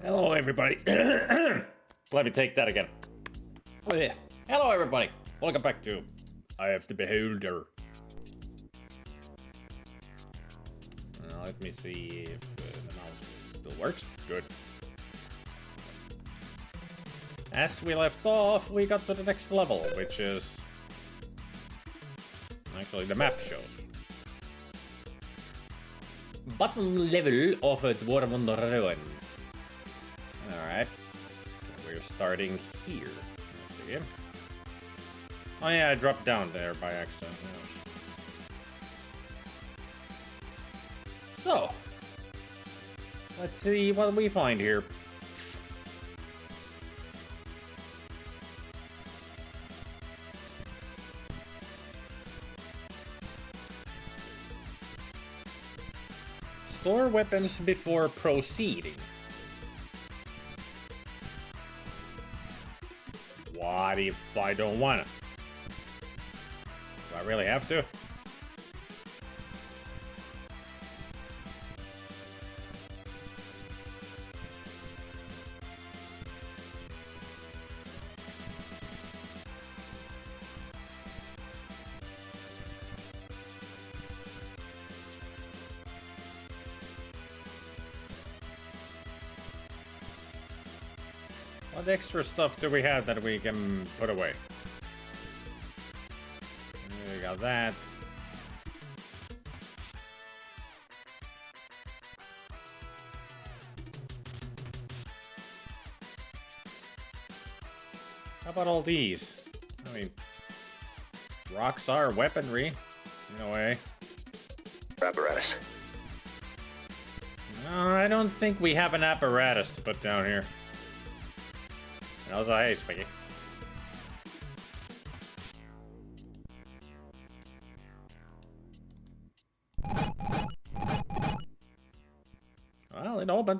Hello, everybody. Let me take that again. Oh, yeah. Hello, everybody. Welcome back to I Have the Beholder. Let me see if the mouse still works. Good. As we left off, we got to the next level, which is... Actually, the map shows. Bottom level of Dwarven Ruins. Alright. We're starting here. Let's see. Oh yeah, I dropped down there by accident. So, let's see what we find here. Store weapons before proceeding. What if I don't want to? Do I really have to? What extra stuff do we have that we can put away? We got that. How about all these? I mean, rocks are weaponry, in a way. Apparatus. No, I don't think we have an apparatus to put down here. And also, hey, Spaggy. Well, it opened.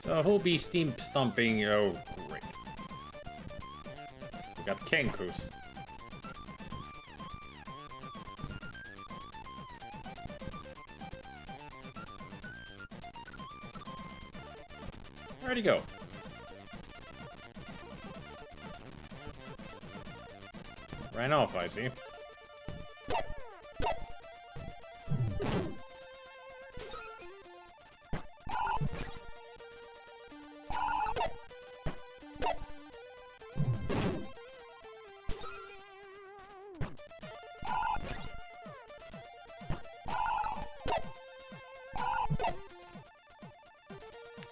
So who'll be steam stomping? Oh, great. We got Kenkus. Where'd he go? Ran off, I see.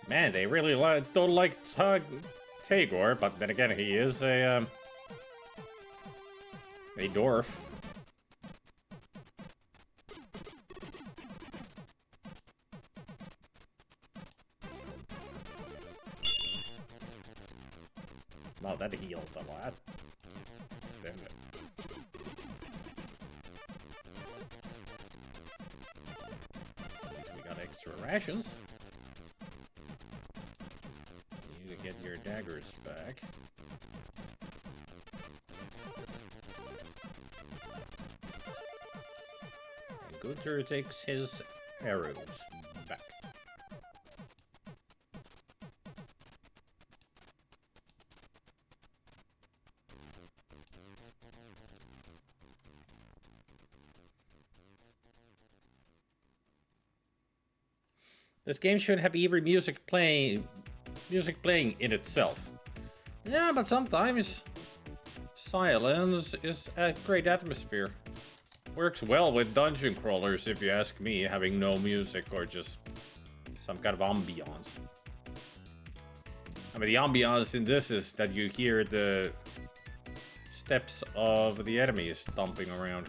Man, they really don't like Tagor, but then again, he is a dwarf. Wow, that healed a lot. Damn it. At least we got extra rations. Get your daggers back. And Gunther takes his arrows back. This game should have every music playing in itself. Yeah, but sometimes silence is a great atmosphere. Works well with dungeon crawlers, if you ask me, having no music or just some kind of ambiance. I mean, the ambiance in this is that you hear the steps of the enemies stomping around.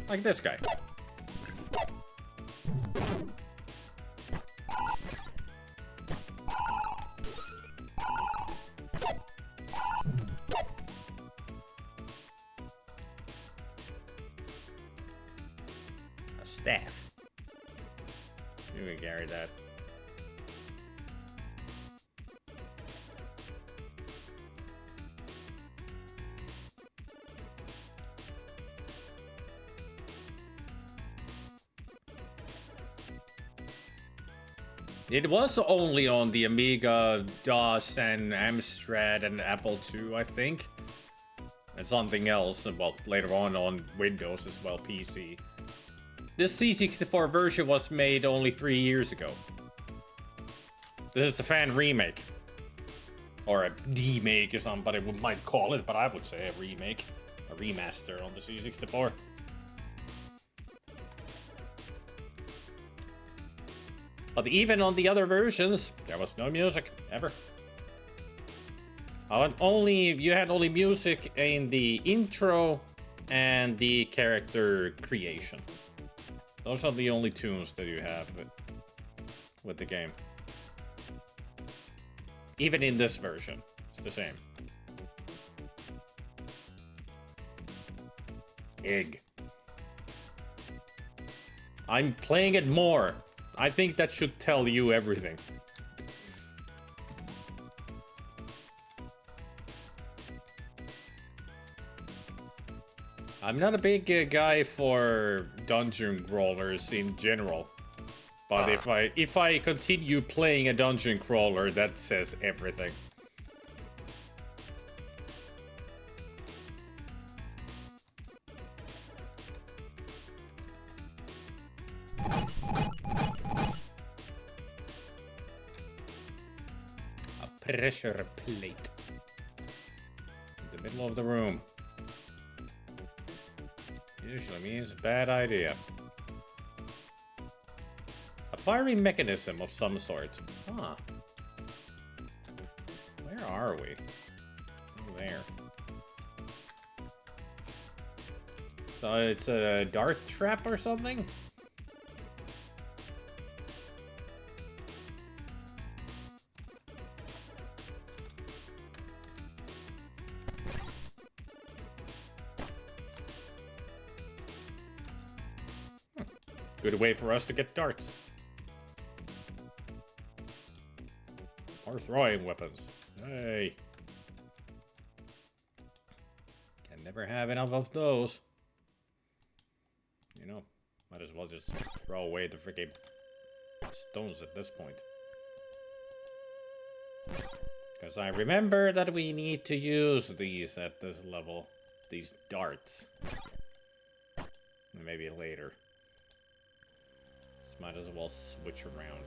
Like this guy. A staff. You can carry that. It was only on the Amiga, DOS, and Amstrad, and Apple II, I think. And something else, well, later on Windows as well, PC. This C64 version was made only 3 years ago. This is a fan remake. Or a demake, as somebody might call it, but I would say a remake. A remaster on the C64. But even on the other versions, there was no music, ever. You had only music in the intro and the character creation. Those are the only tunes that you have with the game. Even in this version, it's the same. Egg. I'm playing it more. I think that should tell you everything. I'm not a big guy for dungeon crawlers in general. But if I continue playing a dungeon crawler, that says everything. Pressure plate. In the middle of the room. Usually means bad idea. A firing mechanism of some sort. Huh. Where are we? Oh, there. So it's a dart trap or something? Good way for us to get darts. Or throwing weapons. Hey. Can never have enough of those. You know, might as well just throw away the freaking stones at this point. Because I remember that we need to use these at this level. These darts. Maybe later. Might as well switch around.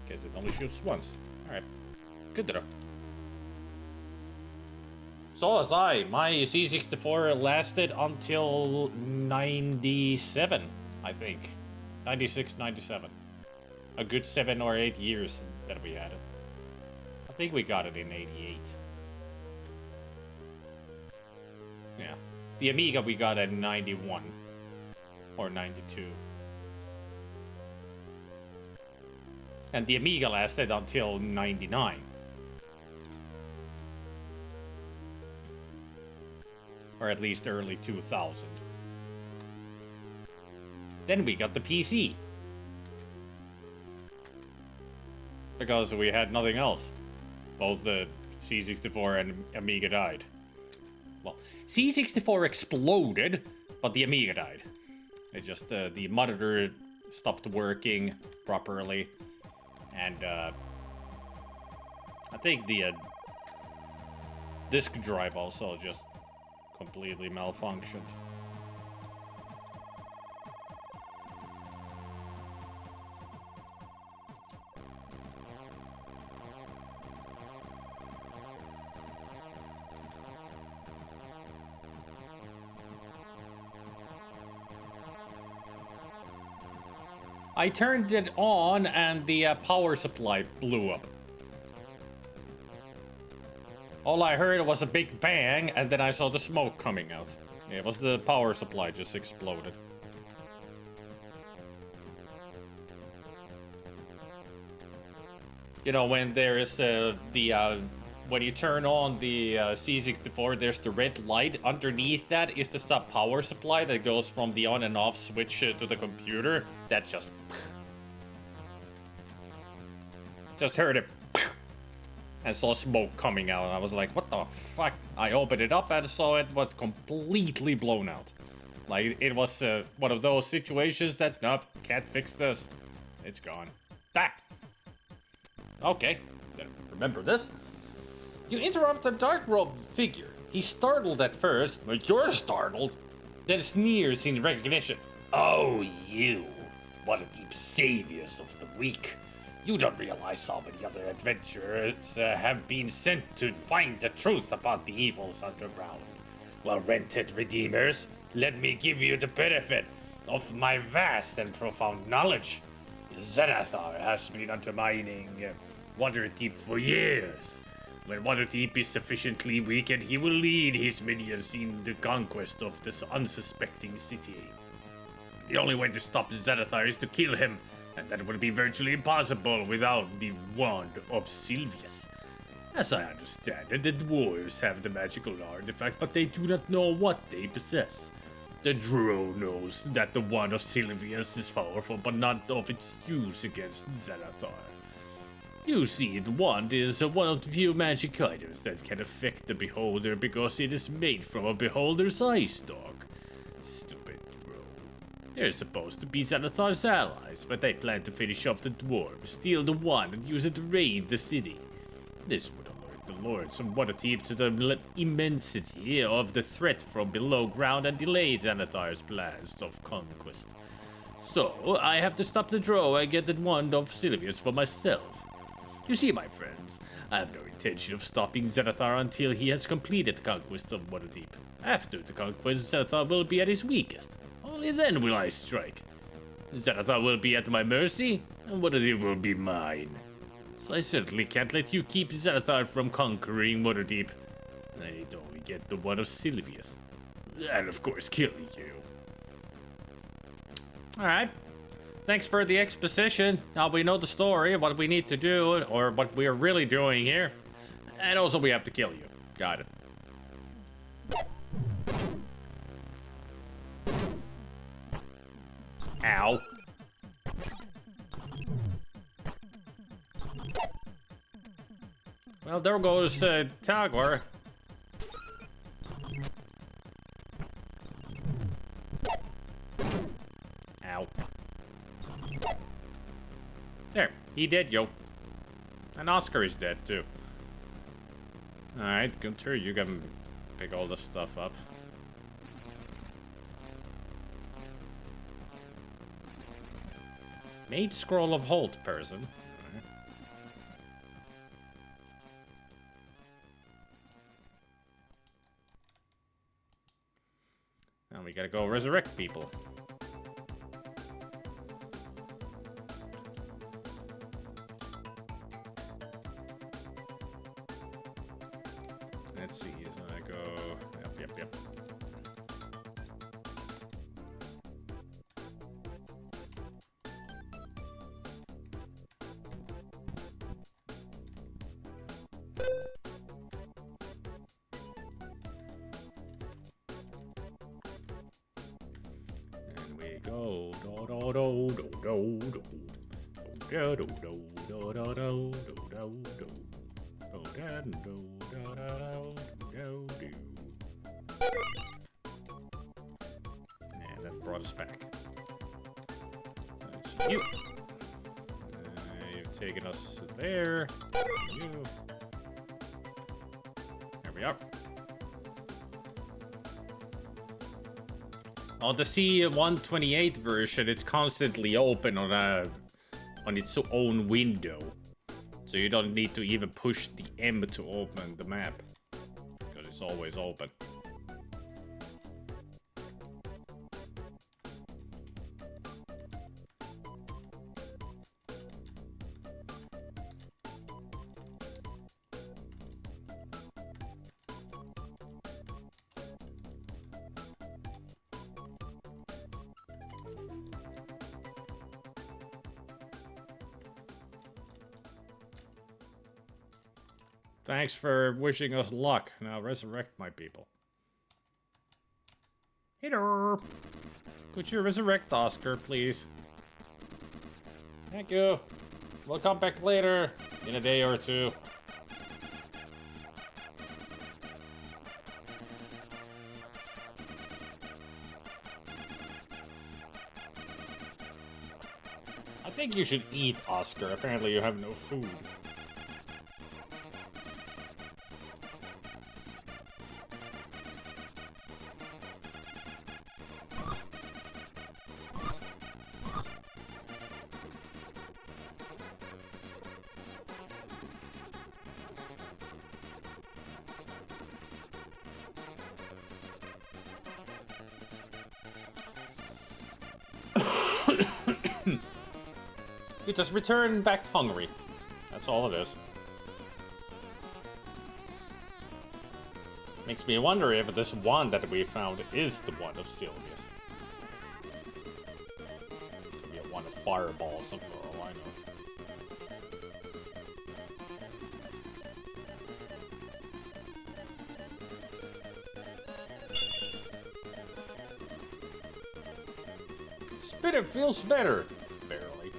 Guess it only shoots once. Alright. Good to know. So as my C64 lasted until 97, I think. 96, 97. A good 7 or 8 years that we had it. I think we got it in 88. Yeah. The Amiga we got at 91. Or 92. And the Amiga lasted until 99. Or at least early 2000. Then we got the PC. Because we had nothing else. Both the C64 and Amiga died. Well, C64 exploded, but the Amiga died. It just, the monitor stopped working properly. And, I think the disk drive also just completely malfunctioned. I turned it on and the power supply blew up. All I heard was a big bang and then I saw the smoke coming out. It was the power supply just exploded. You know, when there is when you turn on the C64, there's the red light. Underneath that is the sub power supply that goes from the on and off switch to the computer. That just heard it and saw smoke coming out. I was like, what the fuck? I opened it up and saw it was completely blown out. Like, it was one of those situations that, nope, can't fix this. It's gone. Ah! Okay, remember this. You interrupt the dark-robed figure. He's startled at first, but you're startled. Then sneers in recognition. Oh, you. One of the saviors of the weak. You don't realize how many other adventurers have been sent to find the truth about the evils underground. Well, rented redeemers, let me give you the benefit of my vast and profound knowledge. Xanathar has been undermining Waterdeep for years. When Waterdeep is sufficiently weakened, he will lead his minions in the conquest of this unsuspecting city. The only way to stop Xanathar is to kill him, and that would be virtually impossible without the Wand of Sylvius. As I understand it, the dwarves have the magical artifact, but they do not know what they possess. The Drow knows that the Wand of Sylvius is powerful, but not of its use against Xanathar. You see, the wand is one of the few magic items that can affect the beholder because it is made from a beholder's eye stalk. Stupid Drow. They're supposed to be Xanathar's allies, but they plan to finish off the dwarves, steal the wand, and use it to raid the city. This would alert the lords of Waterdeep to the immensity of the threat from below ground and delay Xanathar's plans of conquest. So, I have to stop the Drow and get the wand of Sylvius for myself. You see, my friends, I have no intention of stopping Xanathar until he has completed the conquest of Waterdeep. After the conquest, Xanathar will be at his weakest. Only then will I strike. Xanathar will be at my mercy, and Waterdeep will be mine. So I certainly can't let you keep Xanathar from conquering Waterdeep. I need to only get the one of Sylvius. And of course, killing you. Alright. Thanks for the exposition. Now we know the story of what we need to do, or what we are really doing here. And also we have to kill you. Got it. Ow. Well, there goes Tagor. Ow. There, he dead, yo. And Oscar is dead, too. Alright, Gunter, you can pick all this stuff up. Made Scroll of Hold person. Now we gotta go resurrect people. Let's see, so I go... Yep. And we go... And that brought us back. That's you. You've taken us there. You. There we are. On the C128 version, it's constantly open on its own window. So you don't need to even push the M to open the map. Because it's always open. Thanks for wishing us luck. Now resurrect my people. Hey there. Could you resurrect Oscar, please? Thank you. We'll come back later, in a day or two. I think you should eat, Oscar. Apparently you have no food. You just return back hungry. That's all it is. Makes me wonder if this wand that we found is the one of Sylvia's. Could be a wand of fireball or something, for all I know. Spitter feels better. Barely.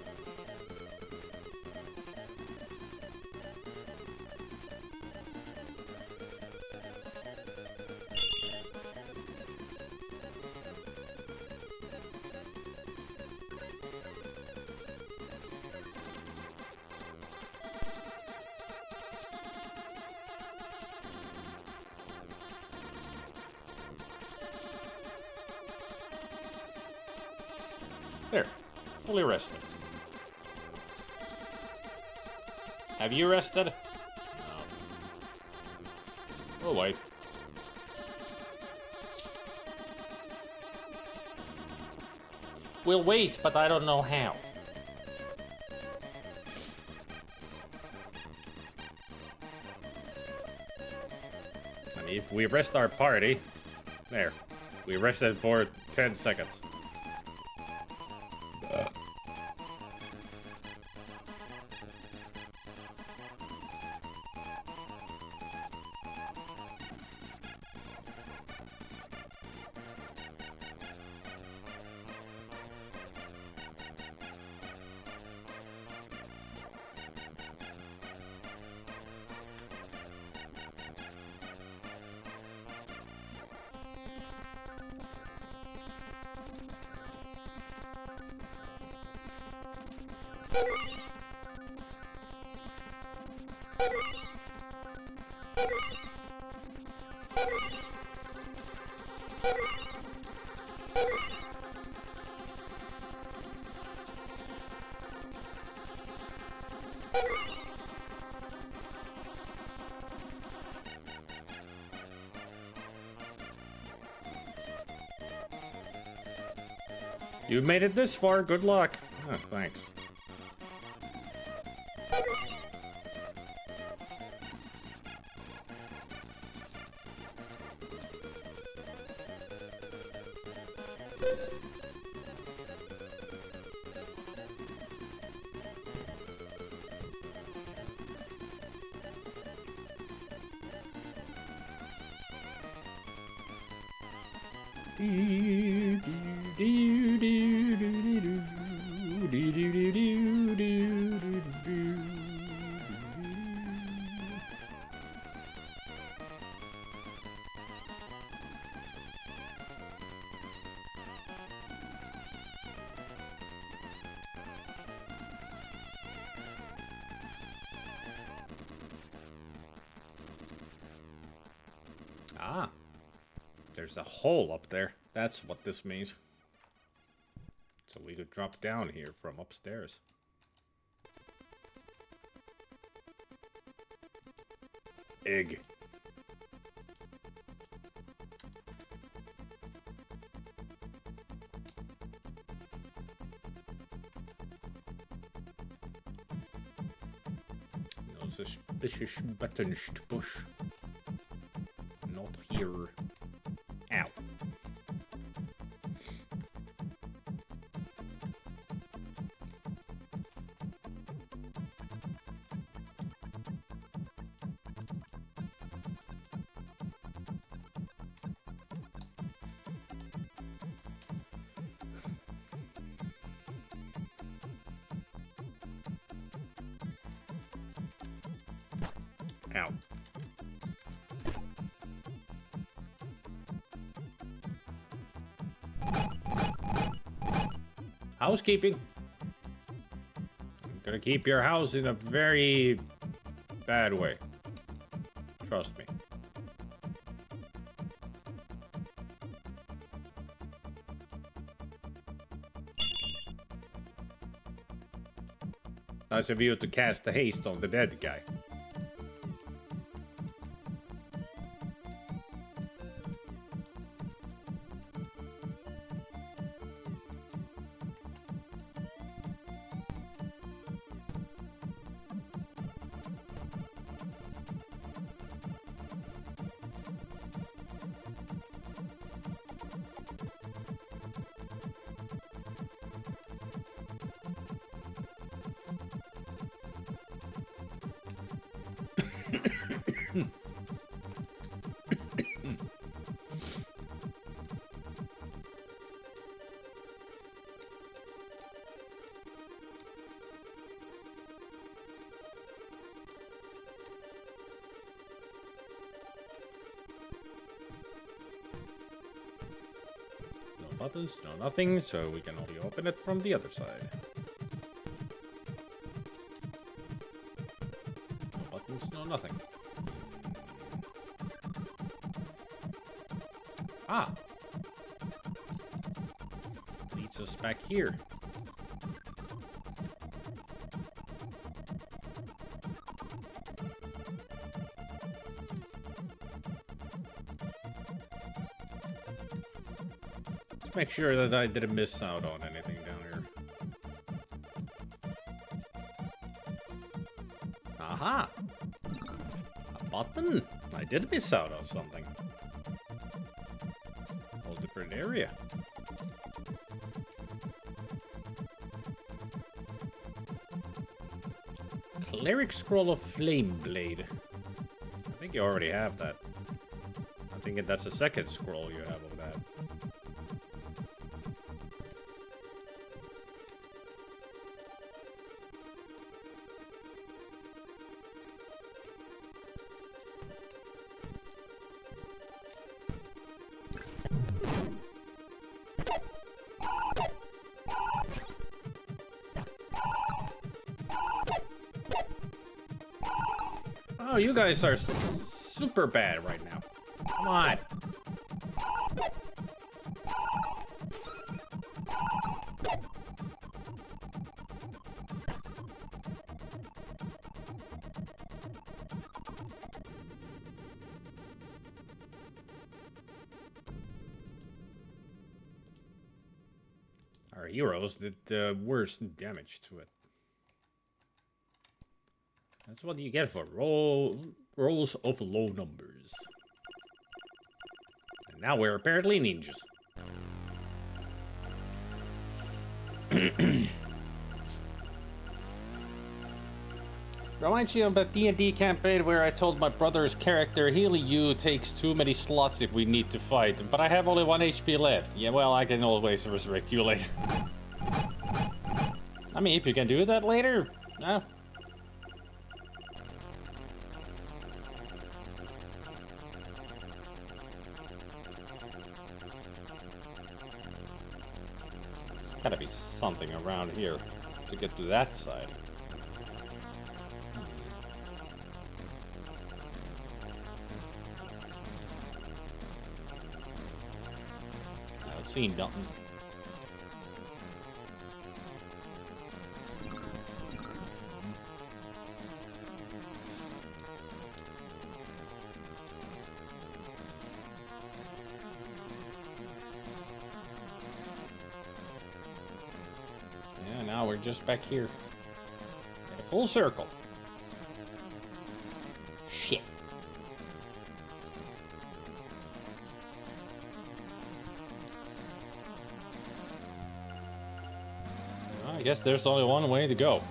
There, fully rested. Have you rested? No. Oh wait. We'll wait, but I don't know how. And if we rest our party, there, we rested for 10 seconds. You made it this far, good luck. Oh, thanks. Ah, there's a hole up there. That's what this means. So we could drop down here from upstairs. Egg. No suspicious buttons to push. Not here. Ow. Ow. Housekeeping. I'm gonna keep your house in a very bad way. Trust me. Nice of you to cast the haste on the dead guy. Buttons, no nothing, so we can only open it from the other side. No buttons, no nothing. Ah! Leads us back here. Make sure that I didn't miss out on anything down here. Aha! A button! I did miss out on something. Whole different area. Cleric Scroll of Flame Blade. I think you already have that. I think that's the second scroll you have of that. Oh, you guys are super bad right now. Come on. Our heroes did the worst damage to it. That's what you get for rolls of low numbers. And now we're apparently ninjas. Reminds you of the D&D campaign where I told my brother's character, Healy you takes too many slots if we need to fight, but I have only 1 HP left. Yeah, well, I can always resurrect you later. I mean, if you can do that later, no. Gotta be something around here to get to that side. I don't see nothing. Now we're just back here. In a full circle. Shit. Well, I guess there's only one way to go.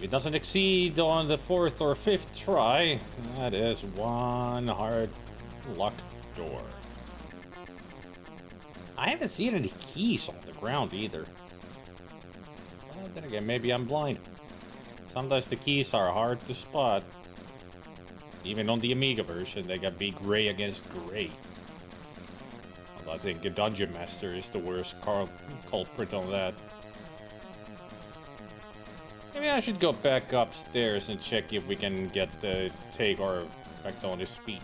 If it doesn't exceed on the 4th or 5th try, that is one hard luck door. I haven't seen any keys on the ground either. Well, then again, maybe I'm blind. Sometimes the keys are hard to spot. Even on the Amiga version, they got be gray against gray. Although I think the Dungeon Master is the worst culprit on that. Maybe I should go back upstairs and check if we can get the Tagore back on his feet.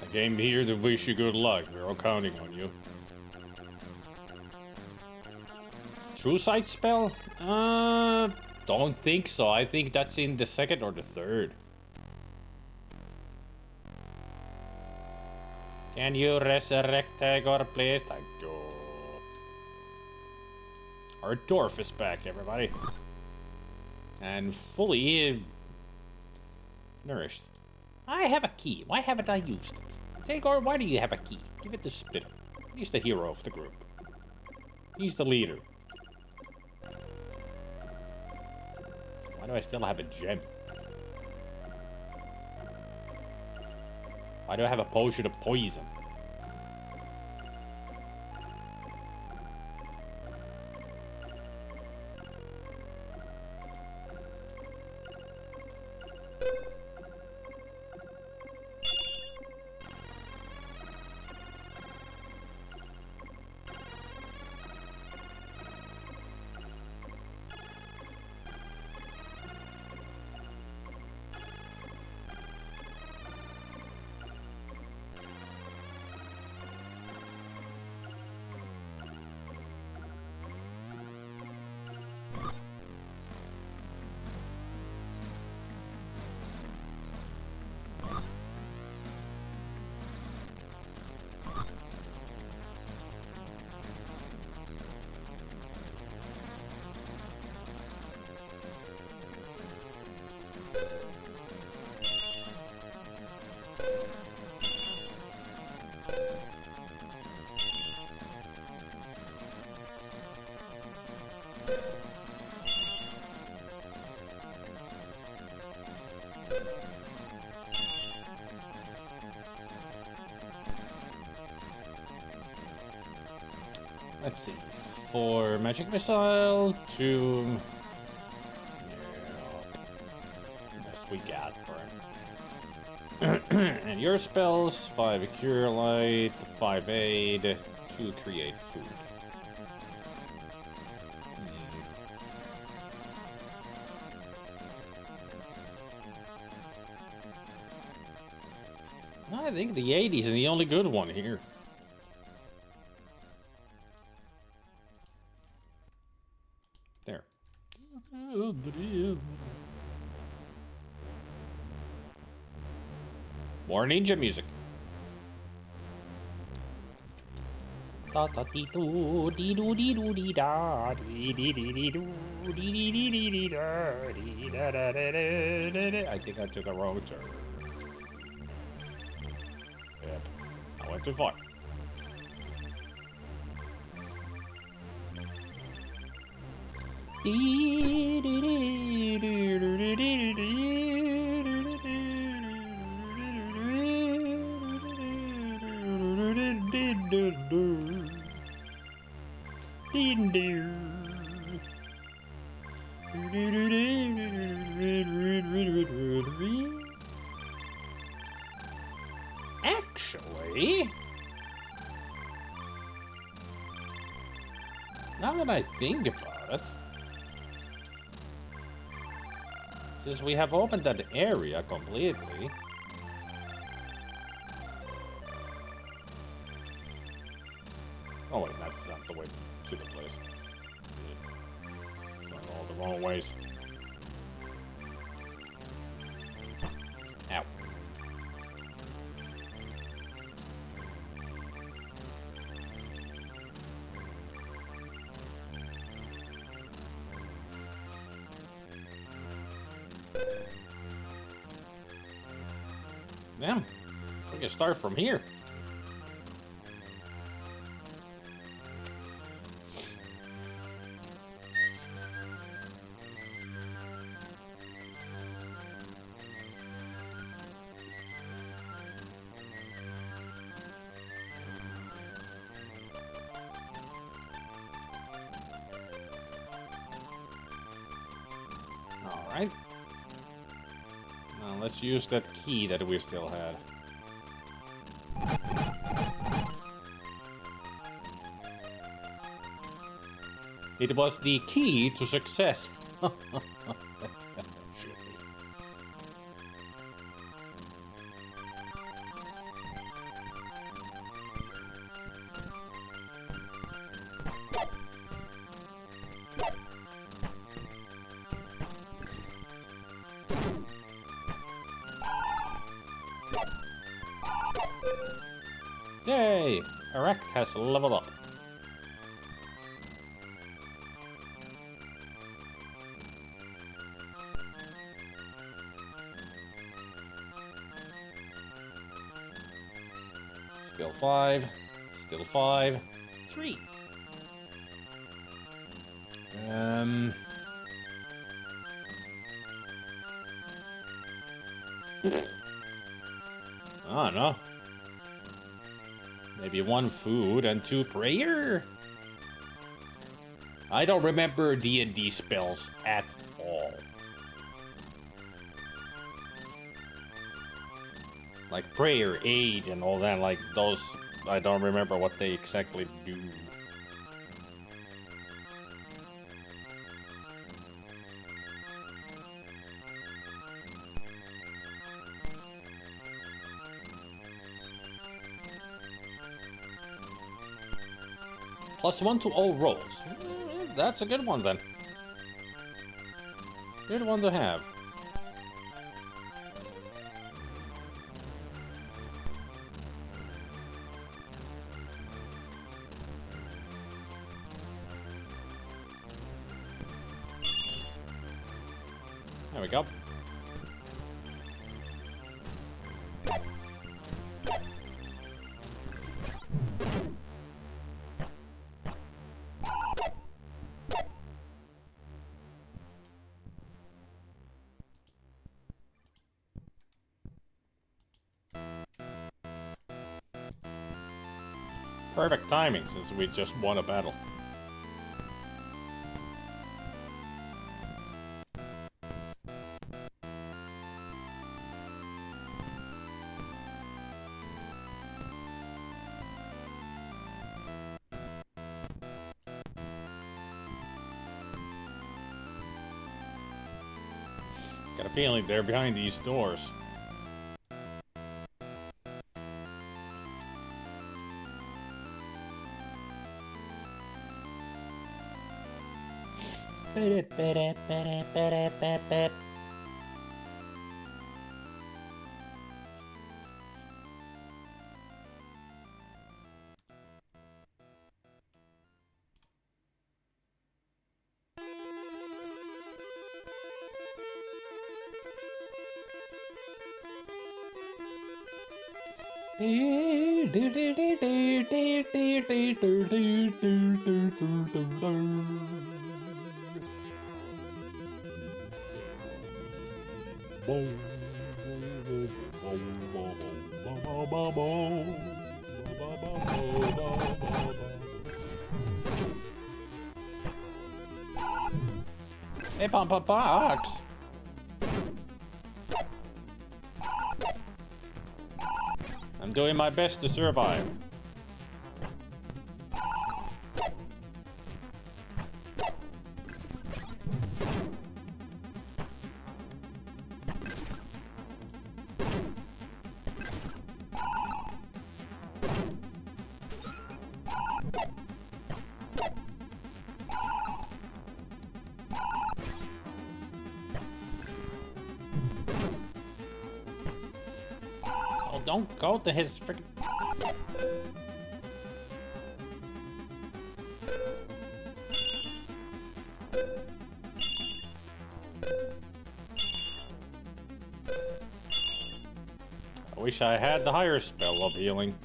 I came here to wish you good luck. We're all counting on you. True sight spell? Don't think so. I think that's in the 2nd or the 3rd. Can you resurrect Tagore, please? Thank you. Our dwarf is back, everybody. And fully nourished. I have a key. Why haven't I used it? Tagore, why do you have a key? Give it to Spitter. He's the hero of the group. He's the leader. Why do I still have a gem? Why do I have a potion of poison? Let's see. 4 magic missile, 2. Yeah. Best we got for him. And your spells: 5 cure light, 5 aid, 2 create food. I think the 80s is the only good one here. There. More ninja music. I think I took a wrong turn. Yep, I went too far. Actually, now that I think about it, Since we have opened that area completely... Oh wait, that's not the way to the place. Going all the wrong ways. Ow. Yeah, we can start from here. All right. Now let's use that key that we still had. It was the key to success. Yay! Erect has leveled up. Still 5. Still 5. 3. I don't know. Maybe 1 food and 2 prayer? I don't remember D&D spells at all. Like prayer, aid, and all that, like those, I don't remember what they exactly do. +1 to all rolls. That's a good one then. Good one to have. There we go. Perfect timing, since we just won a battle. Got a feeling they're behind these doors. Hey, Pump Box! I'm doing my best to survive. don't go to his freaking... I wish I had the higher spell of healing.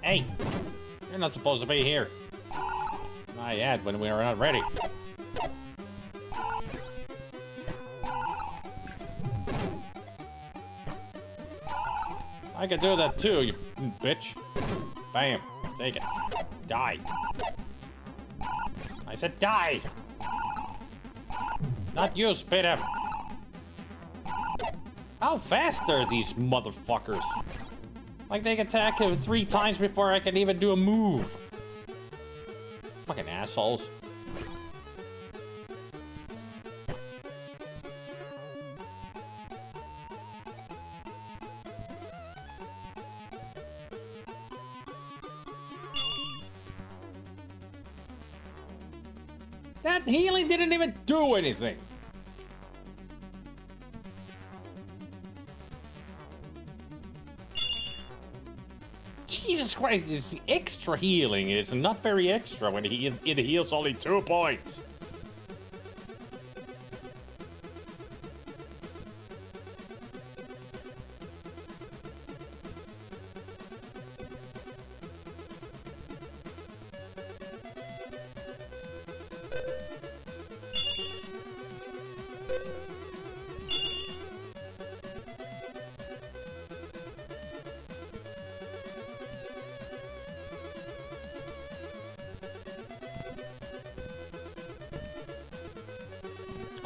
Hey! You're not supposed to be here. Not yet, when we are not ready. I can do that too, you bitch. Bam. Take it. Die. I said die! Not you, spit him. How fast are these motherfuckers? Like they can attack him 3 times before I can even do a move. Fucking assholes. That healing didn't even do anything. Jesus Christ, this extra healing is not very extra when it heals only 2 points.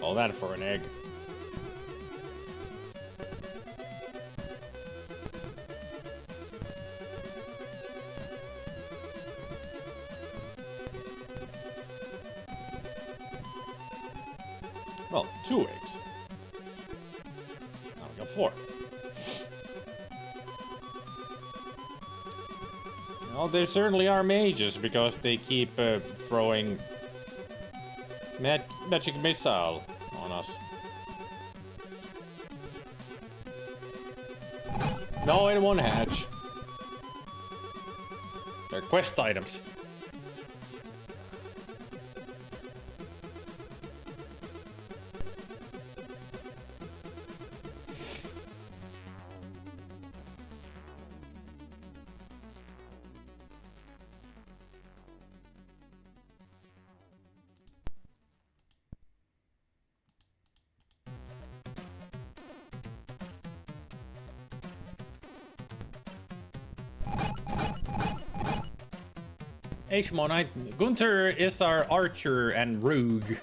All that for an egg. Well, 2 eggs. Now we got 4. Well, there certainly are mages because they keep throwing magic missile on us. No, it won't hatch. They're quest items. H-Monite, Gunther is our archer and rogue.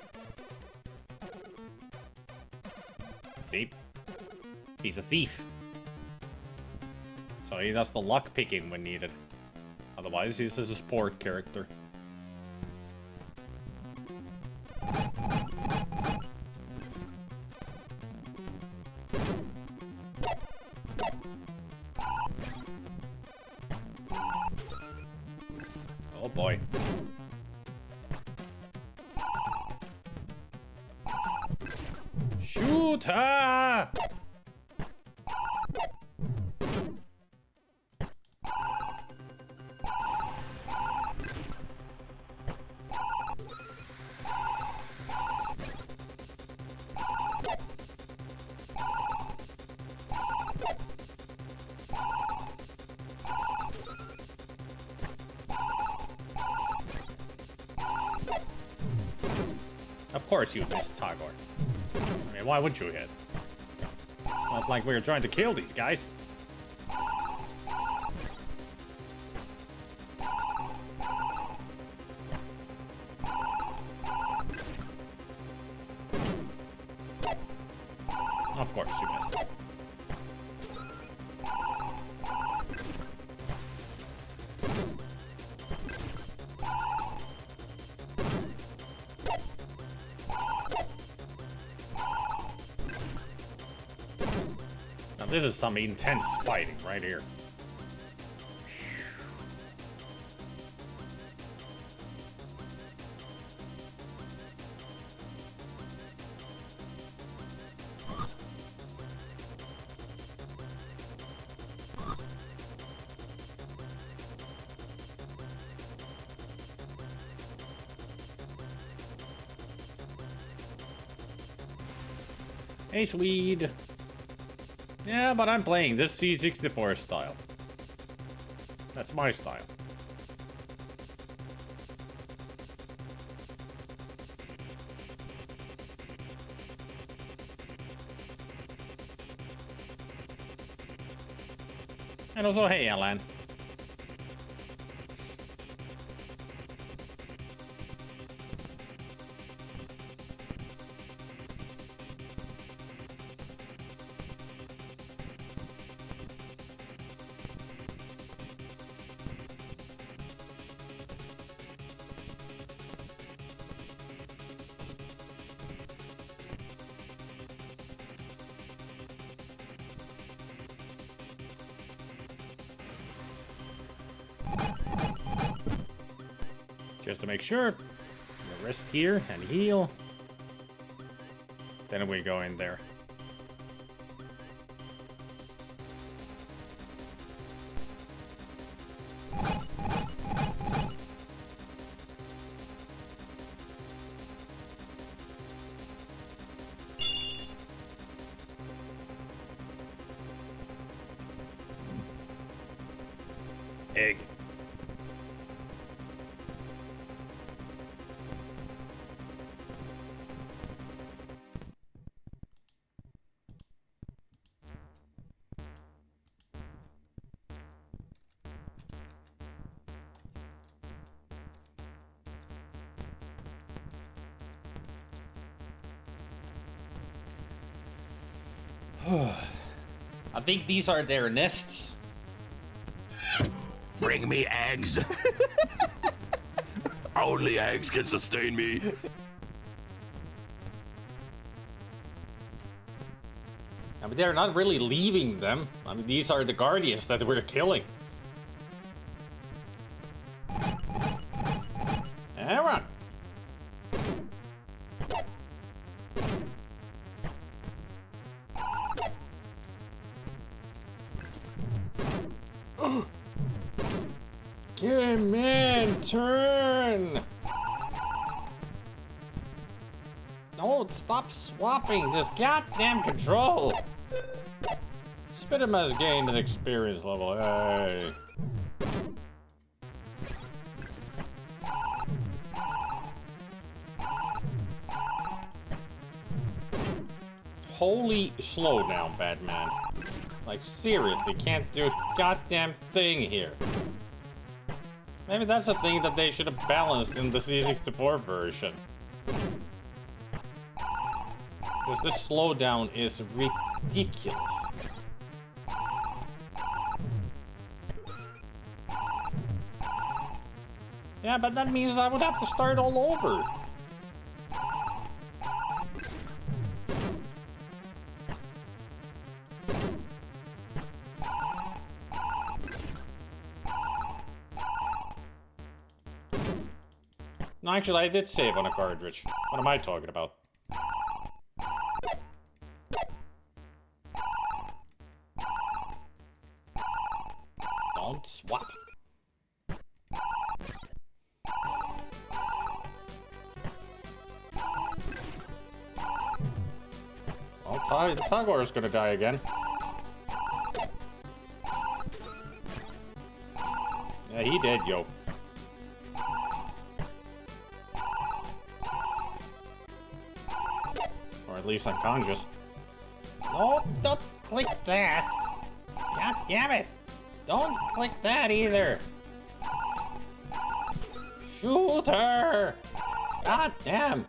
See? He's a thief. So he does the luck picking when needed. Otherwise, he's a support character. Oh boy. Shoot her! Of course you missed, Tagor. I mean, why would you hit? It's not like we were trying to kill these guys. Of course you missed. This is some intense fighting right here. Hey, Swede. Yeah, but I'm playing this C64 style. That's my style. And also, hey, Alan. Just to make sure, we'll rest here and heal. Then we go in there. Egg. I think these are their nests. Bring me eggs. Only eggs can sustain me. I mean, they're not really leaving them. I mean, these are the guardians that we're killing. And run. Get him in, turn! No, stop swapping this goddamn control! SpiderMwa has gained an experience level, hey! Holy slowdown, Batman. Like, seriously, can't do a goddamn thing here. Maybe that's a thing that they should have balanced in the C64 version. Because this slowdown is ridiculous. Yeah, but that means I would have to start all over. No, actually, I did save on a cartridge. What am I talking about? Don't swap. Oh, Tagor's gonna die again. Yeah, he did, yo. At least unconscious. No, don't click that. God damn it. Don't click that either. Shoot her. God damn.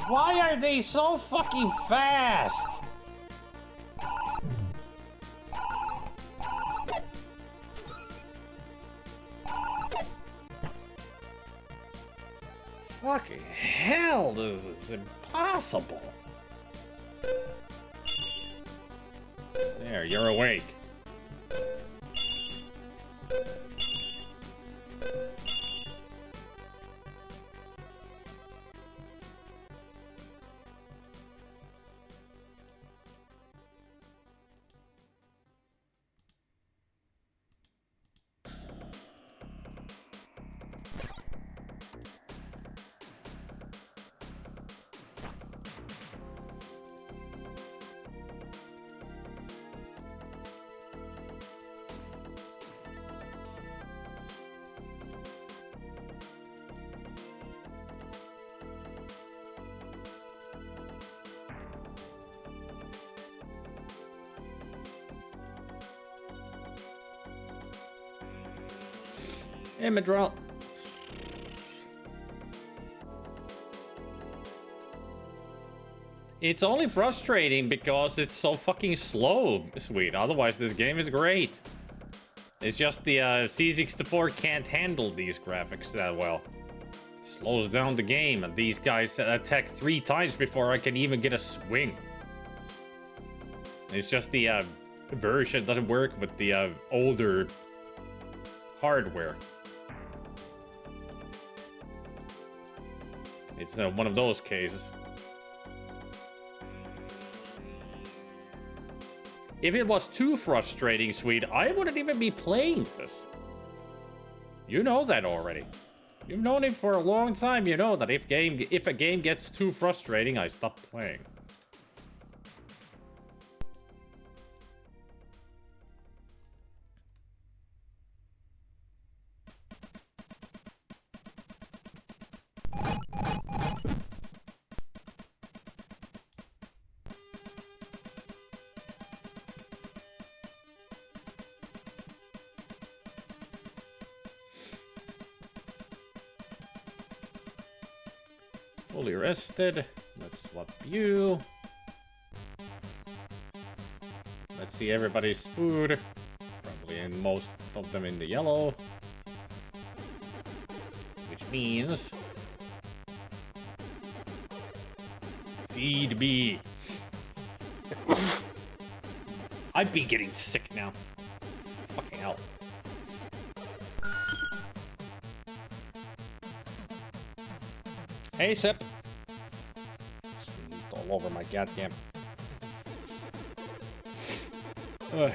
Why are they so fucking fast? Fucking hell, this is impossible. There, you're awake. Hey, Madrell. It's only frustrating because it's so fucking slow, sweet. Otherwise, this game is great. It's just the C64 can't handle these graphics that well. Slows down the game, and these guys attack 3 times before I can even get a swing. It's just the version doesn't work with the older hardware. It's one of those cases. If it was too frustrating, sweet, I wouldn't even be playing this. You know that already. You've known it for a long time. You know that if a game gets too frustrating, I stop playing. Fully rested. Let's swap you. Let's see everybody's food. Probably in most of them in the yellow. Which means... feed me. I'd be getting sick now. Fucking hell. Hey, Sip. Sneezed all over my goddamn. Ugh.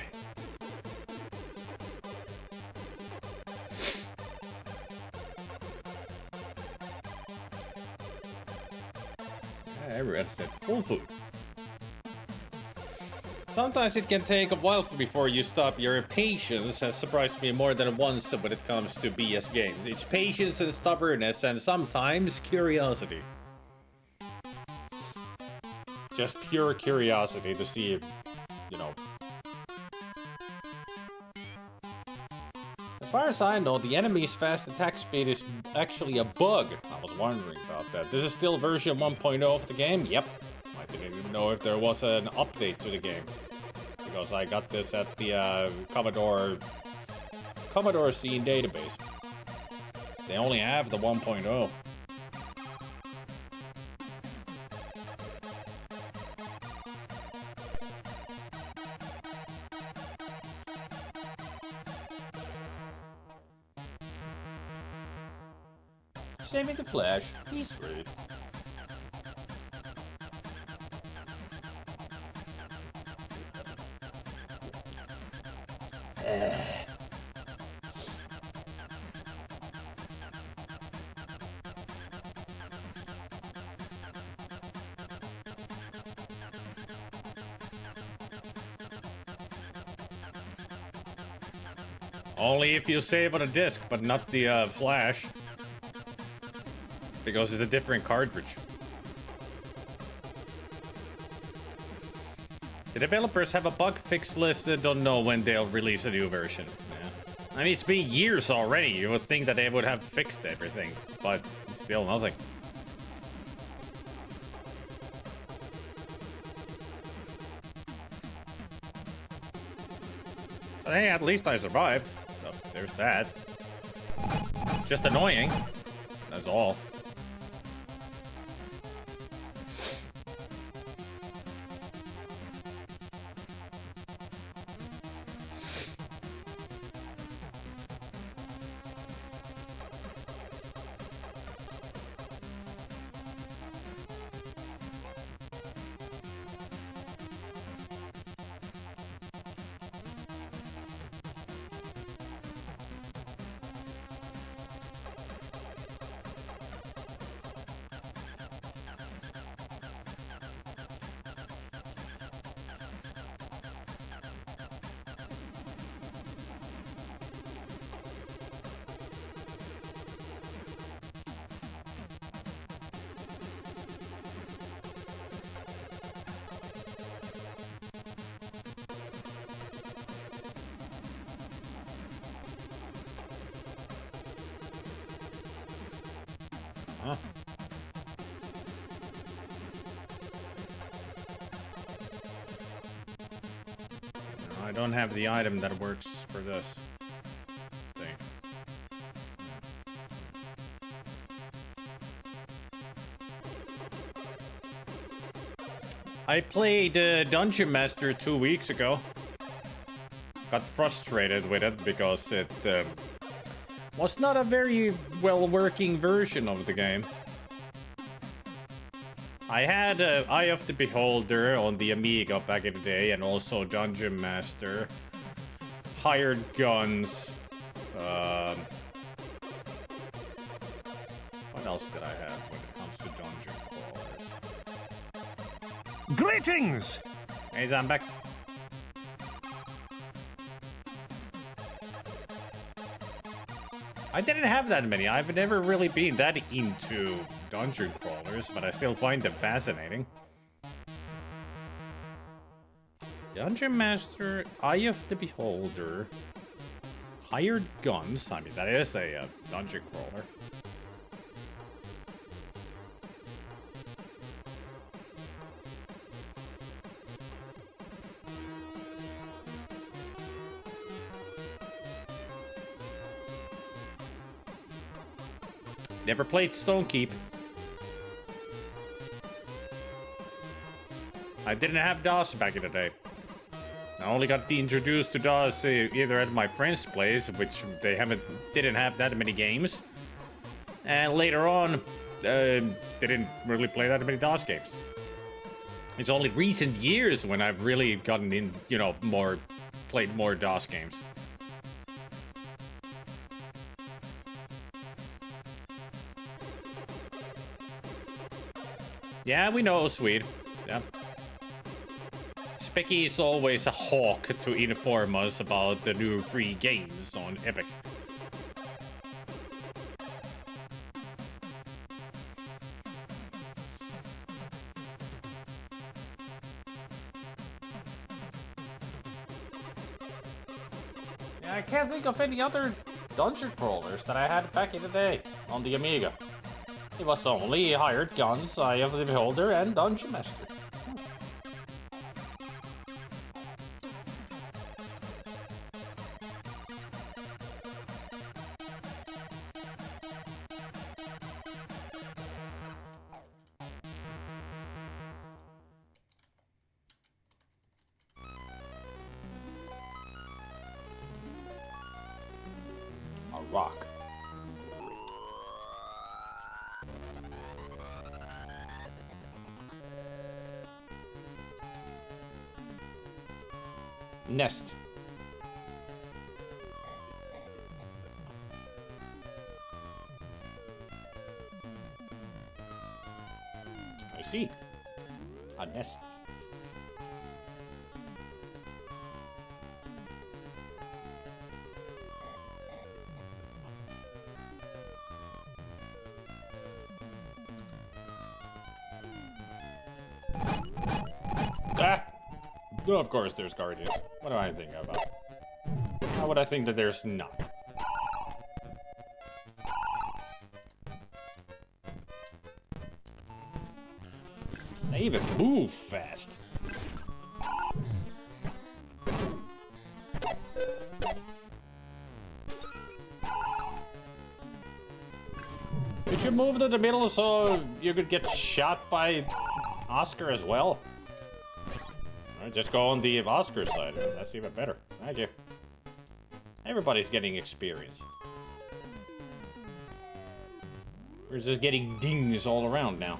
I rested. Full food. Sometimes it can take a while before you stop. Your patience has surprised me more than once when it comes to BS games. It's patience and stubbornness and sometimes curiosity. Just pure curiosity to see if, you know. As far as I know, the enemy's fast attack speed is actually a bug. I was wondering about that. This is still version 1.0 of the game? Yep. I didn't even know if there was an update to the game. Because I got this at the Commodore scene database. They only have the 1.0. Saving the Flash. He's rude. Only if you save on a disc, but not the flash. Because it's a different cartridge. The developers have a bug fix list that don't know when they'll release a new version. Yeah. I mean, it's been years already. You would think that they would have fixed everything, but still nothing. But hey, at least I survived. So there's that. Just annoying. That's all. Huh? I don't have the item that works for this thing. I played Dungeon Master 2 weeks ago. Got frustrated with it because it was not a very well-working version of the game. I had Eye of the Beholder on the Amiga back in the day, and also Dungeon Master, Hired Guns. What else did I have when it comes to dungeon crawlers? Greetings! Hey, Zambek. I didn't have that many. I've never really been that into dungeon crawlers, but I still find them fascinating. Dungeon Master, Eye of the Beholder, Hired Guns. I mean, that is a dungeon crawler. Never played Stone Keep. I didn't have DOS back in the day. I only got introduced to DOS either at my friend's place, which they didn't have that many games, and later on, didn't really play that many DOS games. It's only recent years when I've really gotten in, played more DOS games. Yeah, we know, Swede. Yeah. Specky is always a hawk to inform us about the new free games on Epic. Yeah, I can't think of any other dungeon crawlers that I had back in the day on the Amiga. It was only Hired Guns, Eye of the Beholder, and Dungeon Master. A rock. Nest. I see. A nest. Ah! No, of course there's guardians. What do I think about? How would I think that there's not? They even move fast. Did you move to the middle so you could get shot by Oscar as well? Just go on the Oscar side. That's even better. Thank you. Everybody's getting experience. We're just getting dings all around now.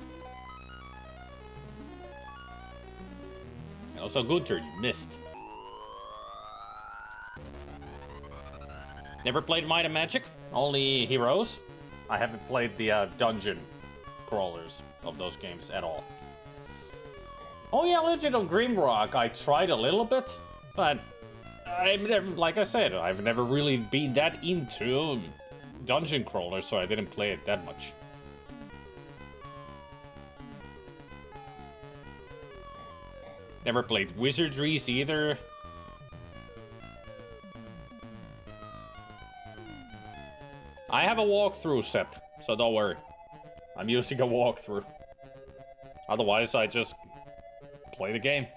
And also, Gunter, you missed. Never played Might and Magic, only Heroes. I haven't played the dungeon crawlers of those games at all. Oh yeah, Legend of Grimrock, I tried a little bit, but I've never, like I said, I've never really been that into dungeon crawlers, so I didn't play it that much. Never played Wizardries either. I have a walkthrough, Sep, so don't worry. I'm using a walkthrough. Otherwise, I just play the game.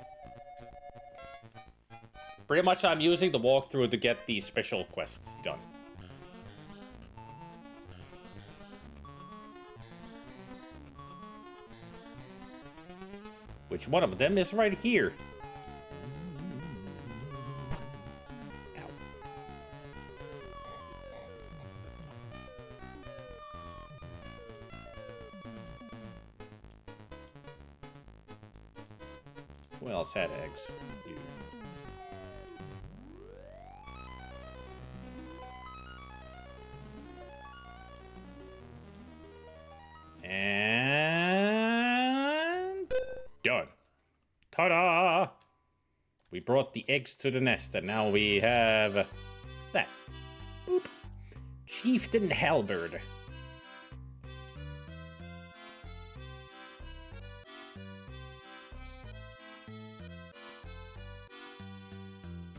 Pretty much, I'm using the walkthrough to get these special quests done. Which one of them is right here? Ow. Who else had eggs? You. And done. Ta-da! We brought the eggs to the nest, and now we have that. Boop. Chieftain Halberd.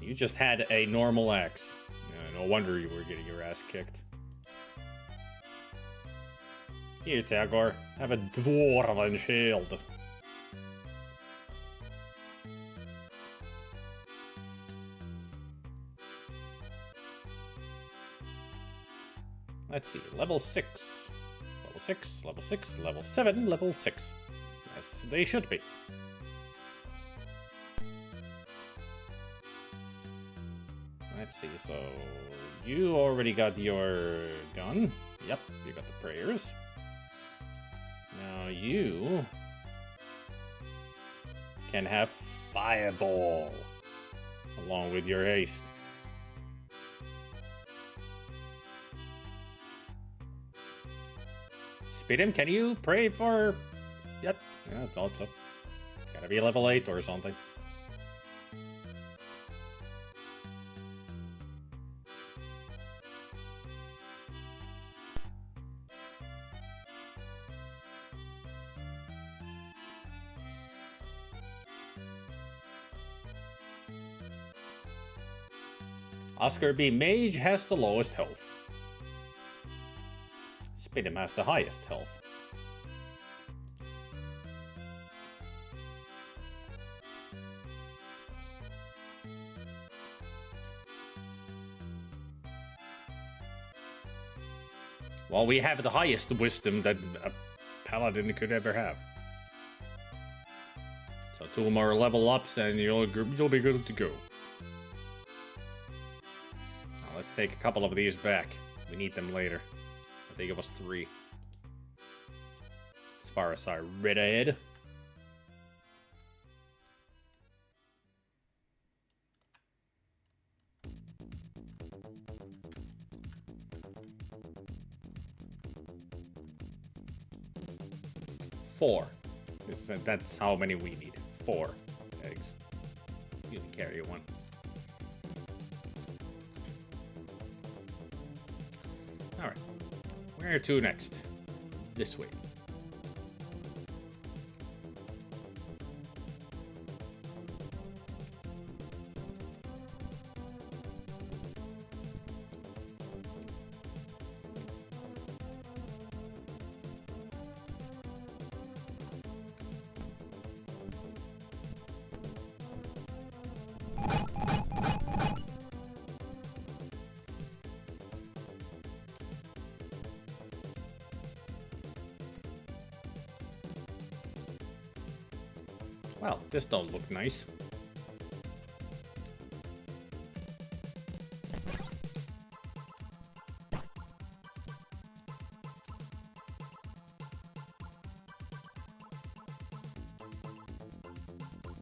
You just had a normal axe. No wonder you were getting your ass kicked. Here, Tagor, have a dwarven shield. Let's see, level 6. Level 6, level 6, level 7, level 6. Yes, they should be. Let's see, so you already got your gun. Yep, you got the prayers. Now you can have fireball along with your haste. Speedham, can you pray for... Yep, yeah, I thought so. Gotta be level 8 or something. Oscar B. Mage has the lowest health. Speedham has the highest health. Well, we have the highest wisdom that a paladin could ever have. So 2 more level ups and you'll be good to go. Now let's take a couple of these back. We need them later. They give us 3. As far as I read ahead. Four. That's how many we need. 4 eggs. You can carry 1. Alright. Where to next? This way. Well, this don't look nice.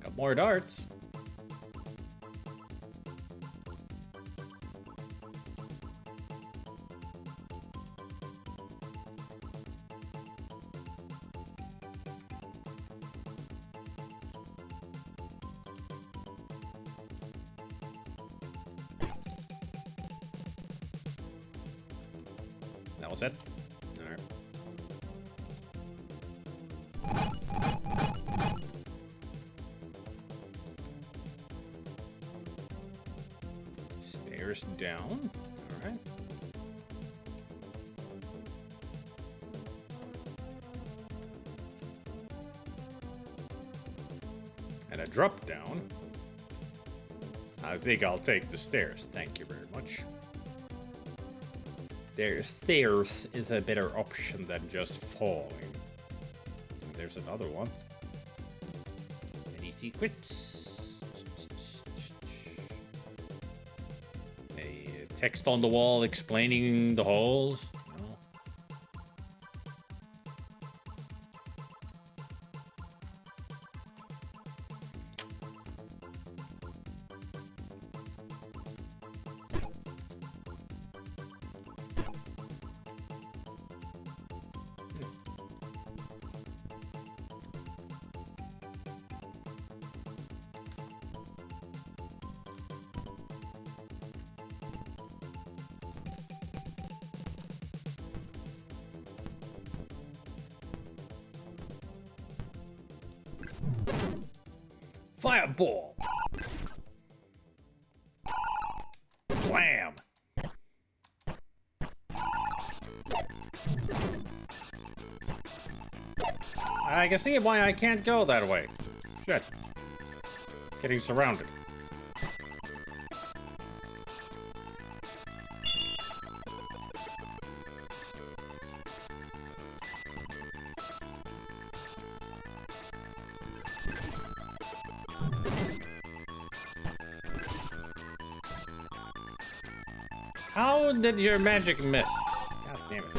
Got more darts. That was it? Alright. Stairs down. Alright. And a drop down. I think I'll take the stairs. Thank you very much. Stairs is a better option than just falling. And there's another one. Any secrets? A text on the wall explaining the holes. No. Fireball! Blam! I can see why I can't go that way. Shit. Getting surrounded. How did your magic miss? God damn it.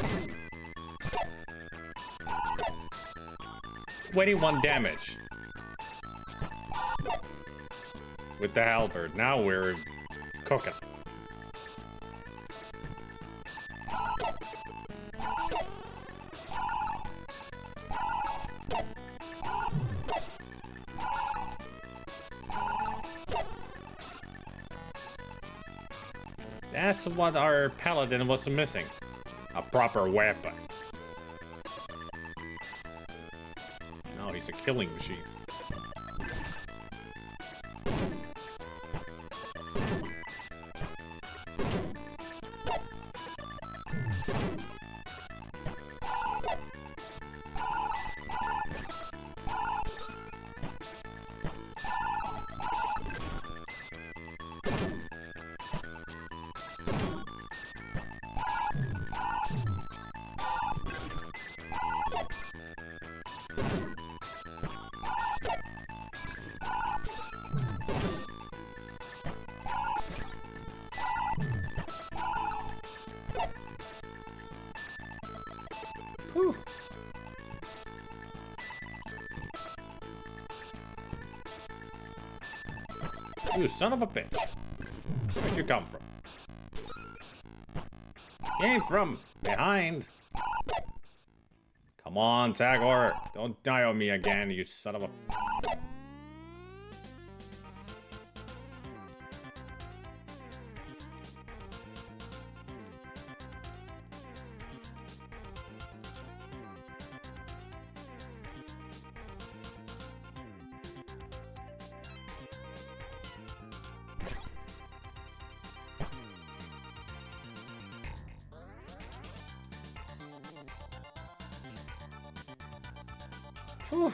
21 damage. With the halberd. Now we're cooking. That's what our paladin was missing. A proper weapon. No, he's a killing machine. Whew. You son of a bitch. Where'd you come from? Came from behind. Come on, Tagore. Don't die on me again, you son of a... Whew.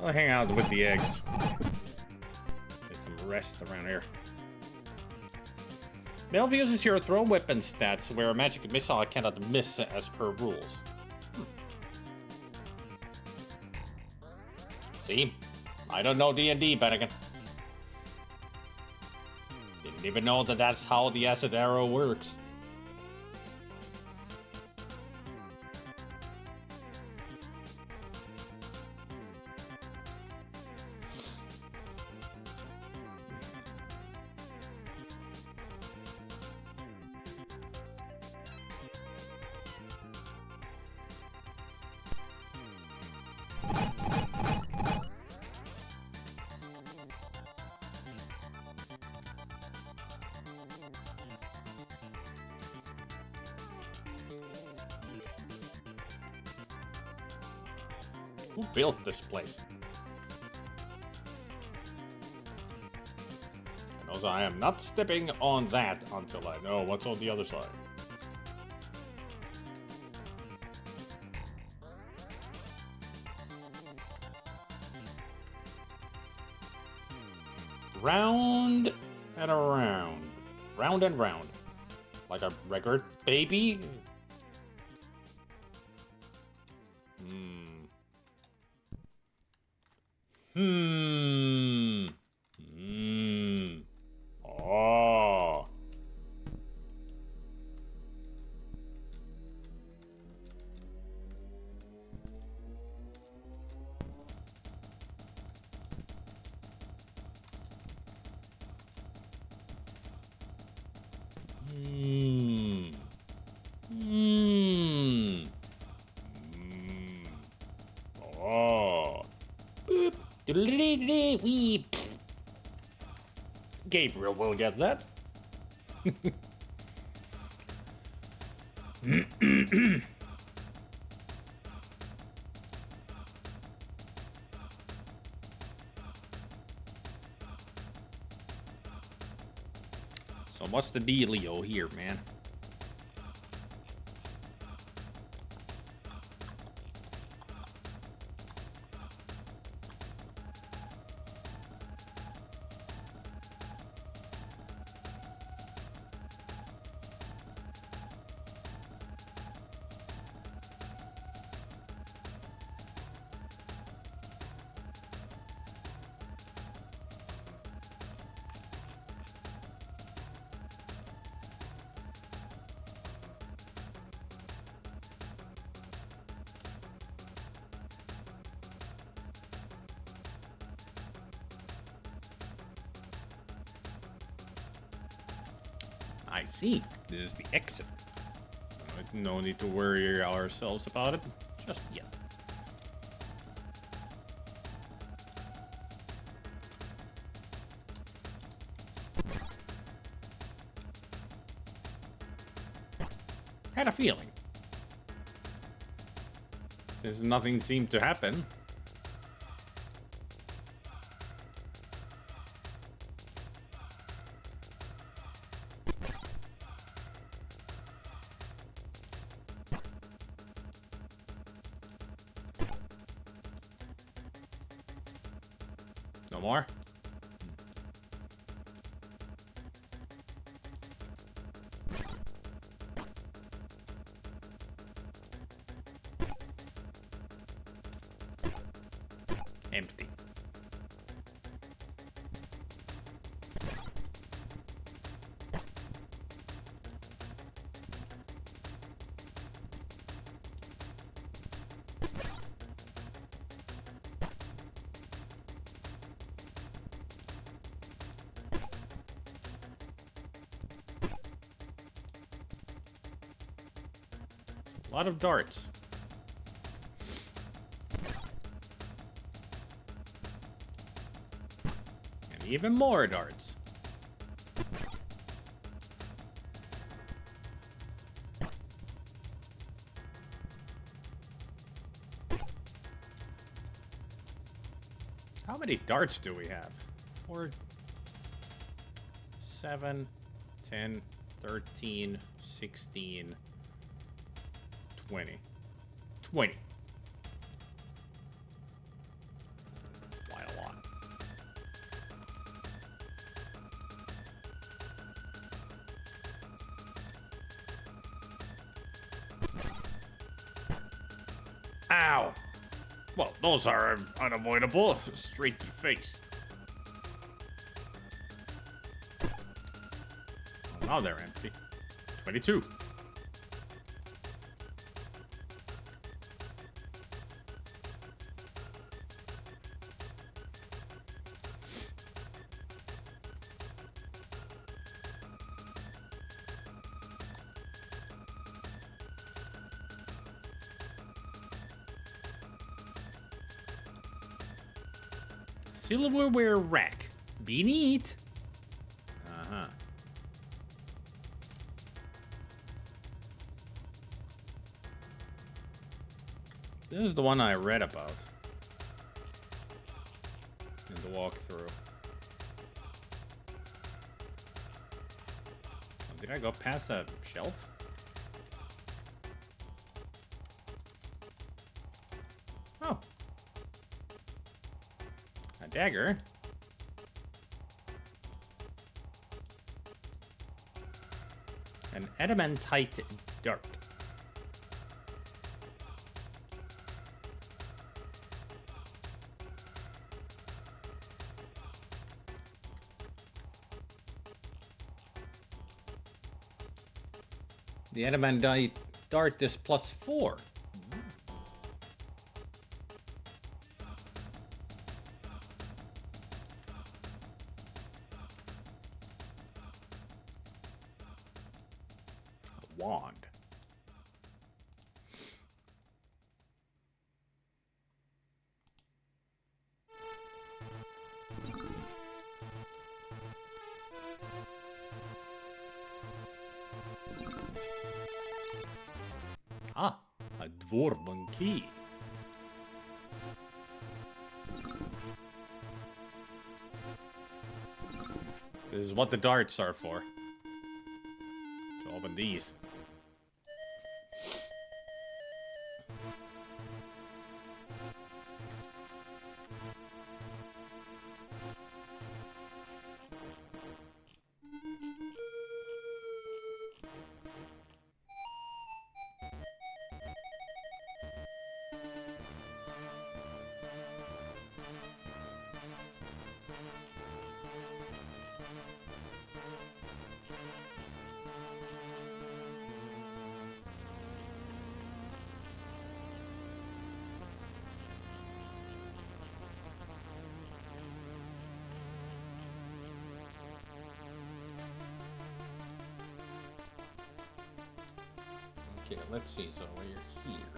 I'll hang out with the eggs. Get some rest around here. Melv uses your throw weapon stats where a magic missile cannot miss as per rules. See? I don't know D&D, Bennigan. Didn't even know that that's how the acid arrow works. Who built this place? And also, I am not stepping on that until I know what's on the other side. Round and around. Round and round. Like a record, baby. Oh. Oh. Boop. Wee. Gabriel will get that. So what's the dealio here, man? I see. This is the exit. No need to worry ourselves about it just yet. Had a feeling. Since nothing seemed to happen. No more? Empty. A lot of darts. And even more darts. How many darts do we have? 4, 7, 10, 13, 16, 20. 20. Quite a lot. Ow! Well, those are unavoidable. Straight to the face. Oh, now they're empty. 22. Silverware rack. Be neat. Uh-huh. This is the one I read about in the walkthrough. Did I go past that shelf? Oh. A dagger. An adamantite dart. The adamantite dart is +4. A wand. Ah, a dwarven key. This is what the darts are for. To open these. Okay, let's see. So we're here.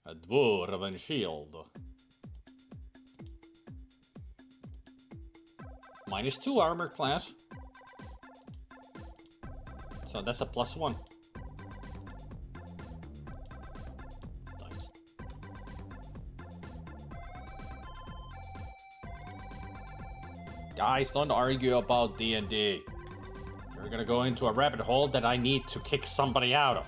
A dwarven shield. -2 armor class. So that's a +1. Nice. Guys, don't argue about D&D. You're gonna go into a rabbit hole that I need to kick somebody out of.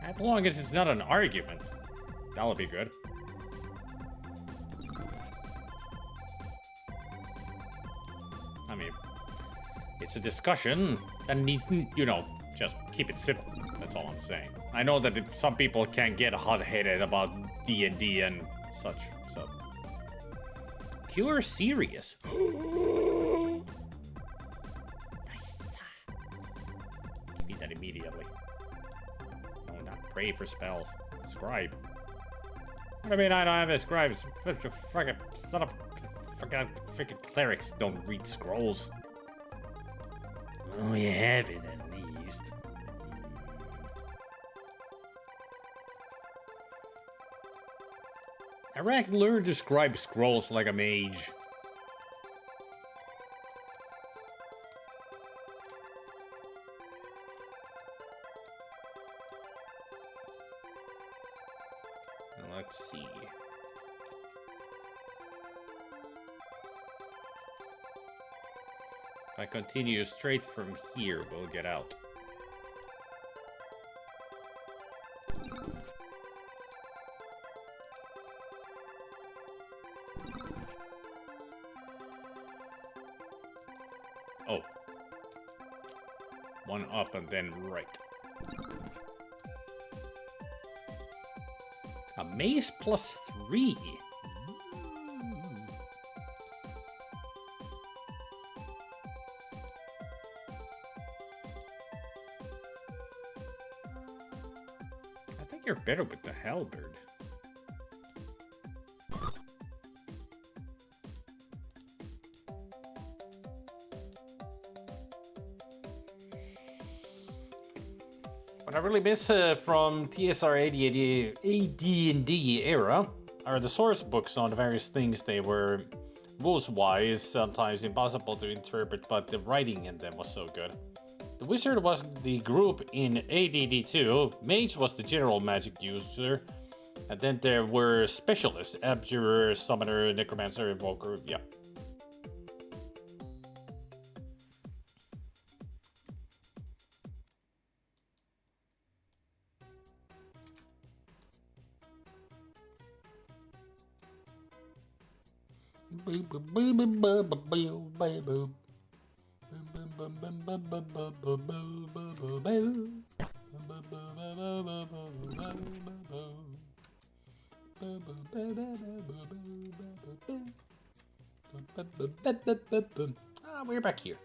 As long as it's not an argument, that'll be good. I mean, it's a discussion that needs, you know, just keep it civil. That's all I'm saying. I know that some people can get hot-headed about D&D and such, so. Cure serious. Nice. Give me that immediately. No, not pray for spells. Scribe. What do you mean I don't have a scribe? Fucking son of freaking clerics don't read scrolls. Oh, you have it at least. I reckon learn to scribe scrolls like a mage. Let's see. If I continue straight from here, we'll get out. Oh. One up and then right. A mace +3. I think you're better with the halberd. What I really miss from TSR AD&D era are the source books on the various things. They were rules-wise sometimes impossible to interpret, but the writing in them was so good. The wizard was the group in AD&D2, mage was the general magic user, and then there were specialists, abjurer, summoner, necromancer, invoker, yeah. We're back here.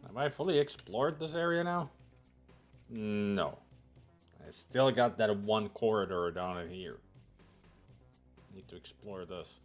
Have I fully explored this area now? No. I still got that one corridor down in here. Need to explore this.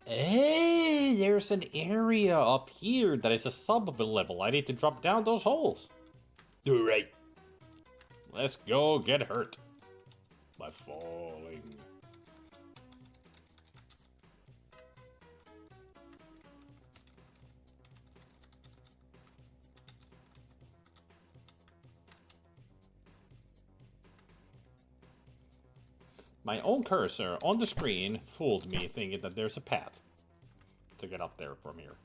Hey, there's an area up here that is a sub-level. I need to drop down those holes. Alright. Let's go get hurt by falling. My own cursor on the screen fooled me, thinking that there's a path to get up there from here.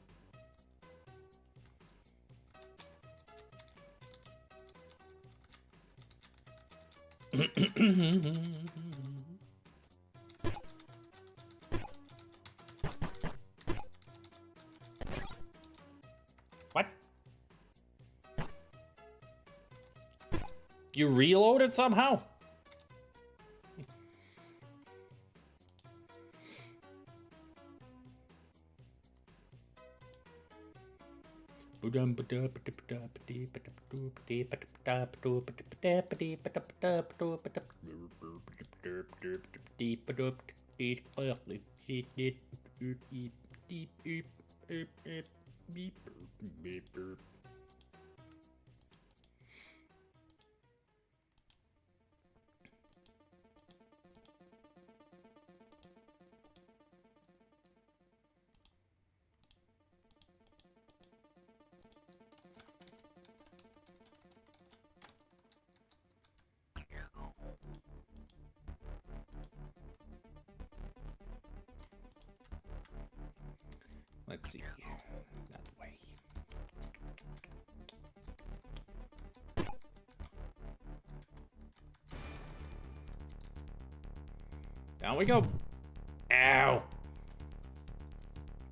What? You reloaded somehow? Let's see. That way. Down we go. Ow.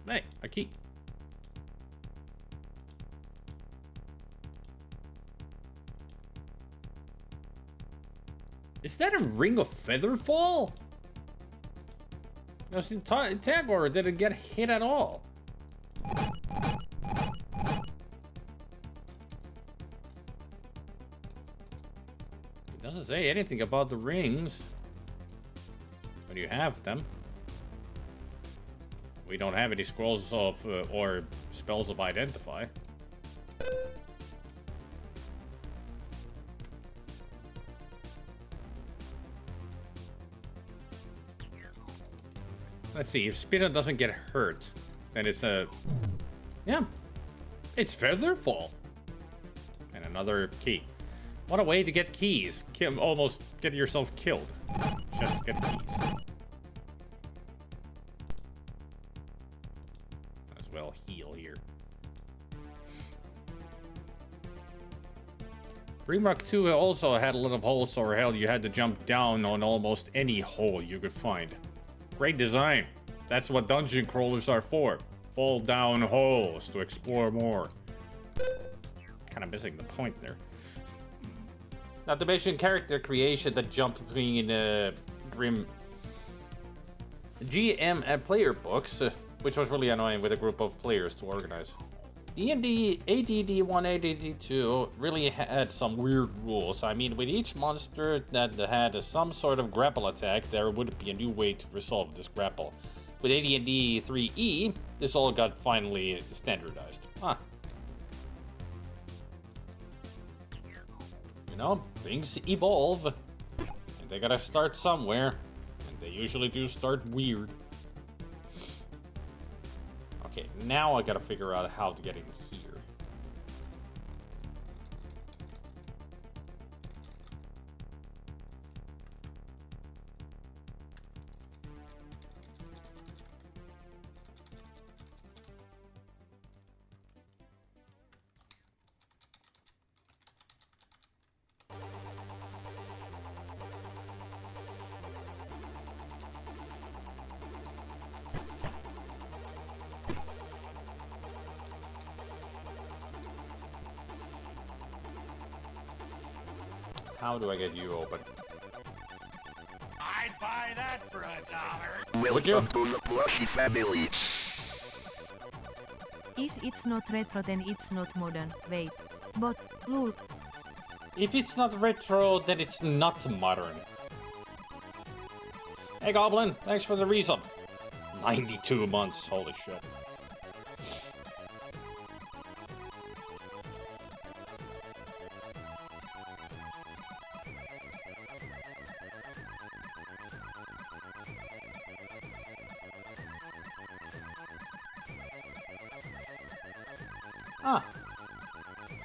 Hey, a key. Is that a ring of featherfall? No, Tagor didn't get hit at all. It doesn't say anything about the rings. But you have them. We don't have any scrolls of or spells of identify. Let's see, if Spinner doesn't get hurt, then it's a... Yeah, it's their fault. And another key. What a way to get keys. Almost get yourself killed. Just to get keys. As well heal here. Grimrock 2 also had a lot of holes, or hell, you had to jump down on almost any hole you could find. Great design. That's what dungeon crawlers are for. Fall down holes to explore more. Kind of missing the point there. Not to mention character creation that jumped between Grim GM and player books, which was really annoying with a group of players to organize. D&D AD&D1 AD&D2 really had some weird rules. I mean, with each monster that had some sort of grapple attack, there would be a new way to resolve this grapple. With AD&D 3E, this all got finally standardized. Huh. You know, things evolve. And they gotta start somewhere. And they usually do start weird. Okay, now I gotta figure out how to get in here. How do I get you open? I'd buy that for $1. Would you? Welcome to the Plushy family. If it's not retro, then it's not modern. Wait. But, lol. If it's not retro, then it's not modern. Hey Goblin, thanks for the resub. 92 months, holy shit. Ah.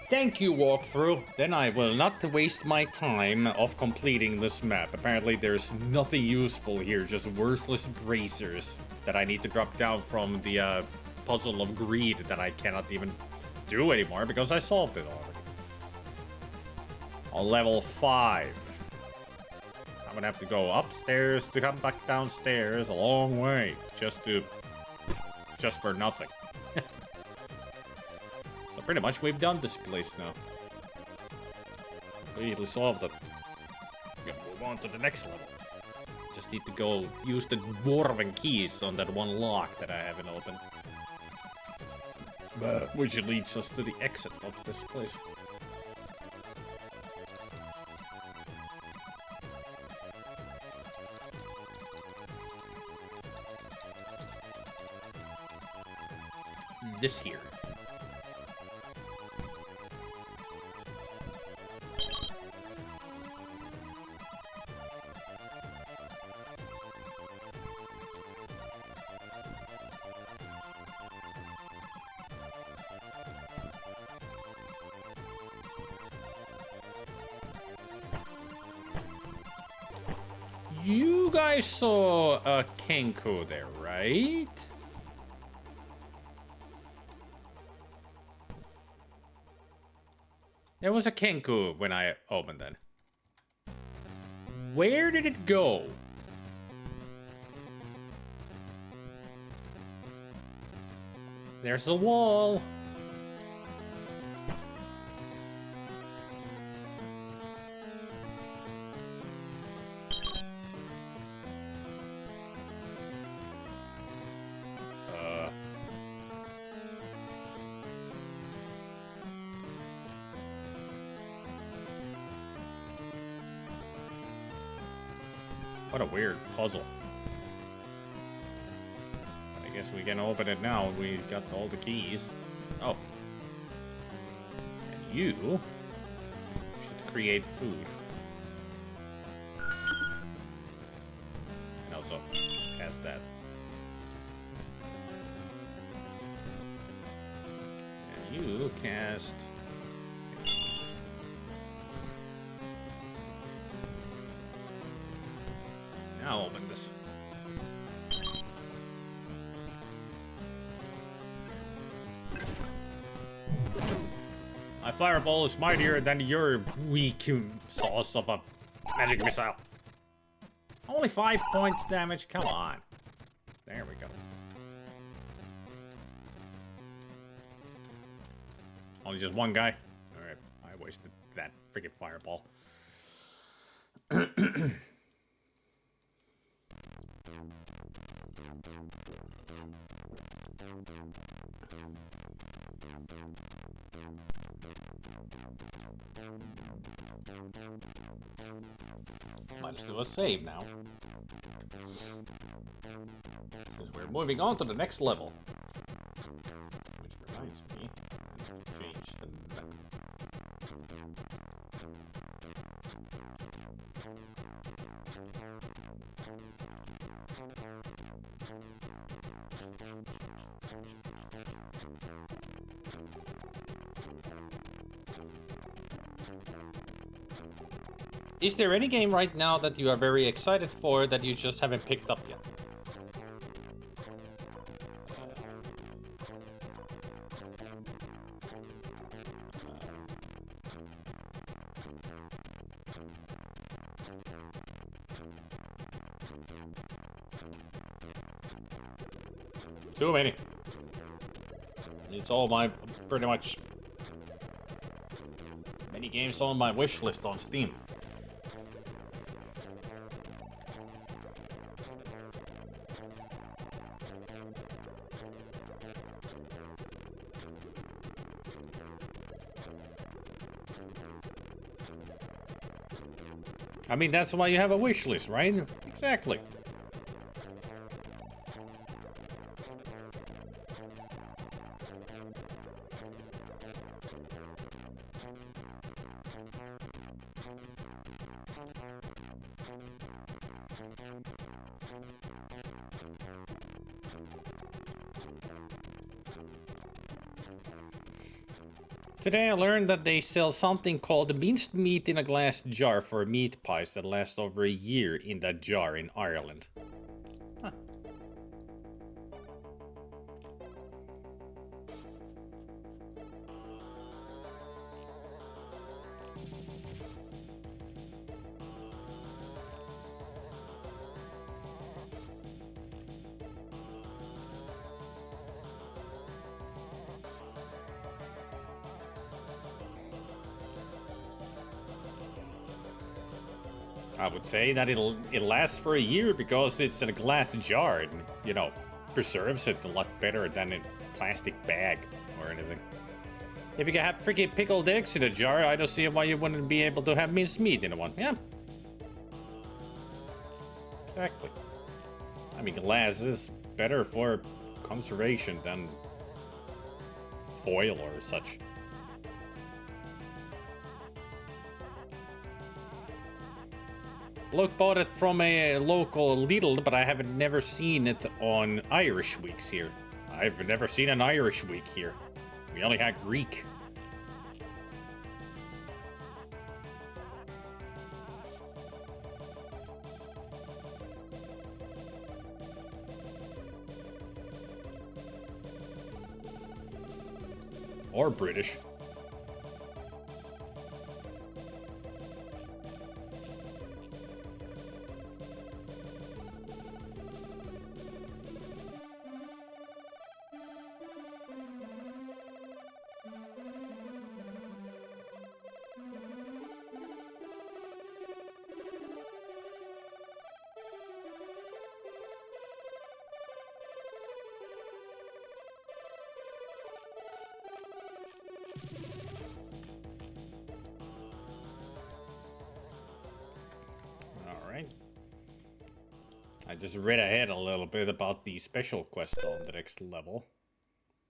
Thank you, walkthrough. Then I will not waste my time of completing this map. Apparently there's nothing useful here, just worthless bracers that I need to drop down from the puzzle of greed that I cannot even do anymore because I solved it already. On level 5. I'm gonna have to go upstairs to come back downstairs a long way just for nothing. Pretty much, we've done this place now. Completely solved it. We can move on to the next level. Just need to go use the dwarven keys on that one lock that I haven't opened. Which leads us to the exit of this place. This here. You guys saw a Kenko there, right? There was a Kenko when I opened it. Where did it go? There's the wall. What a weird puzzle. I guess we can open it now. We got all the keys. Oh. And you should create food. And also cast that. new cast. Now open this. My fireball is mightier than your weak sauce of a magic missile. Only 5 points damage, come on. There we go. Only just one guy? Alright, I wasted that freaking fireball. Might as well save now. Since we're moving on to the next level. Which reminds me, I need to change the map. Is there any game right now that you are very excited for that you just haven't picked up yet? Too many. It's all my, pretty much, many games on my wish list on Steam. I mean, that's why you have a wish list, right? Exactly. Today I learned that they sell something called minced meat in a glass jar for meat pies that last over a year in that jar in Ireland. Huh. I would say that it'll last for a year because it's in a glass jar and, you know, preserves it a lot better than in a plastic bag or anything. If you can have freaking pickled eggs in a jar, I don't see why you wouldn't be able to have minced meat in one. Yeah. Exactly. I mean, glass is better for conservation than foil or such. Look, bought it from a local Lidl, but I have never seen it on Irish weeks here. I've never seen an Irish week here. We only had Greek. Or British. I just read ahead a little bit about the special quest on the next level.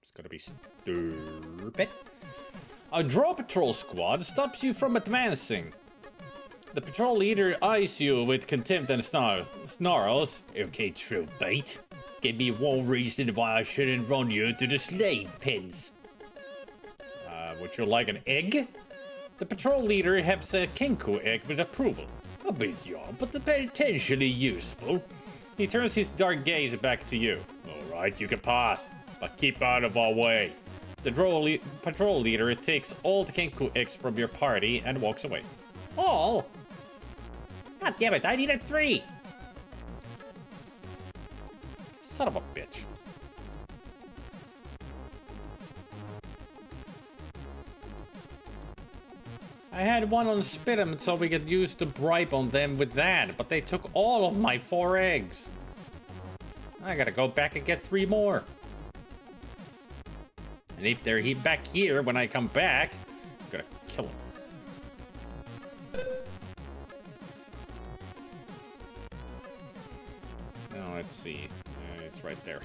It's gonna be stupid. A draw patrol squad stops you from advancing. The patrol leader eyes you with contempt and snarls. Okay, true bait. Give me one reason why I shouldn't run you to the slave pens. would you like an egg? The patrol leader has a Kenku egg with approval. A bit young, but potentially useful. He turns his dark gaze back to you. Alright, you can pass, but keep out of our way. The patrol leader takes all the Kenku eggs from your party and walks away. All? God damn it, I needed 3! Son of a bitch. I had one on Spit'em so we could use the bribe on them with that, but they took all of my 4 eggs. I gotta go back and get 3 more. And if they're back here when I come back, I'm gonna kill them. Now let's see. It's right there.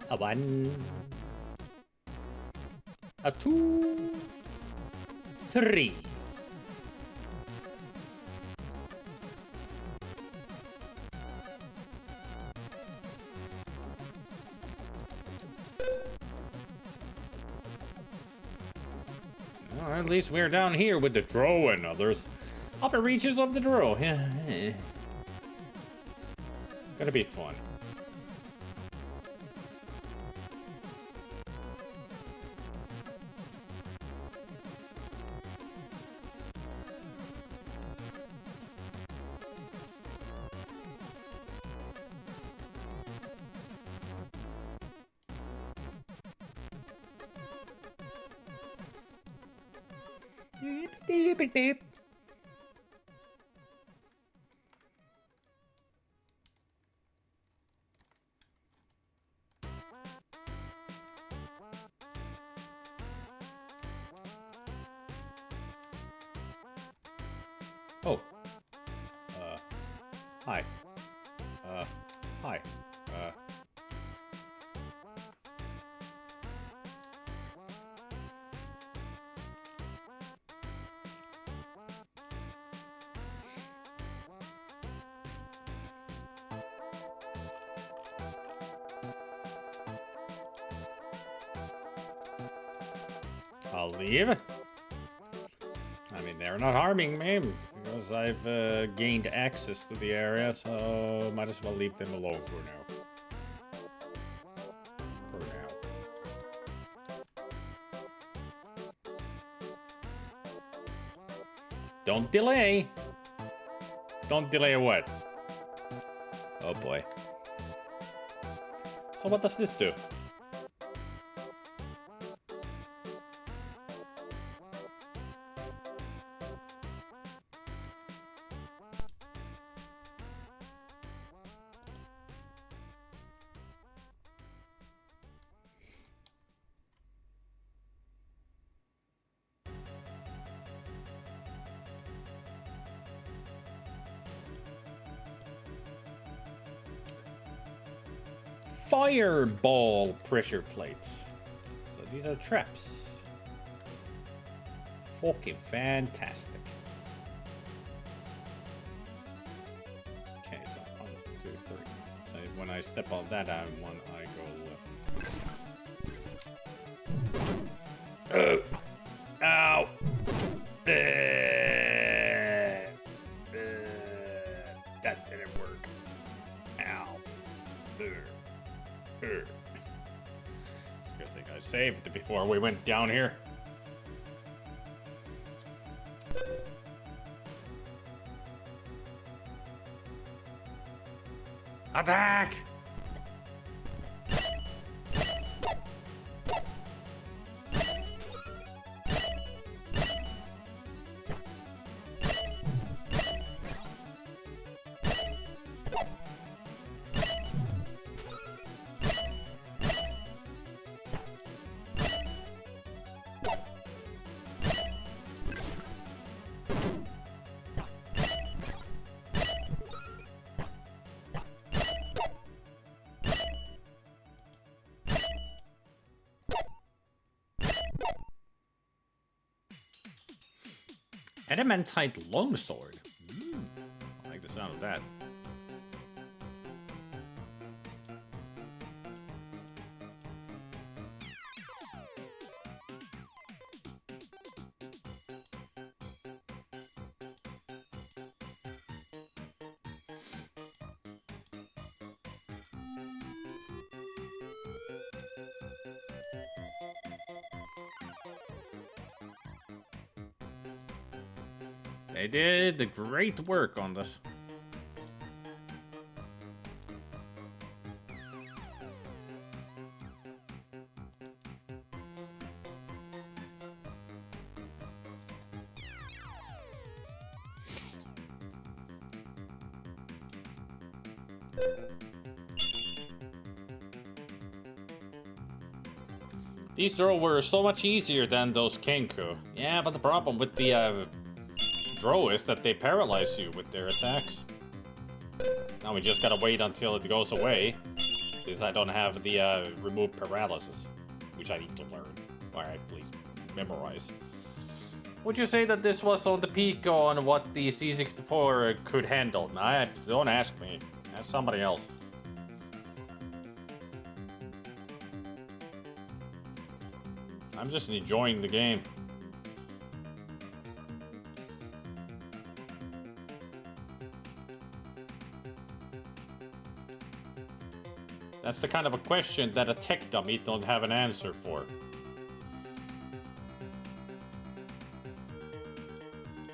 A 1, a 2, 3. Well, at least we're down here with the Drow and others. Upper reaches of the Drow. Yeah. Gonna be fun. Beep, beep. Oh. Hi. Hi. I'll leave. I mean, they're not harming me because I've gained access to the area, so might as well leave them alone for now. Don't delay. Don't delay what? Oh boy. So what does this do? Fireball pressure plates. So these are traps. Fucking fantastic. Okay, so 1, 2, 3. So when I step on that I go left. Oh. Ow. That didn't work. Ow. I think I saved it before we went down here. Attack! Adamantite longsword. I like the sound of that. They did great work on this. These Drow were so much easier than those Kenku. Yeah, but the problem with the Drow is that they paralyze you with their attacks. Now we just gotta wait until it goes away, since I don't have the remove paralysis, which I need to learn. Alright, please memorize. Would you say that this was on the peak on what the C64 could handle? Nah, don't ask me. Ask somebody else. I'm just enjoying the game. That's the kind of a question that a tech dummy don't have an answer for.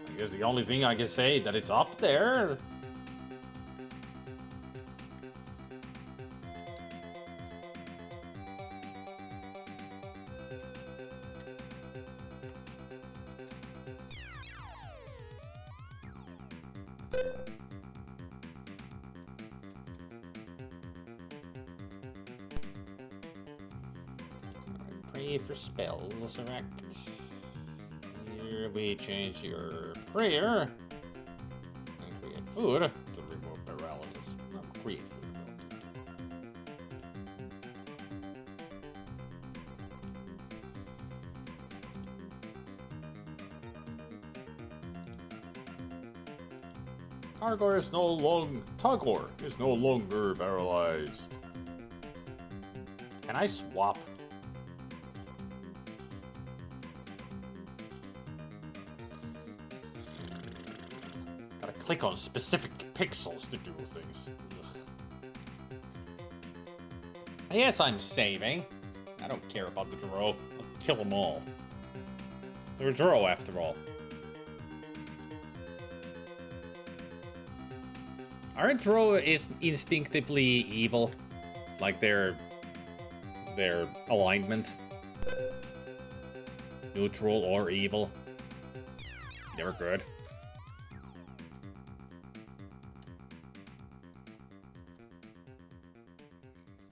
I guess the only thing I can say that it's up there. Pray for spells, erect. Here we change your prayer and create food to remove paralysis. No, create food. Tagor is no longer paralyzed. Can I swap? Click on specific pixels to do things. Ugh. Yes, I'm saving. I don't care about the Drow. I'll kill them all. They're a Drow after all. Aren't Drow is instinctively evil? Like their alignment? Neutral or evil? Never good.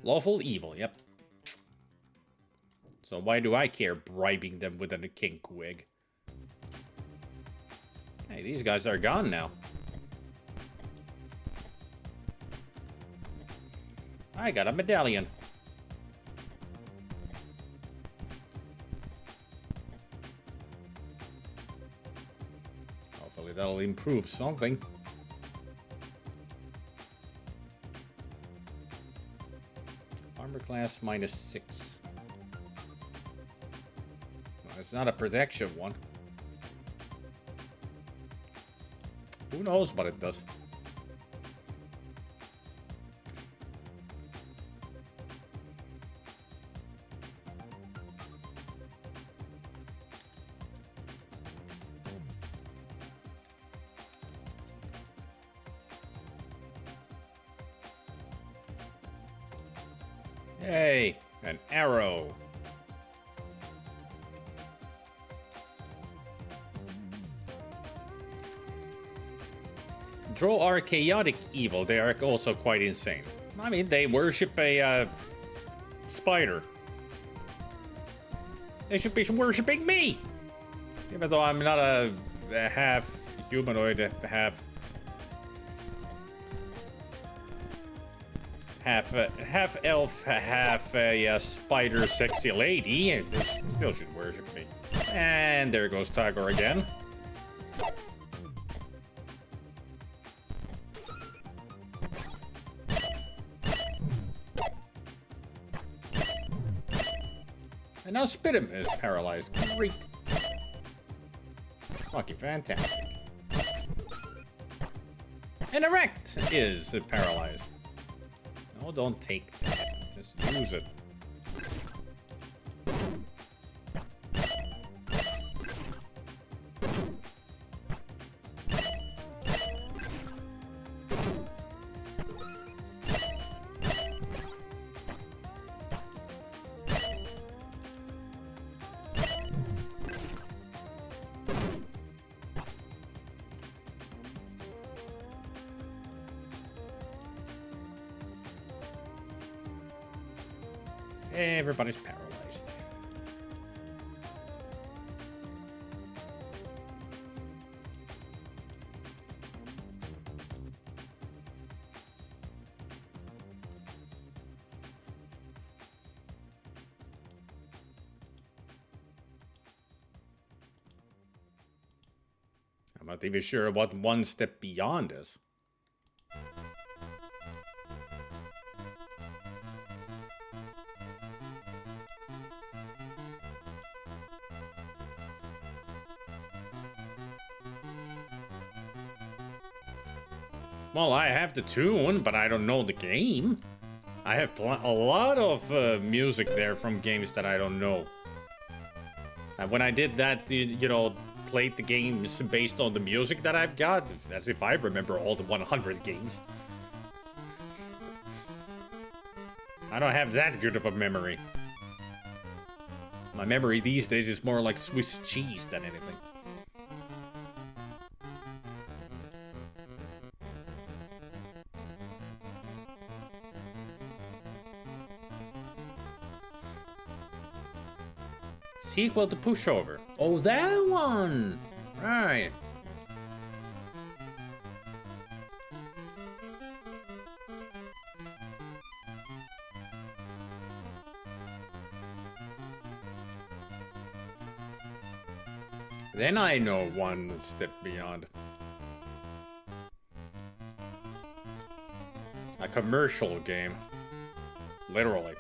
Lawful evil, yep. So why do I care bribing them with a Kenku egg? Hey, these guys are gone now. I got a medallion. Hopefully that'll improve something. Armor class -6. Well, it's not a protection one. Who knows what it does? Hey, an arrow. Drow are chaotic evil. They are also quite insane. I mean, they worship a spider. They should be worshipping me, even though I'm not a half humanoid, half elf, half a spider sexy lady, and still should worship me. And there goes Tagor again. And now SpiderMwa is paralyzed. Great. Fucking fantastic. And Erect is paralyzed. No, don't take that. Just use it. Everybody's paralyzed. I'm not even sure what one step beyond is. Well, I have the tune, but I don't know the game. I have a lot of music there from games that I don't know. And when I did that, you know, played the games based on the music that I've got, as if I remember all the 100 games. I don't have that good of a memory. My memory these days is more like Swiss cheese than anything. Sequel to Pushover. Oh, that one! Right. Then I know one step beyond. A commercial game. Literally.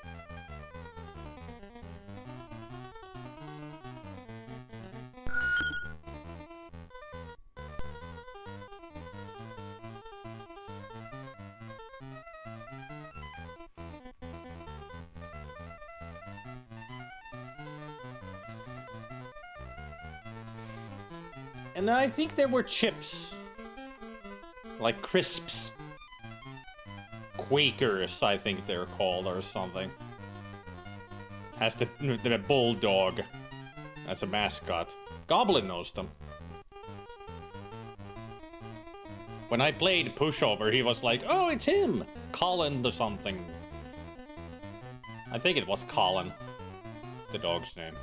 And I think there were chips. Like crisps. Quakers, I think they're called, or something. Has the bulldog as a mascot. Goblin knows them. When I played Pushover, he was like, oh, it's him! Colin or something. I think it was Colin. The dog's name.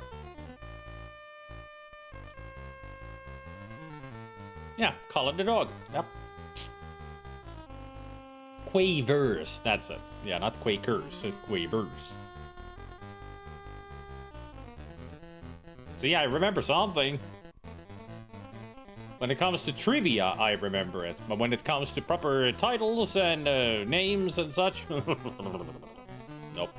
Yeah, Colin the dog. Yep. Quavers, that's it. Yeah, not Quakers, Quavers. So yeah, I remember something. When it comes to trivia, I remember it. But when it comes to proper titles and names and such, nope.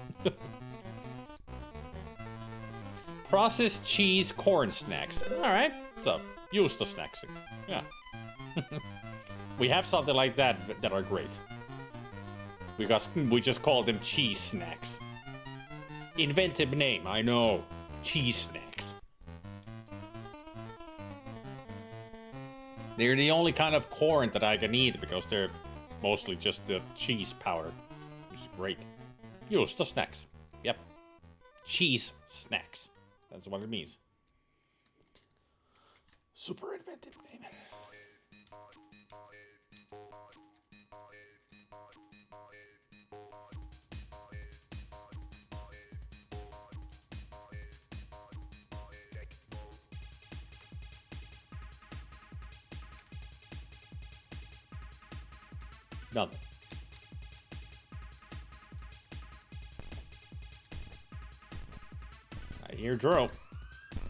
Processed cheese corn snacks. Alright, so used to snacks. Yeah. We have something like that that are great. We just call them cheese snacks. Inventive name, I know. Cheese snacks. They're the only kind of corn that I can eat because they're mostly just the cheese powder, which is great. Used to snacks. Yep. Cheese snacks. That's what it means. Super inventive name. Nothing. I hear Drew.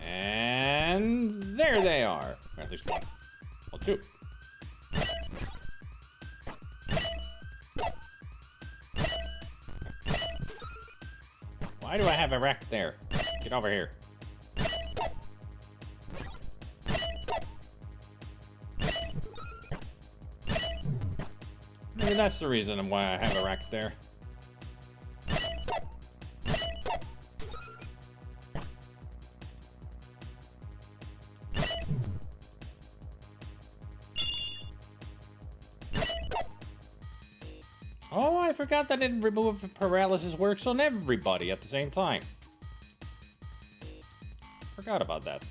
And there they are. Or at least one. Well, two. Why do I have a wreck there? Get over here. Maybe that's the reason why I have a wreck there. Oh, I forgot that it remove paralysis works on everybody at the same time. Forgot about that.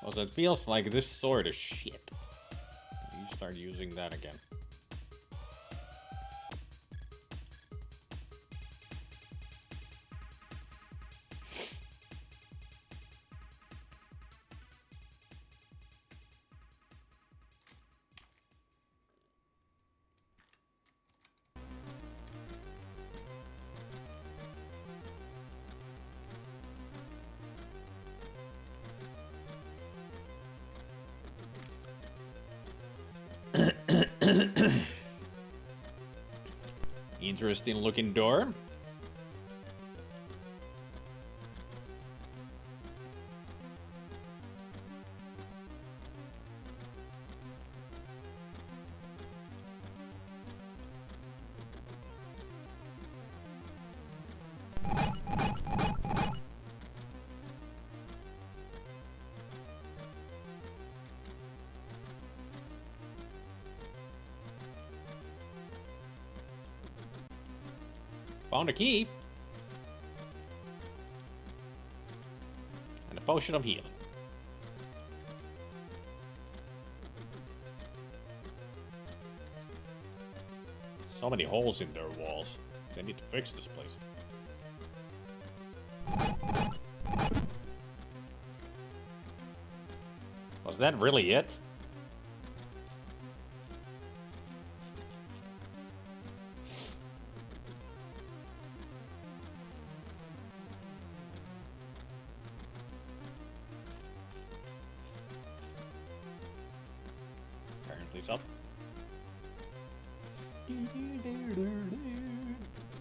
Also, it feels like this sword is shit. You start using that again. Interesting looking door. Found a key. And a potion of healing. So many holes in their walls. They need to fix this place. Was that really it? Apparently so.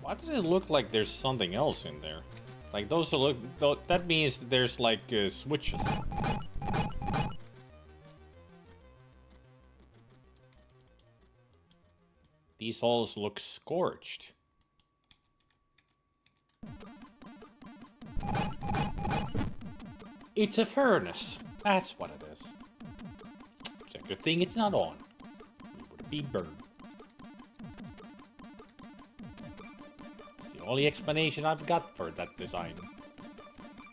Why does it look like there's something else in there? Like those look. That means there's like switches. These holes look scorched. It's a furnace. That's what it is. It's a good thing it's not on. It would be burned. It's the only explanation I've got for that design.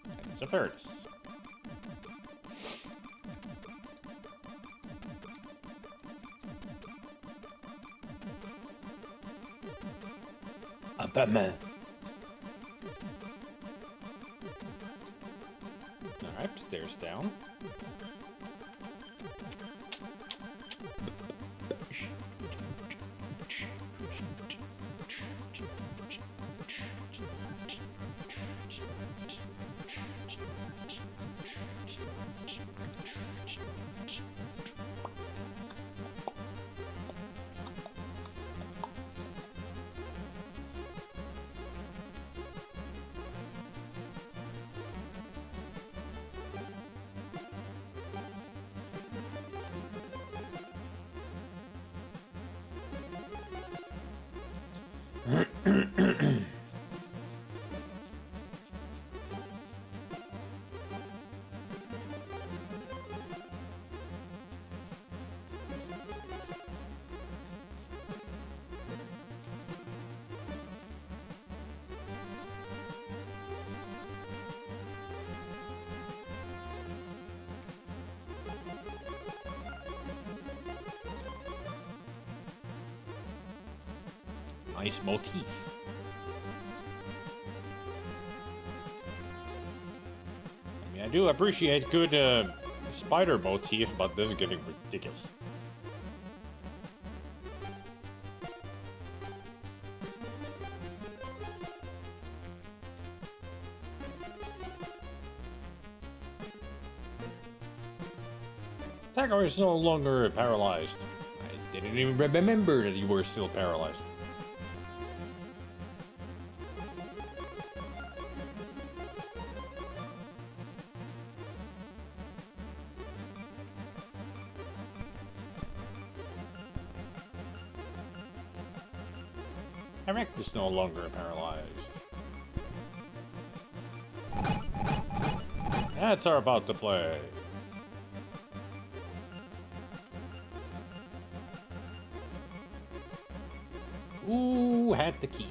And it's a furnace. A Batman. Alright, stairs down. Nice motif. I mean, I do appreciate good spider motif, but this is getting ridiculous. Taco is no longer paralyzed. I didn't even remember that you were still paralyzed. Erect is no longer paralyzed. That's our about to play. Ooh, had the key.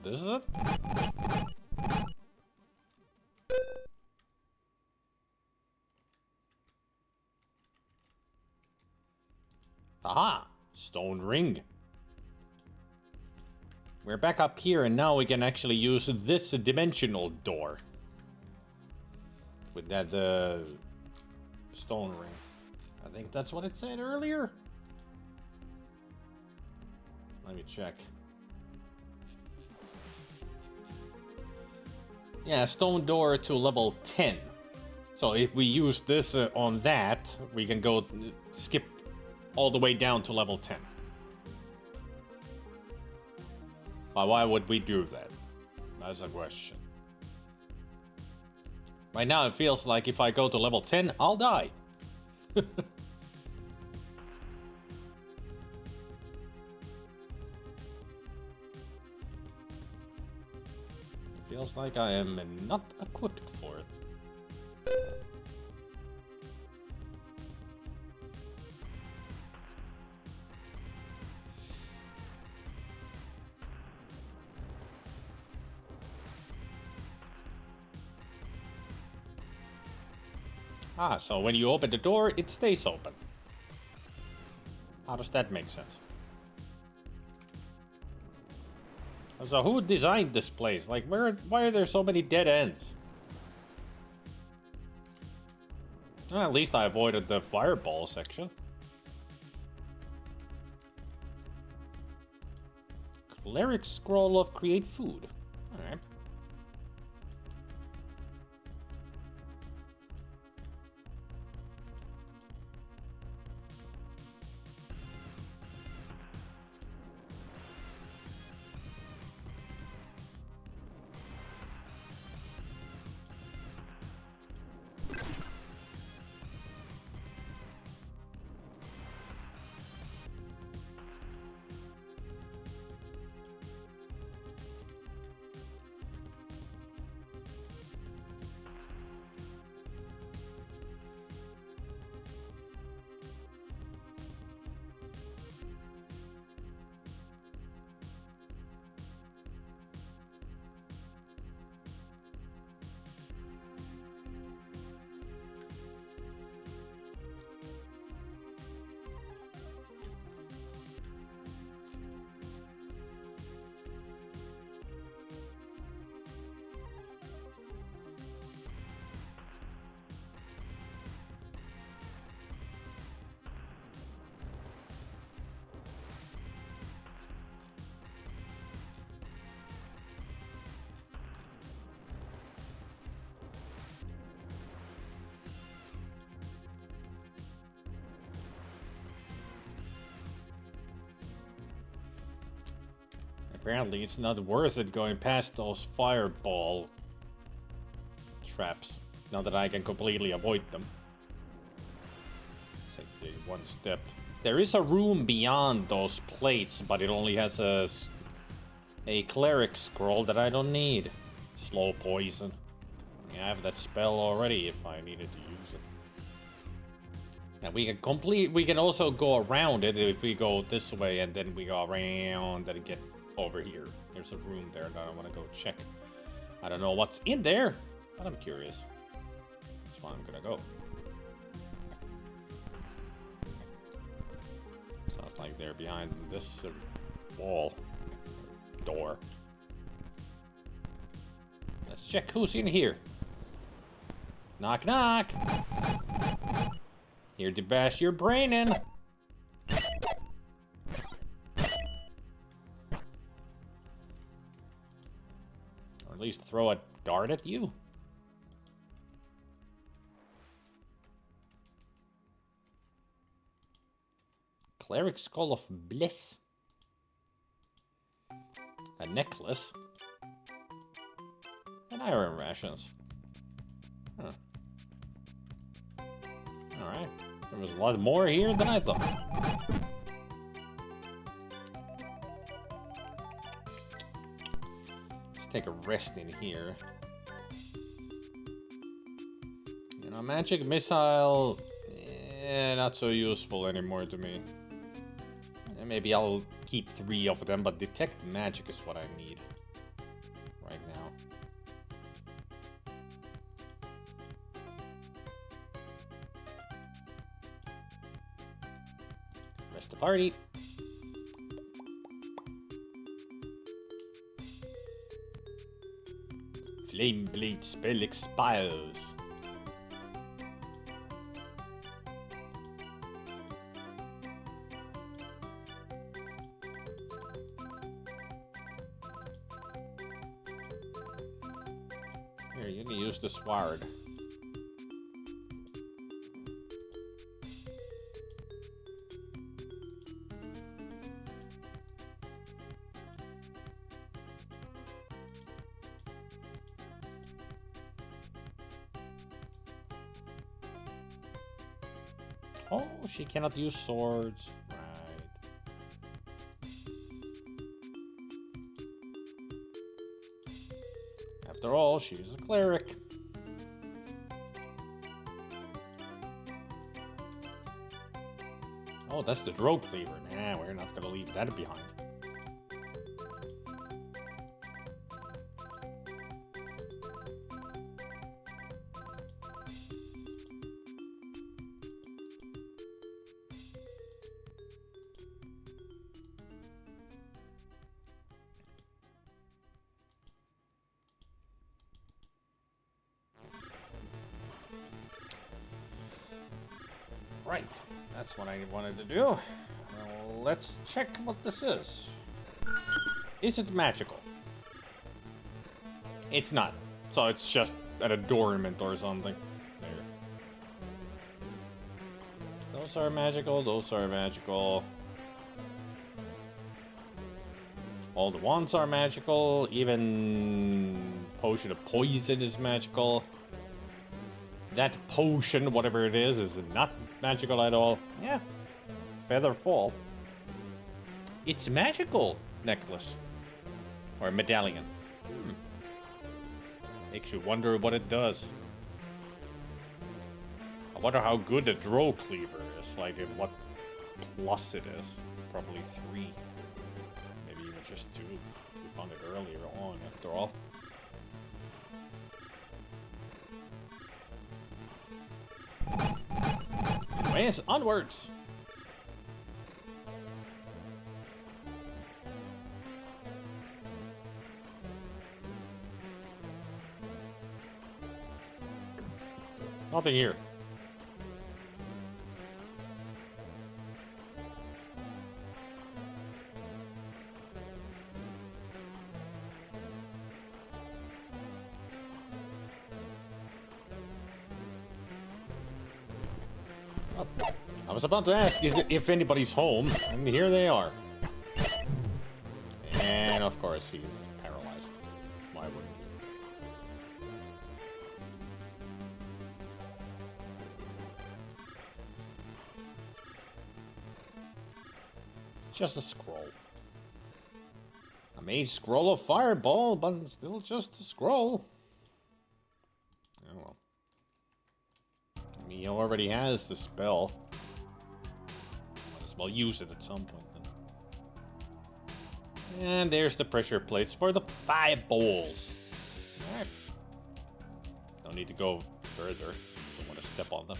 This is it? Aha! Stone ring. We're back up here, and now we can actually use this dimensional door. With that, stone ring. I think that's what it said earlier. Let me check. Yeah, stone door to level 10. So if we use this on that, we can go skip all the way down to level 10. But why would we do that? That's a question. Right now it feels like if I go to level 10, I'll die. Feels like I am not equipped for it. Ah, so when you open the door, it stays open. How does that make sense? So who designed this place? Like, why are there so many dead ends? Well, at least I avoided the fireball section. Cleric scroll of create food. Alright. Apparently it's not worth it going past those fireball traps, now that I can completely avoid them. Safety, one step. There is a room beyond those plates, but it only has a cleric scroll that I don't need. Slow poison. I have that spell already if I needed to use it. And we can also go around it if we go this way and then we go around and get over here. There's a room there that I want to go check. I don't know what's in there, but I'm curious. That's why I'm gonna go. Sounds like they're behind this wall. Door. Let's check who's in here. Knock knock! Here to bash your brain in! At least throw a dart at you? Cleric Skull of Bliss. A necklace. And iron rations. Huh. Alright. There was a lot more here than I thought. Let's take a rest in here. You know, magic missile... not so useful anymore to me. Maybe I'll keep 3 of them, but detect magic is what I need right now. Rest the party. Flame blade spell expires. Here, you can use the sword. Oh, she cannot use swords. Right. After all, she's a cleric. Oh, that's the Drow Cleaver. Nah, we're not gonna leave that behind. Right, that's what I wanted to do. Well, let's check what this is. Is it magical? It's not. So it's just an adornment or something. There. Those are magical, those are magical. All the wands are magical, even Potion of Poison is magical. That potion, whatever it is not magical at all. Yeah. Feather fall. It's a magical necklace. Or medallion. Makes you wonder what it does. I wonder how good the Drow Cleaver is. Like, what plus it is. Probably 3. Maybe even just 2. We found it earlier on, after all. Anyways, onwards! Nothing here. I was about to ask if anybody's home, and here they are. And of course, he's paralyzed. Why wouldn't he? Just a scroll. A mage scroll of fireball, but still just a scroll. Oh well. I mean, he already has the spell. Might as well use it at some point then. And there's the pressure plates for the fireballs. Alright. Don't need to go further. Don't want to step on them.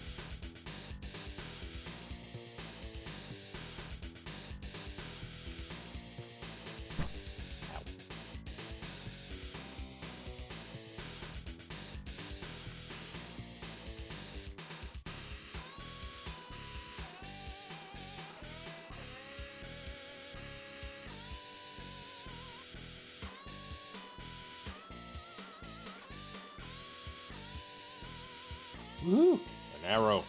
Woo! An arrow.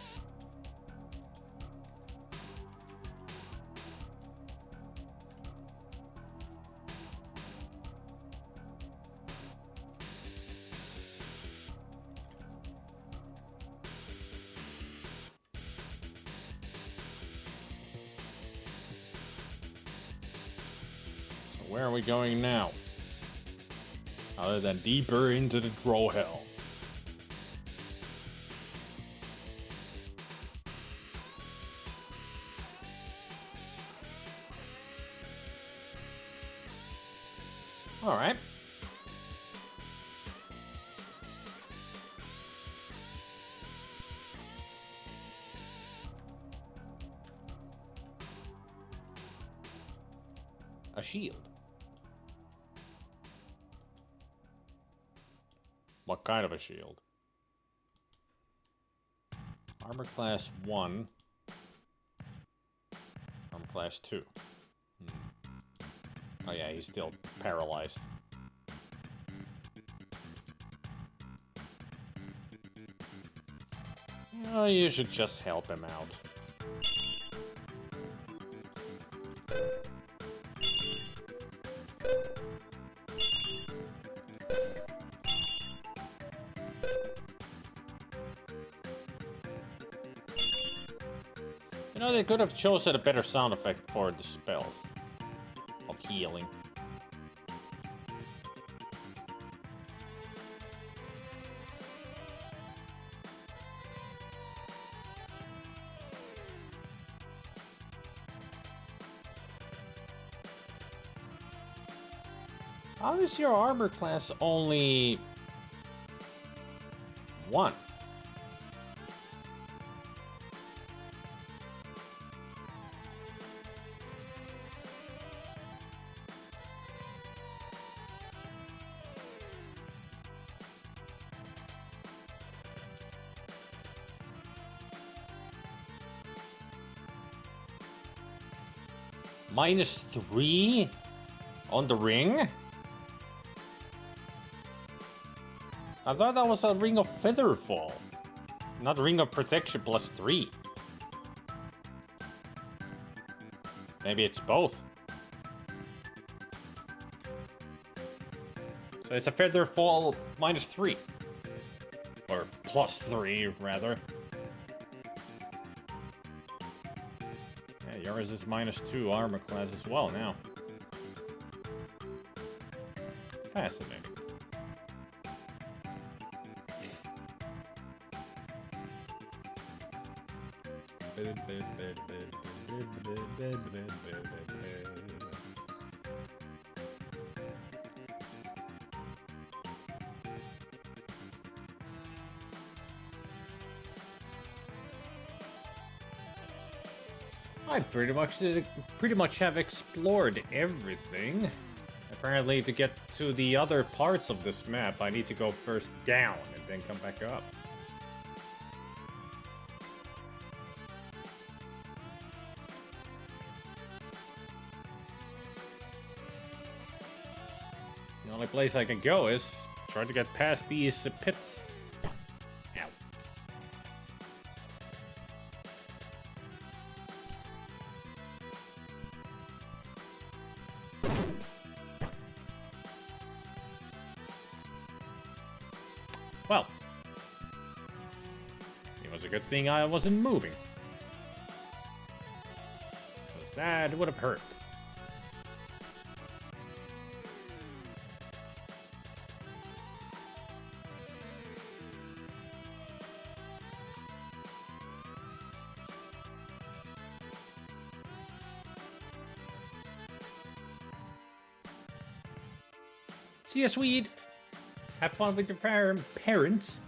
where are we going now? Other than deeper into the troll hell. Alright. A shield. What kind of a shield? Armor class 1. Armor class 2. Oh yeah, he's still paralyzed. Oh, you should just help him out. You know, they could have chosen a better sound effect for the spells of healing. How is your armor class only 1? -3 on the ring? I thought that was a ring of featherfall, not ring of protection +3. Maybe it's both. So it's a featherfall -3. Or +3, rather. Yeah, yours is -2 armor class as well now. Fascinating. I pretty much have explored everything. Apparently, to get to the other parts of this map, I need to go first down and then come back up. The only place I can go is try to get past these pits. Ow. Well, it was a good thing I wasn't moving, because that would have hurt. See ya, Swede. Have fun with your parents.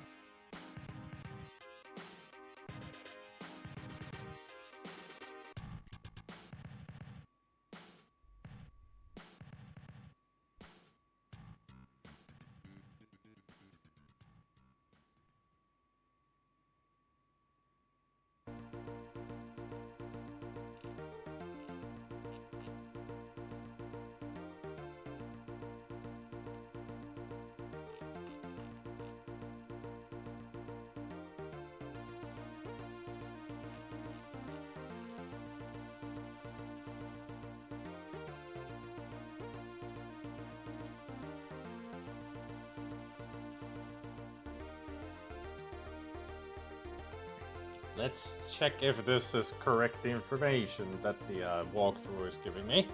Let's check if this is correct information that the walkthrough is giving me.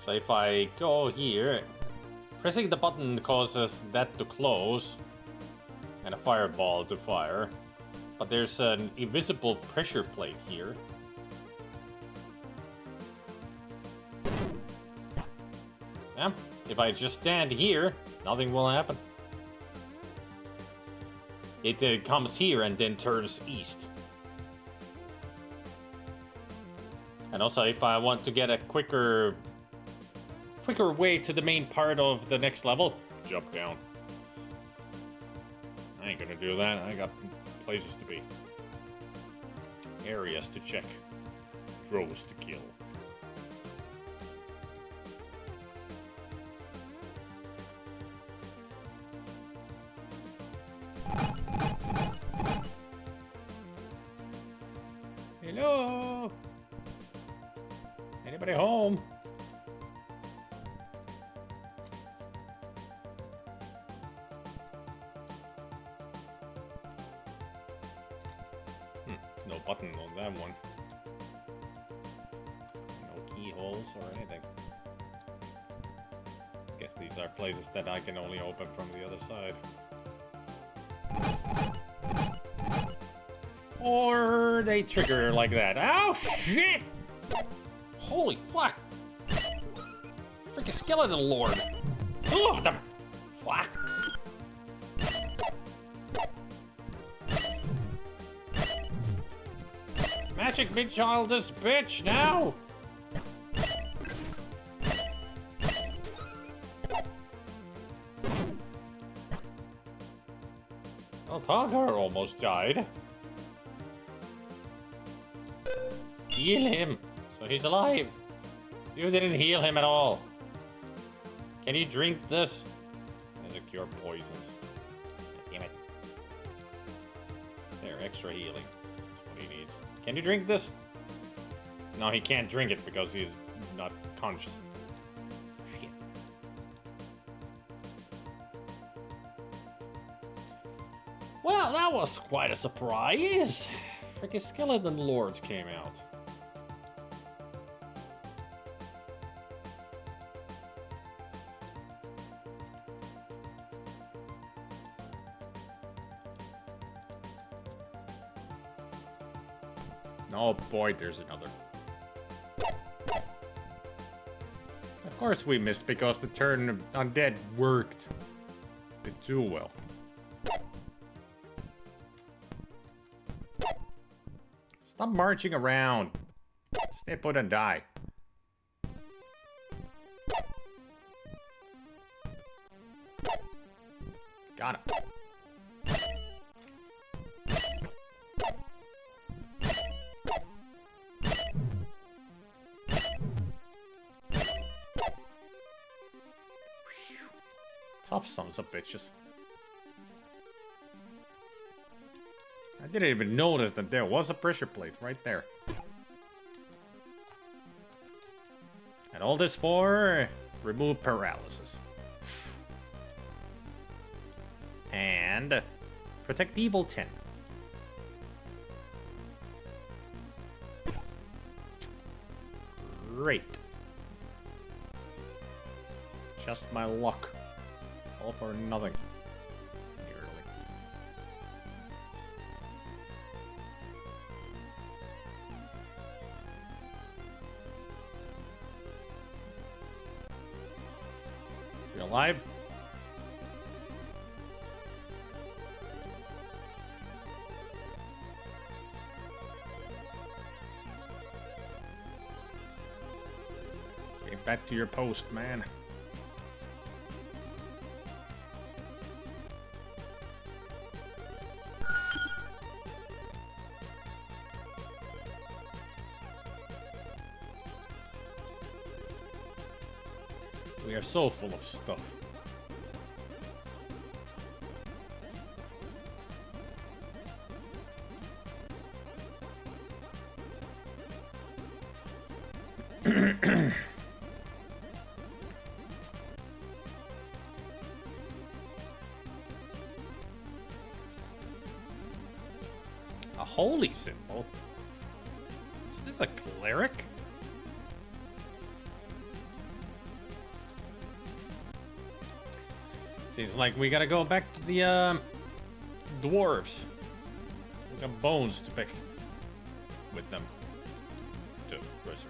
So if I go here, pressing the button causes that to close and a fireball to fire. But there's an invisible pressure plate here. Yeah, if I just stand here, nothing will happen. It comes here and then turns east. And also, if I want to get a quicker way to the main part of the next level, jump down. I ain't gonna do that. I got places to be. Areas to check. Droves to kill. Hello? Anybody home? No button on that one. No keyholes or anything. Guess these are places that I can only open from the other side. Or they trigger like that. Oh shit! Holy fuck! Freaking skeleton lord! Two of them! Fuck! Magic big child this bitch now! Well, Tagar almost died. Heal him, so he's alive. You didn't heal him at all. Can you drink this? There's a cure poisons. Damn it. There, extra healing. That's what he needs. Can you drink this? No, he can't drink it because he's not conscious. Shit. Well, that was quite a surprise. Freaking skeleton lords came out. Oh boy, there's another. Of course we missed because the turn undead worked a bit too well. Stop marching around. Stay put and die. Got him. Tough sons of bitches. I didn't even notice that there was a pressure plate right there. And all this for remove paralysis. And protect evil 10. Great. Just my luck. All for nothing. Nearly. You alive? Get back to your post, man. We are so full of stuff. A holy symbol? Is this a cleric? Seems like we gotta go back to the dwarves. We got bones to pick with them. To resurrect.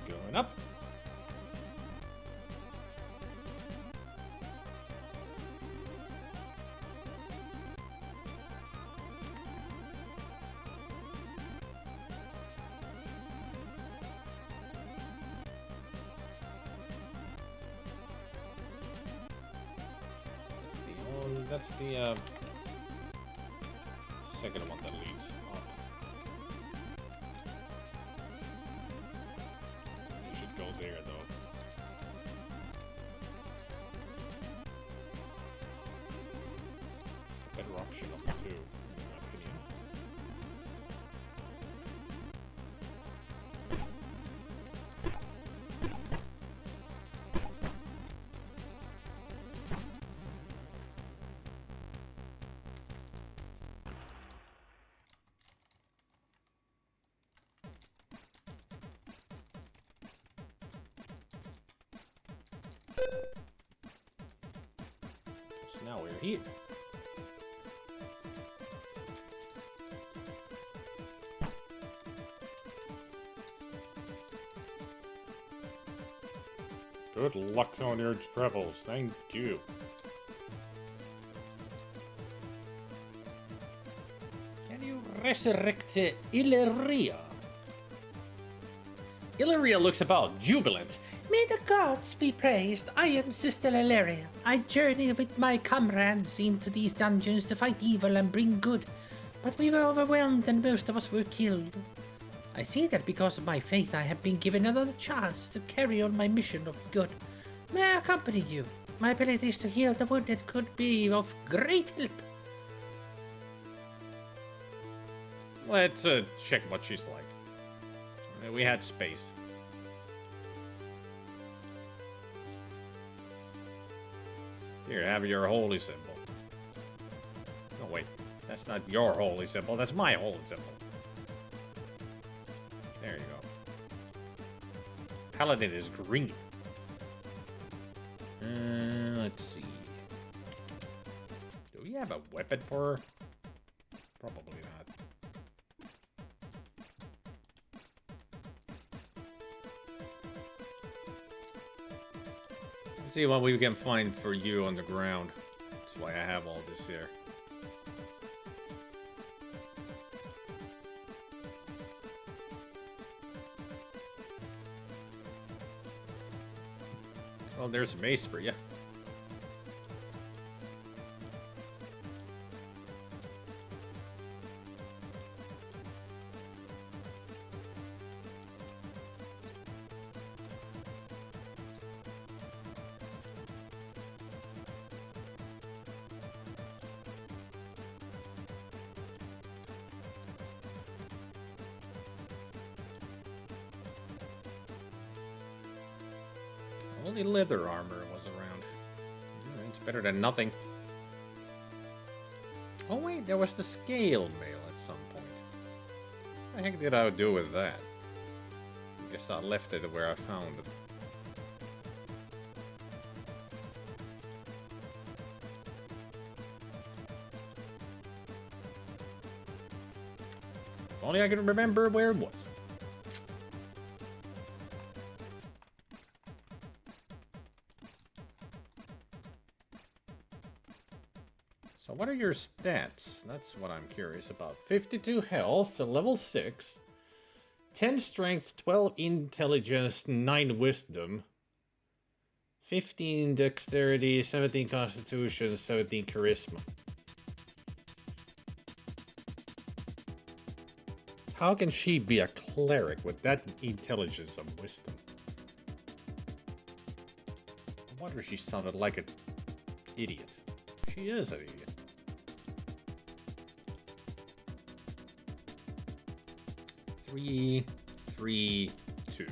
Going up. That's the second one that leads up. You should go there though. Better option of the two, in my opinion. So now we're here. Good luck on your travels, thank you. Can you resurrect Illyria? Illyria looks about jubilant. May the gods be praised. I am Sister Illyria. I journey with my comrades into these dungeons to fight evil and bring good. But we were overwhelmed and most of us were killed. I see that because of my faith I have been given another chance to carry on my mission of good. May I accompany you? My abilities to heal the wounded could be of great help. Let's check what she's like. We had space. Here, have your holy symbol. No, wait. That's not your holy symbol. That's my holy symbol. There you go. Paladin is green. Let's see. Do we have a weapon for her? Probably not. Let's see what we can find for you on the ground. That's why I have all this here. Oh, there's a mace for you. Only leather armor was around. It's better than nothing. Oh wait, there was the scale mail at some point. What the heck did I do with that? I guess I left it where I found it. If only I could remember where it was. So what are your stats? That's what I'm curious about. 52 health, level 6. 10 strength, 12 intelligence, 9 wisdom. 15 dexterity, 17 constitution, 17 charisma. How can she be a cleric with that intelligence and wisdom? I wonder if she sounded like an idiot. She is an idiot. 3, 3, 2.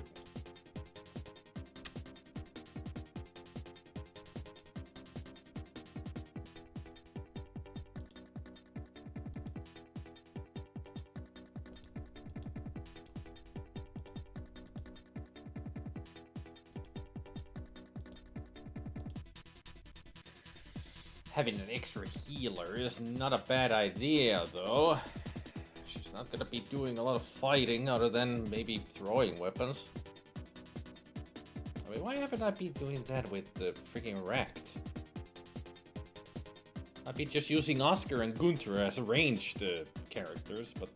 Having an extra healer is not a bad idea, though. She's not gonna be doing a lot of fighting other than maybe throwing weapons. I mean, why haven't I been doing that with the freaking Rect? I'd be just using Oscar and Gunther as ranged characters, but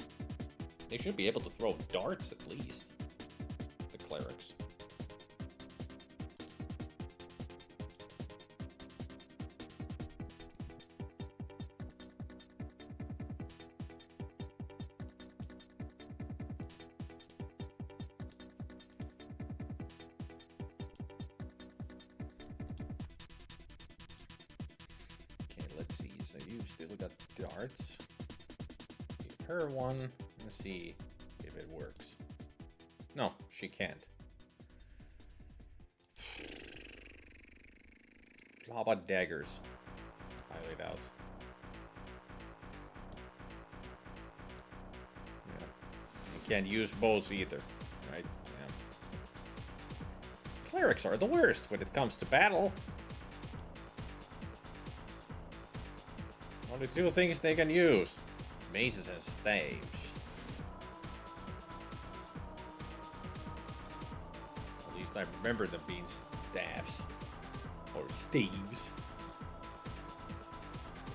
they should be able to throw darts at least. The clerics. Let's see, so you still got darts. Give her one. Let's see if it works. No, she can't. How about daggers? Highly doubt. Yeah. You can't use bows either, right? Yeah. Clerics are the worst when it comes to battle. Only two things they can use. Maces and staves. At least I remember them being staffs. Or staves.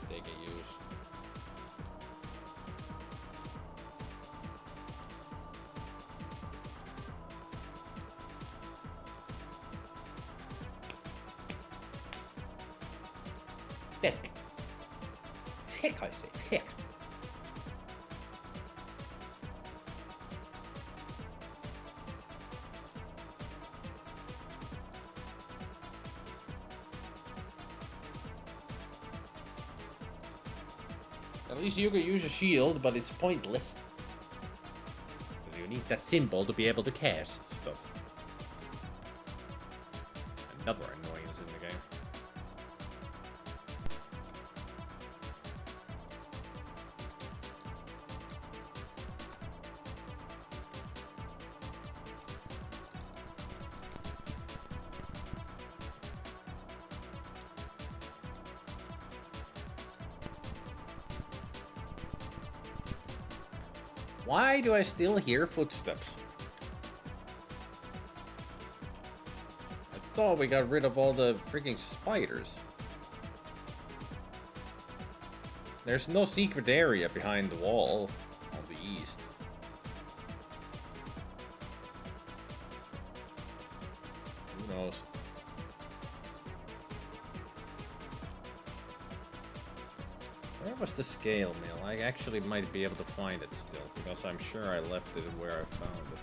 They can use. Thick. Thick, I say, thick. At least you can use a shield, but it's pointless. Because you need that symbol to be able to cast stuff. Another annoyance in the game. Why do I still hear footsteps? I thought we got rid of all the freaking spiders. There's no secret area behind the wall on the east. Who knows? Where was the scale mill? I actually might be able to find it still, because I'm sure I left it where I found it.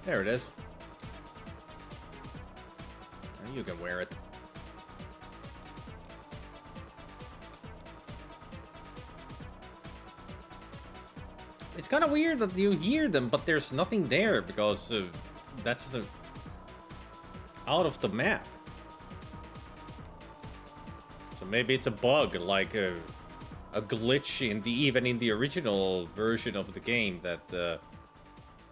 There it is. And you can wear it. It's kind of weird that you hear them, but there's nothing there because that's out of the map. So maybe it's a bug, like a glitch in the even in the original version of the game that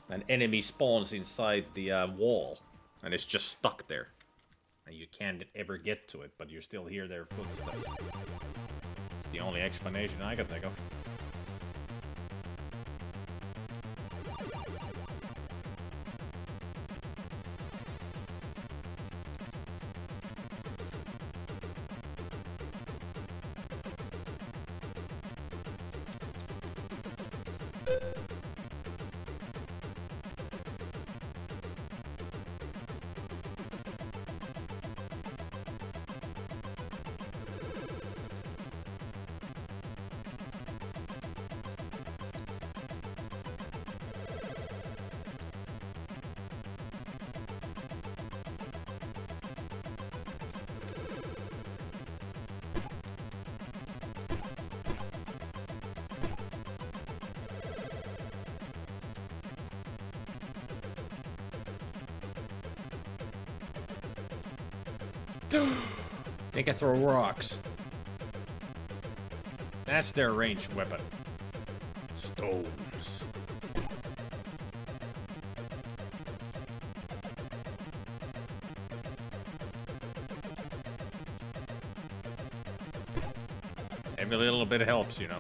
an enemy spawns inside the wall and it's just stuck there, and you can't ever get to it, but you still hear their footsteps. It's the only explanation I can think of. They can throw rocks. That's their ranged weapon. Stones. Every little bit helps, you know.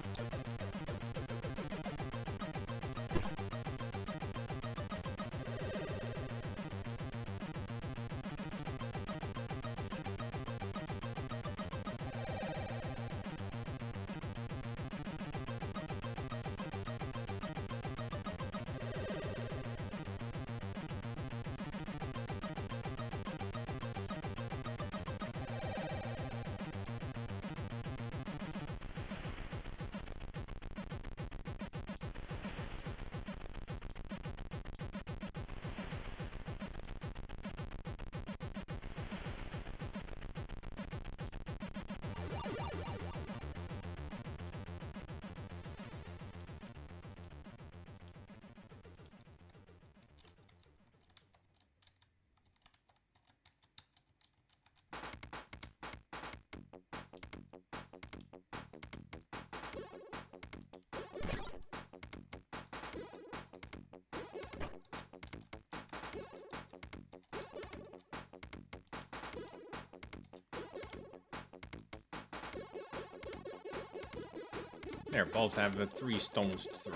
There, both have the 3 stones to throw.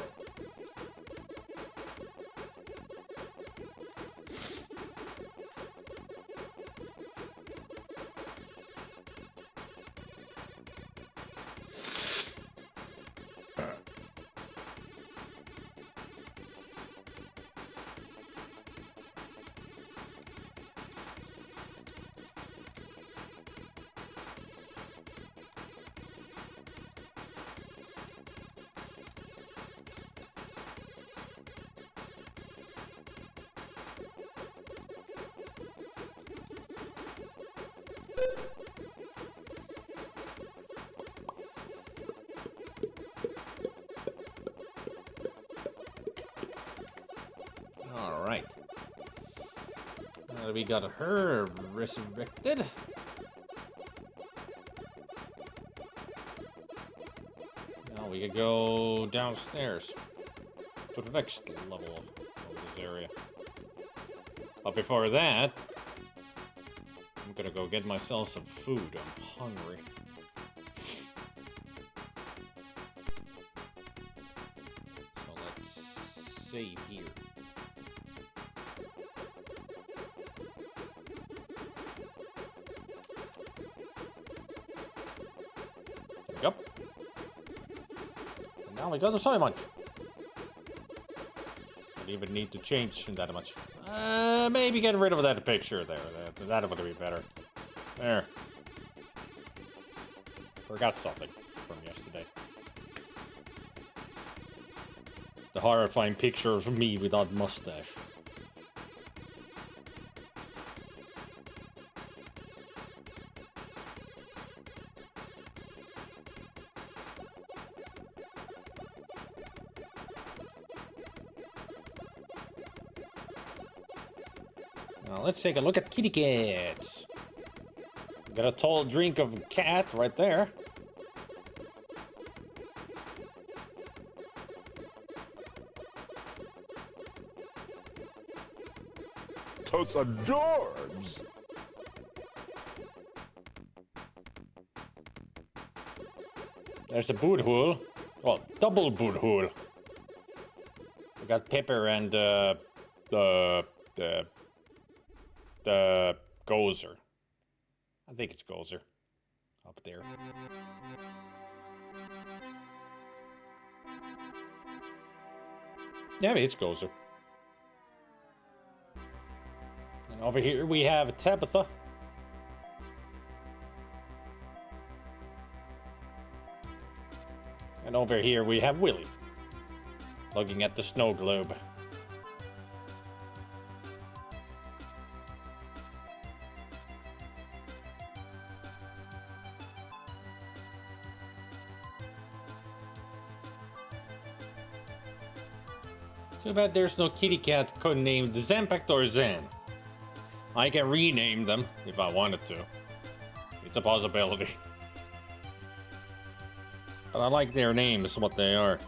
Alright. We got her resurrected. Now we could go downstairs to the next level of this area. But before that, I'm gonna go get myself some food. I'm hungry. So let's save here. Yep. And now we got the soy munch. Don't even need to change that much. Maybe get rid of that picture there. That would be better. There. Forgot something from yesterday. The horrifying picture of me without mustache. Now let's take a look at kitty cats. Got a tall drink of cat right there. Those adorbs! There's a boot hole. Well, double boot hole. We got Pepper and the Gozer. I think it's Gozer. Up there. Yeah, it's Gozer. And over here we have Tabitha. And over here we have Willie, looking at the snow globe. Too bad there's no kitty cat codenamed Zampact or Zen. I can rename them if I wanted to. It's a possibility. But I like their names, what they are.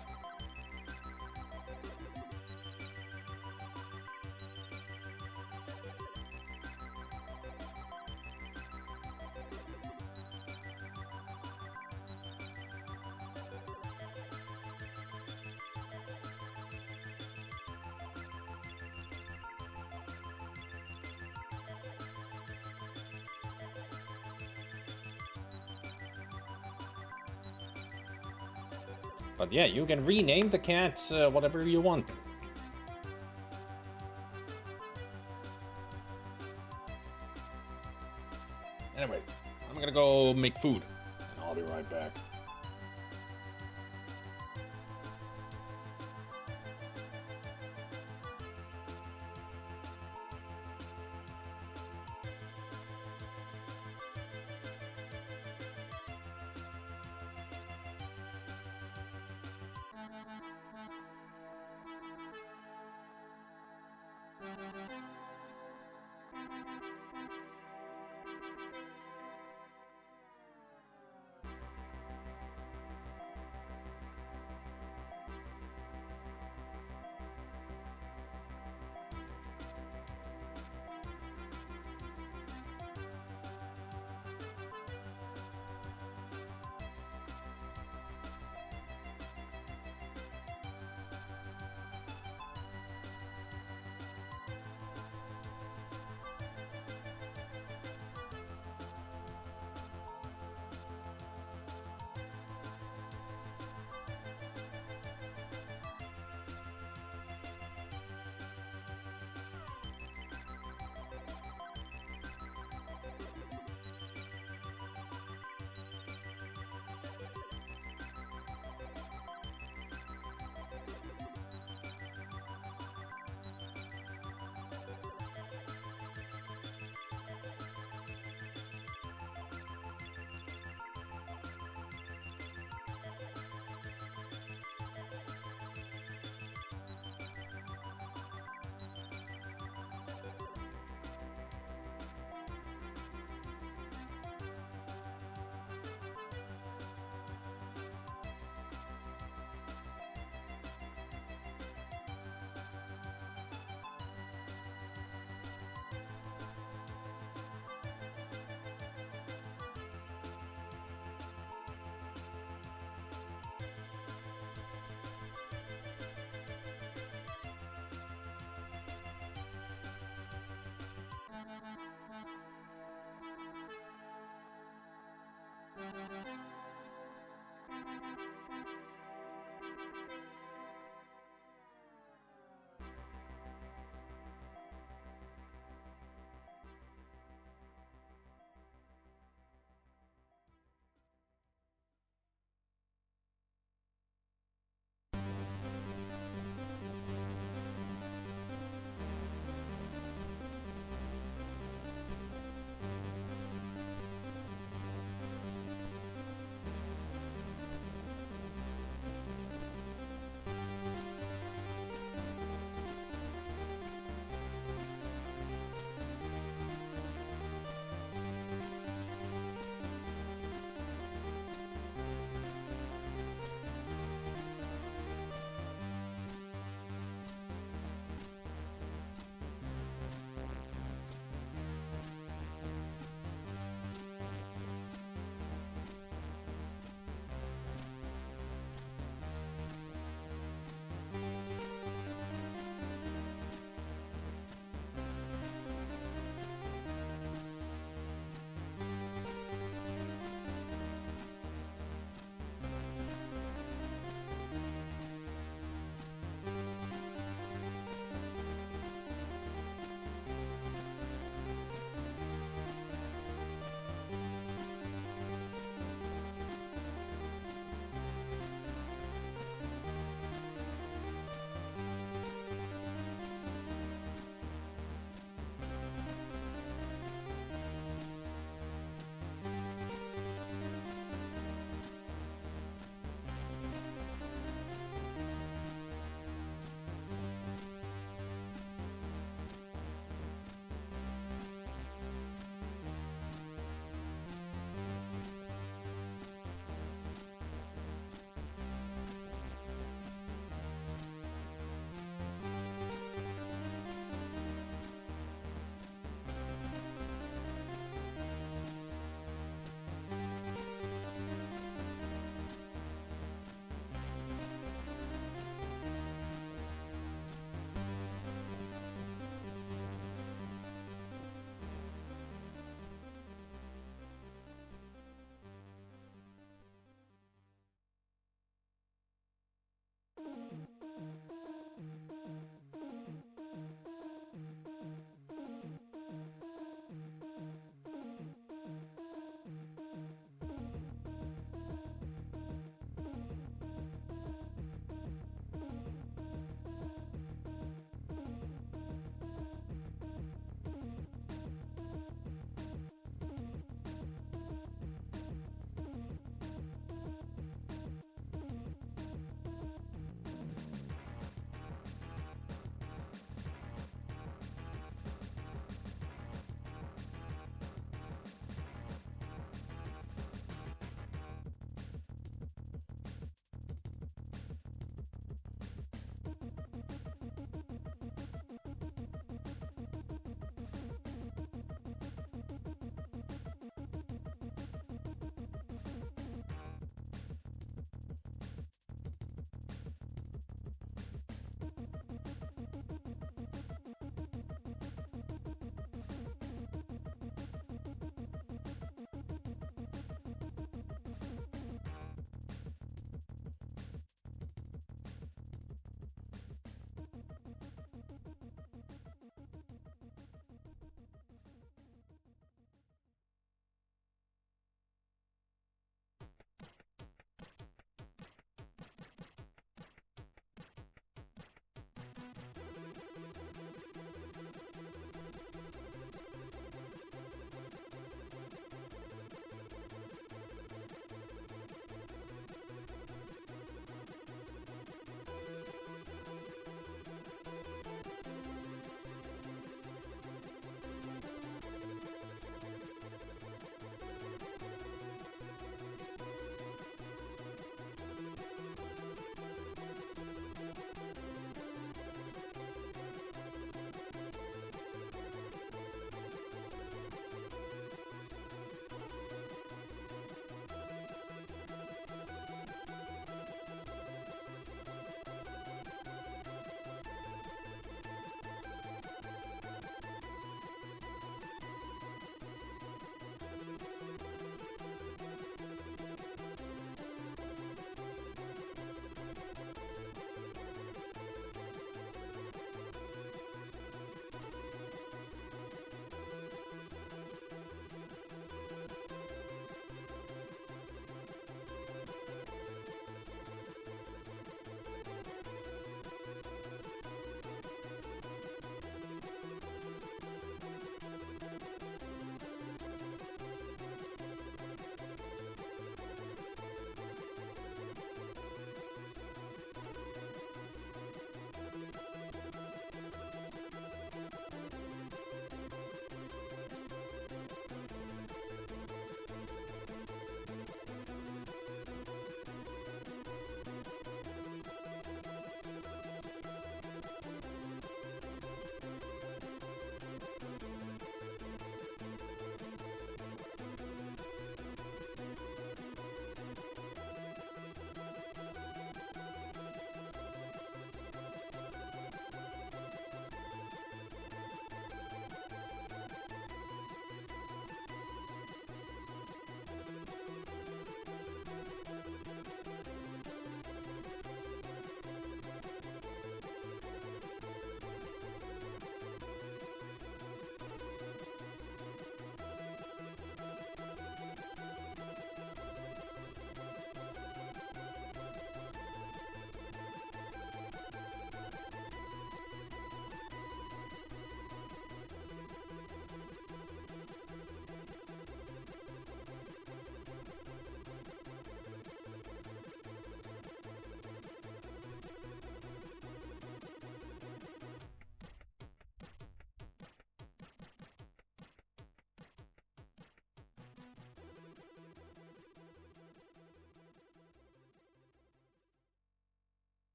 But yeah, you can rename the cats whatever you want. Anyway, I'm gonna go make food, and I'll be right back.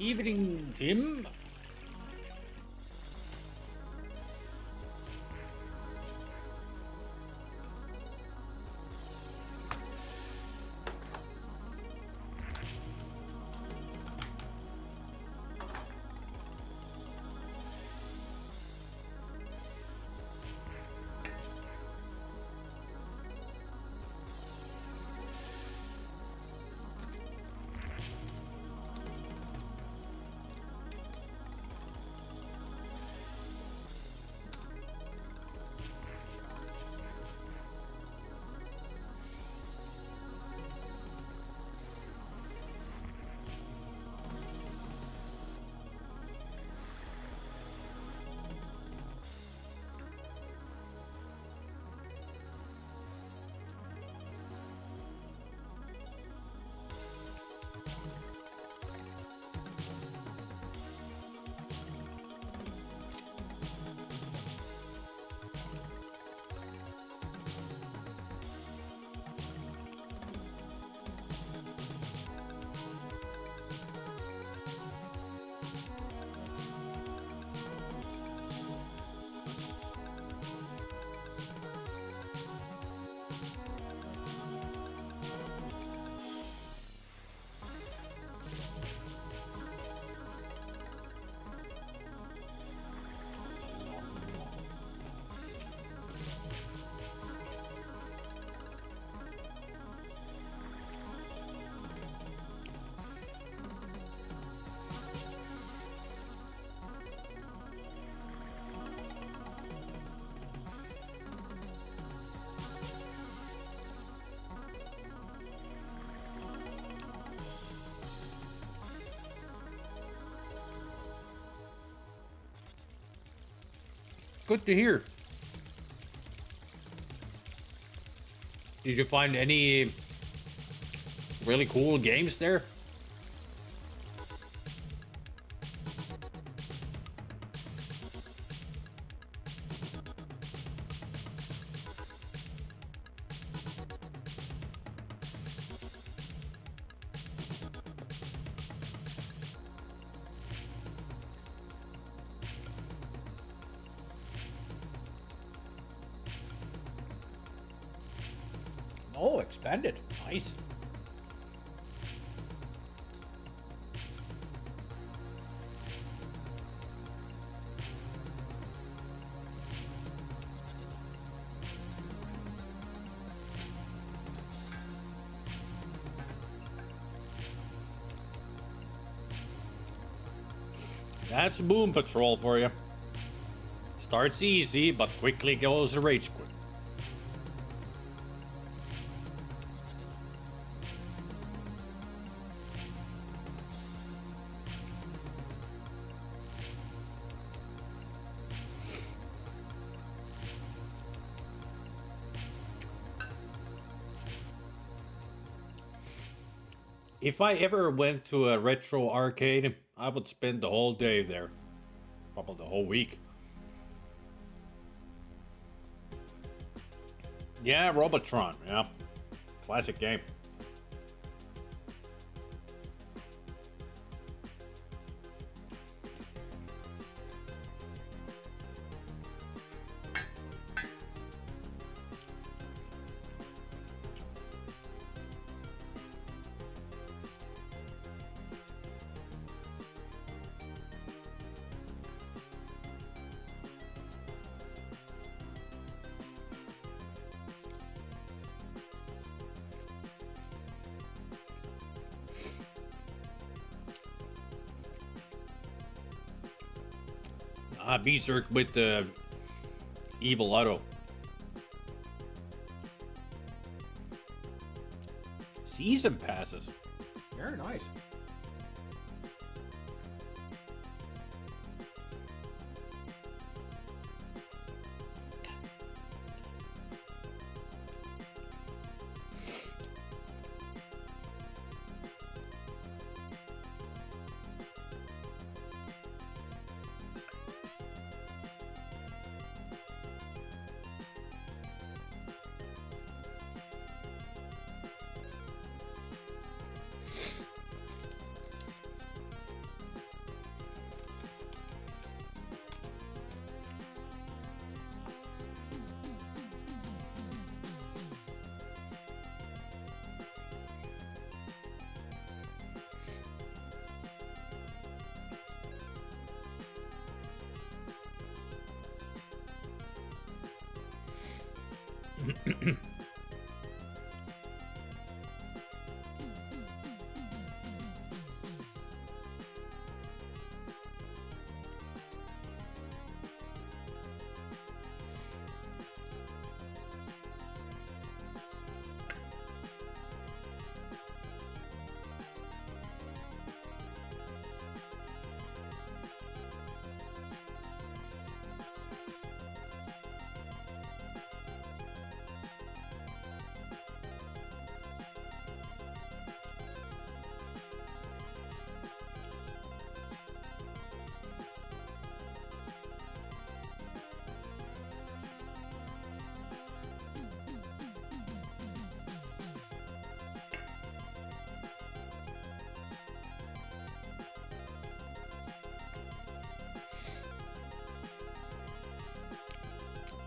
Evening, Tim. good to hear. Did you find any really cool games there? Oh, expanded. Nice. That's Boom Patrol for you. Starts easy, but quickly goes rage quit. If I ever went to a retro arcade, I would spend the whole day there. Probably the whole week. Yeah, Robotron, yeah. Classic game. Berserk with the Evil Auto. Season passes. Very nice.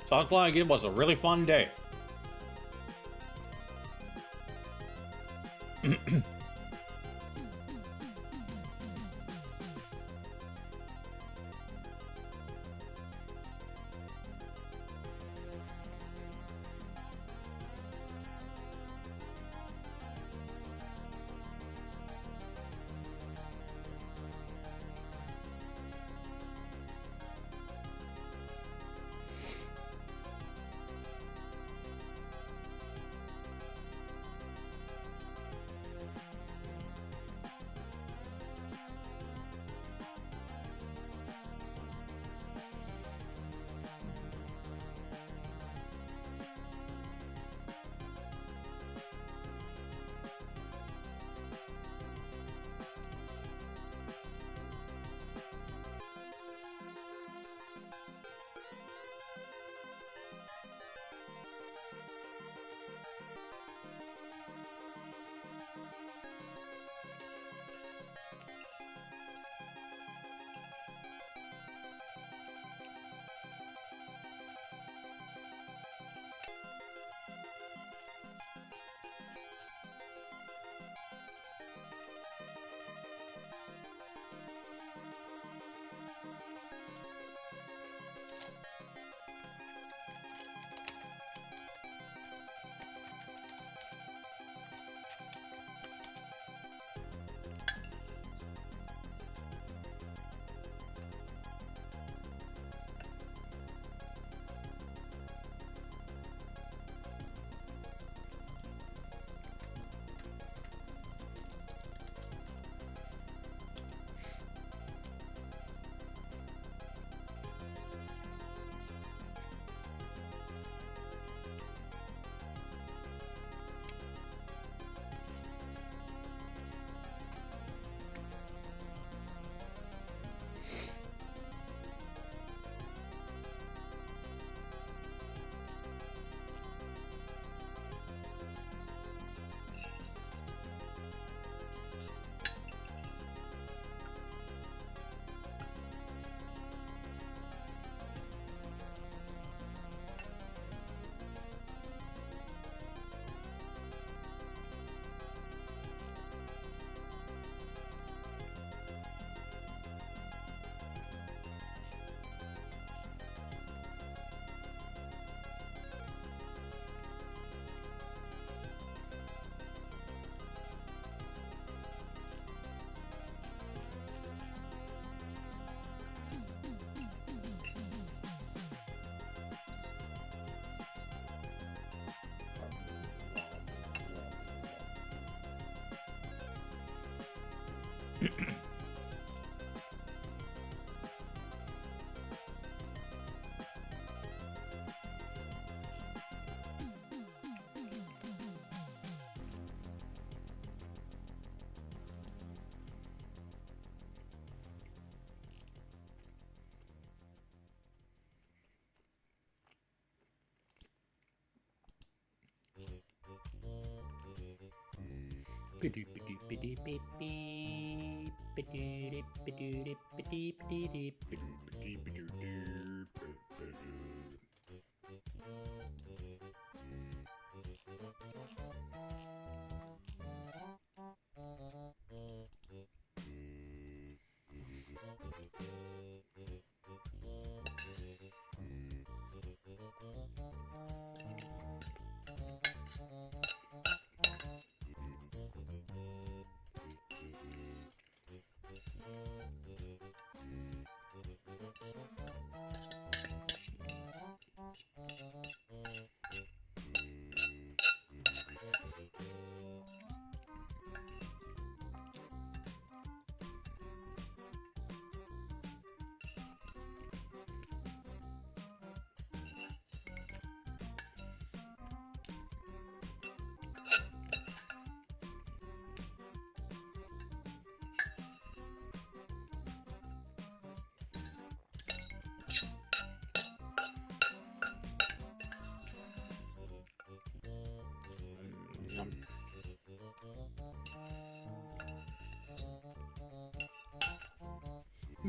Sounds like it was a really fun day.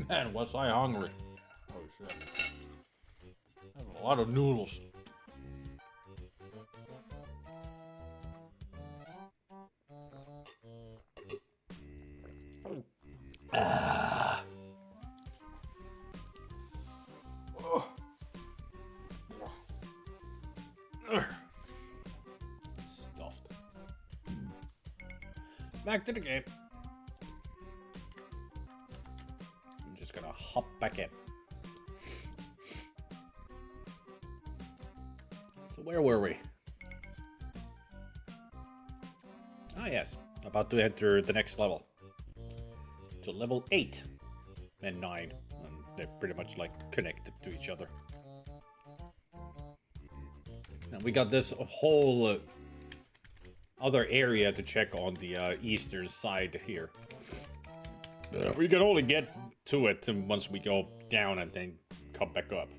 Man, was I hungry. Oh shit. That's a lot of noodles. Ah. Oh. Stuffed. Back to the game. I'm just gonna hop back in. So where were we? Ah yes, about to enter the next level. To level 8 and 9. And they're pretty much like connected to each other. And we got this whole other area to check on the eastern side here. We can only get to it once we go down and then come back up.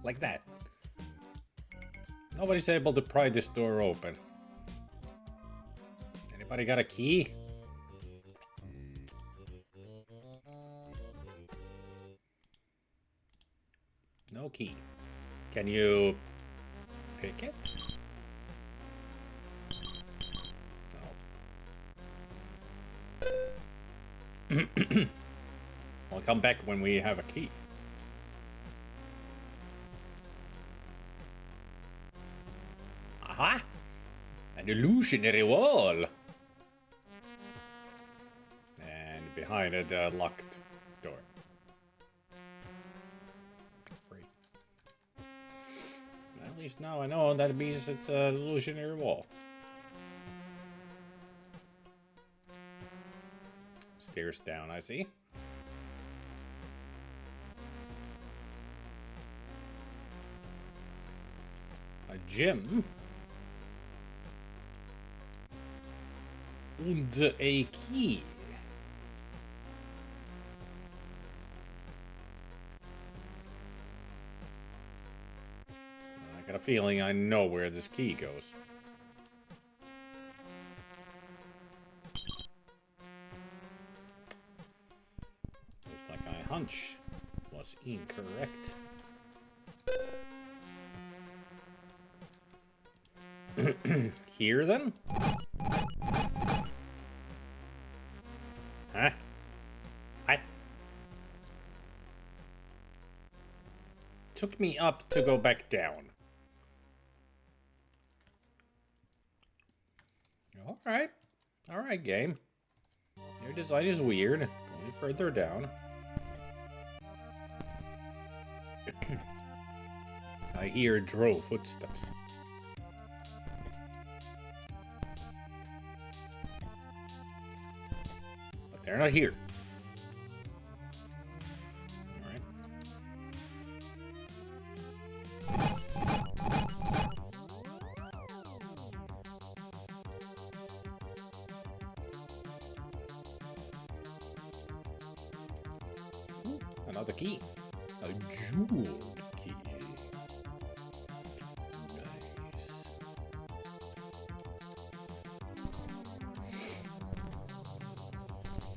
Like that. Nobody's able to pry this door open. Anybody got a key? No key. Can you pick it? No. I'll come back when we have a key. Aha! An illusionary wall! And behind it, a locked door. Great. At least now I know that means it's an illusionary wall. Stairs down, I see. A gym. And a key. I got a feeling I know where this key goes. Looks like my hunch was incorrect. Here then? Huh? What? Took me up to go back down. Alright. Alright, game. Your design is weird. Going further down. I hear drow footsteps. But they're not here. Alright. Ooh, another key. A jeweled key. Nice.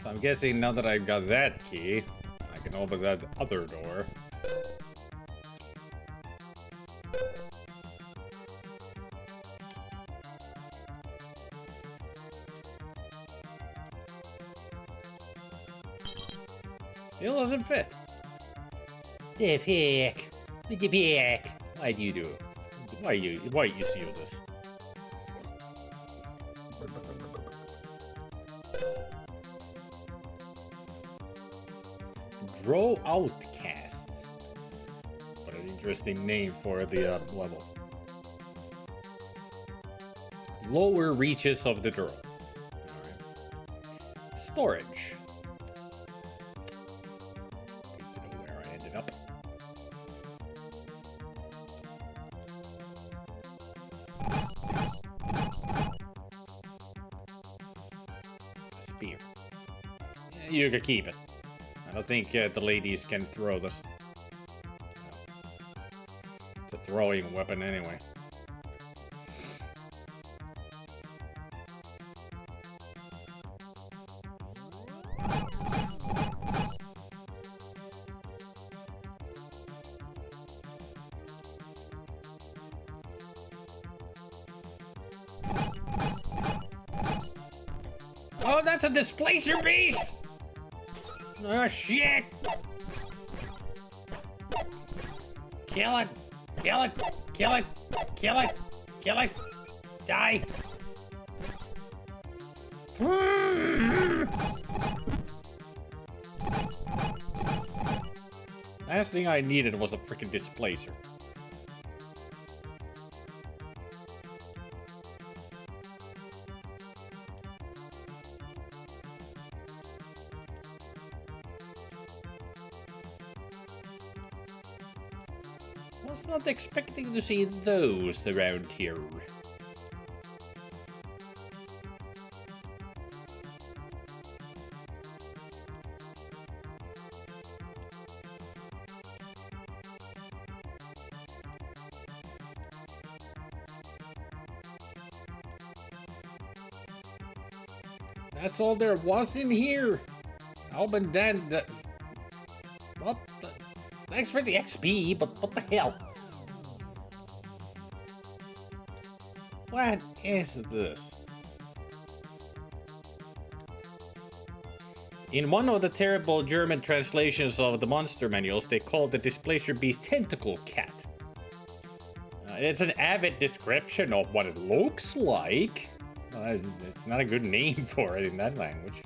So I'm guessing now that I've got that key, I can open that other door. Still doesn't fit. The heck? What the heck? Why do you do it? Why you steal this? Drow Outcasts. What an interesting name for the level. Lower reaches of the Drow. Alright. Storage. Good to know where I ended up. A spear. You can keep it. I don't think the ladies can throw this. It's a throwing weapon anyway. Oh, that's a displacer beast! Oh, shit! Kill it! Kill it! Kill it! Kill it! Kill it! Die! Last thing I needed was a freaking displacer. Was not expecting to see those around here. That's all there was in here. Open then. What? Thanks for the XP, but what the hell? What is this? In one of the terrible German translations of the monster manuals, they called the displacer beast Tentacle Cat. It's an avid description of what it looks like. It's not a good name for it in that language.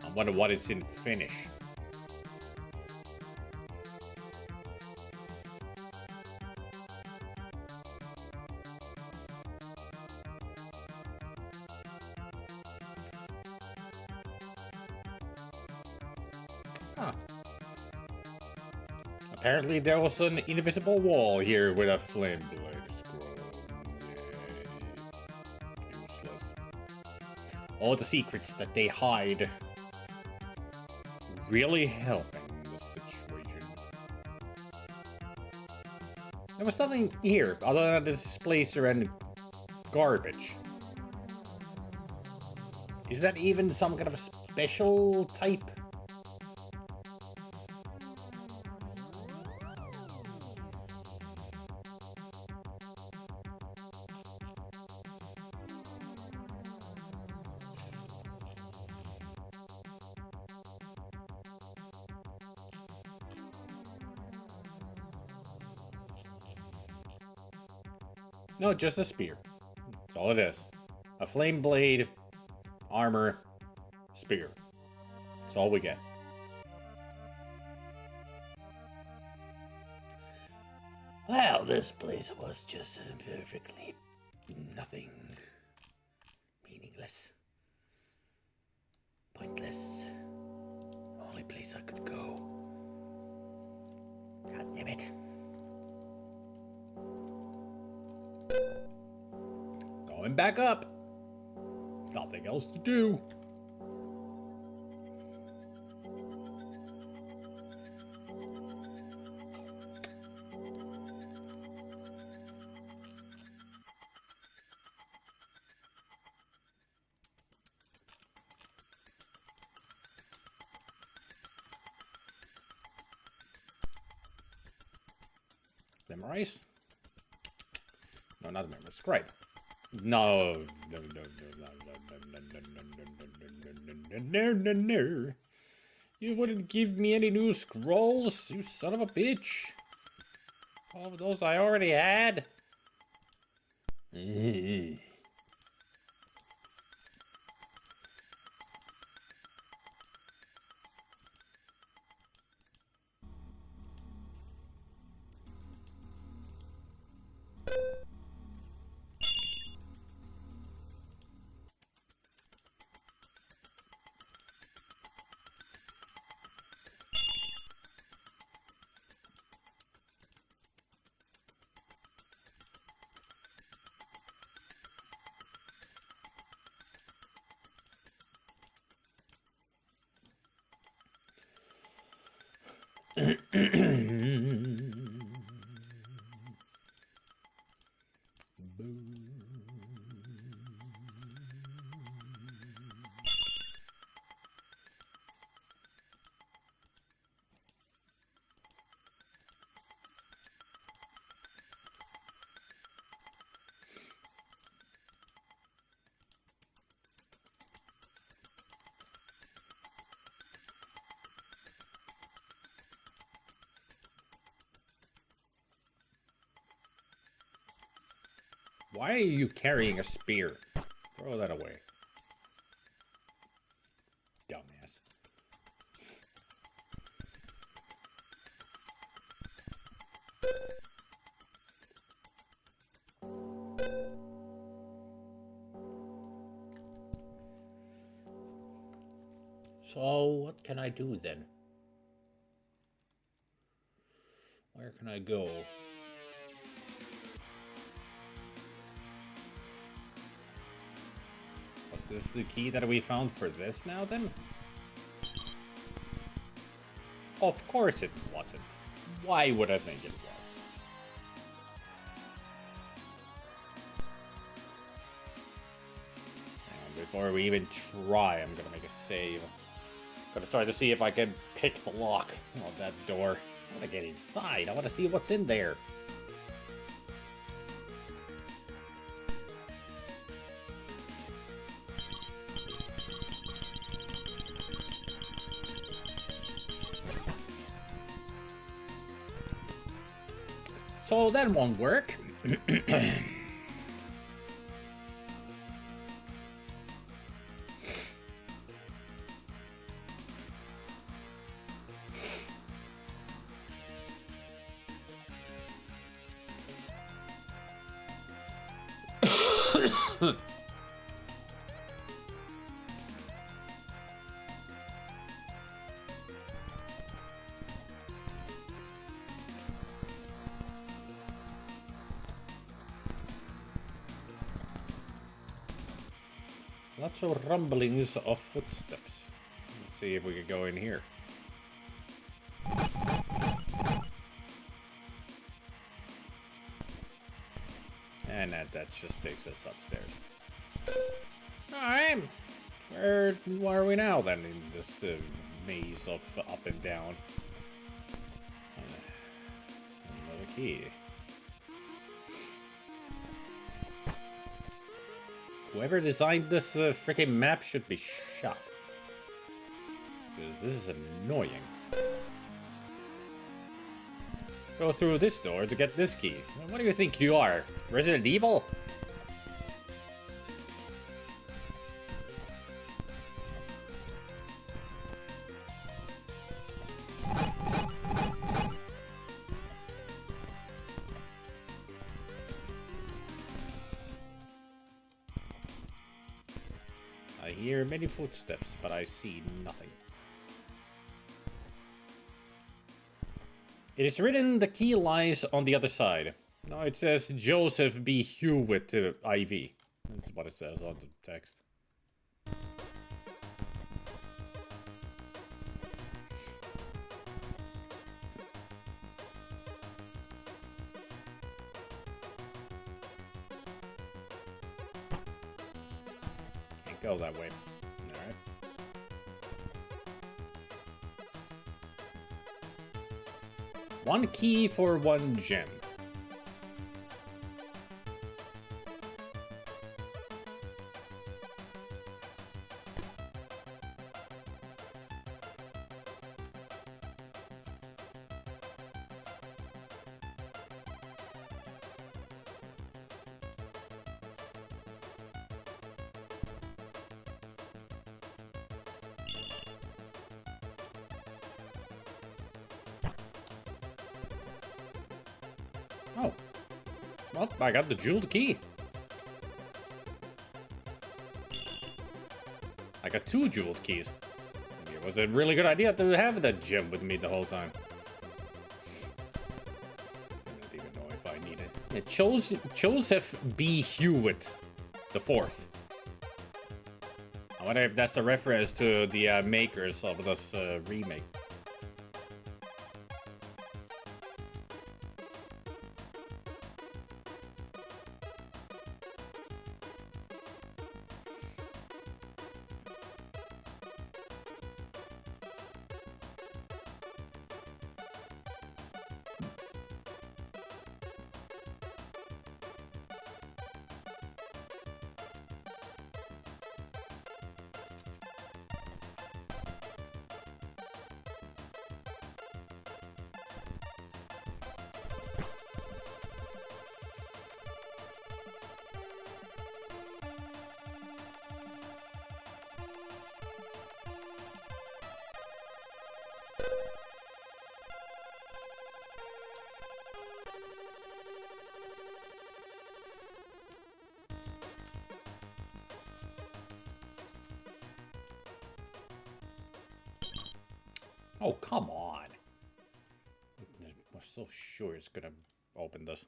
I wonder what it's in Finnish. Huh. Apparently there was an invisible wall here with a flame blade scroll. Yay. Useless. All the secrets that they hide really helping this situation. There was nothing here other than this displacer and garbage. Is that even some kind of a special type? No, just a spear. That's all it is. A flame blade, armor, spear. That's all we get. Well, this place was just perfectly nothing. Meaningless. Pointless. Only place I could go. God damn it. Going back up. Nothing else to do. Memorize? No, not memorize. Scribe. No. No. You wouldn't give me any new scrolls, you son of a bitch. All of those I already had. Why are you carrying a spear? Throw that away. Dumbass. So, what can I do then? Where can I go? Was this the key that we found for this now then? Of course it wasn't. Why would I think it was? And before we even try, I'm gonna make a save. Gonna try to see if I can pick the lock of that door. I wanna get inside. I wanna see what's in there. So that won't work. Lots of rumblings of footsteps. Let's see if we can go in here. And that just takes us upstairs. Alright. Where are we now then in this maze of up and down? Another key. Whoever designed this freaking map should be shot. This is annoying. go through this door to get this key. What do you think you are? Resident Evil? I hear many footsteps, but I see nothing. It is written the key lies on the other side. No, it says Joseph B. Hewitt IV. That's what it says on the text. Can't go that way. Alright. One key for one gem. Oh. Well, I got the jeweled key. I got 2 jeweled keys. It was a really good idea to have that gem with me the whole time. I don't even know if I need it. Yeah, Joseph B. Hewitt the 4th. I wonder if that's a reference to the makers of this remake. Oh, come on. I'm so sure it's gonna open this.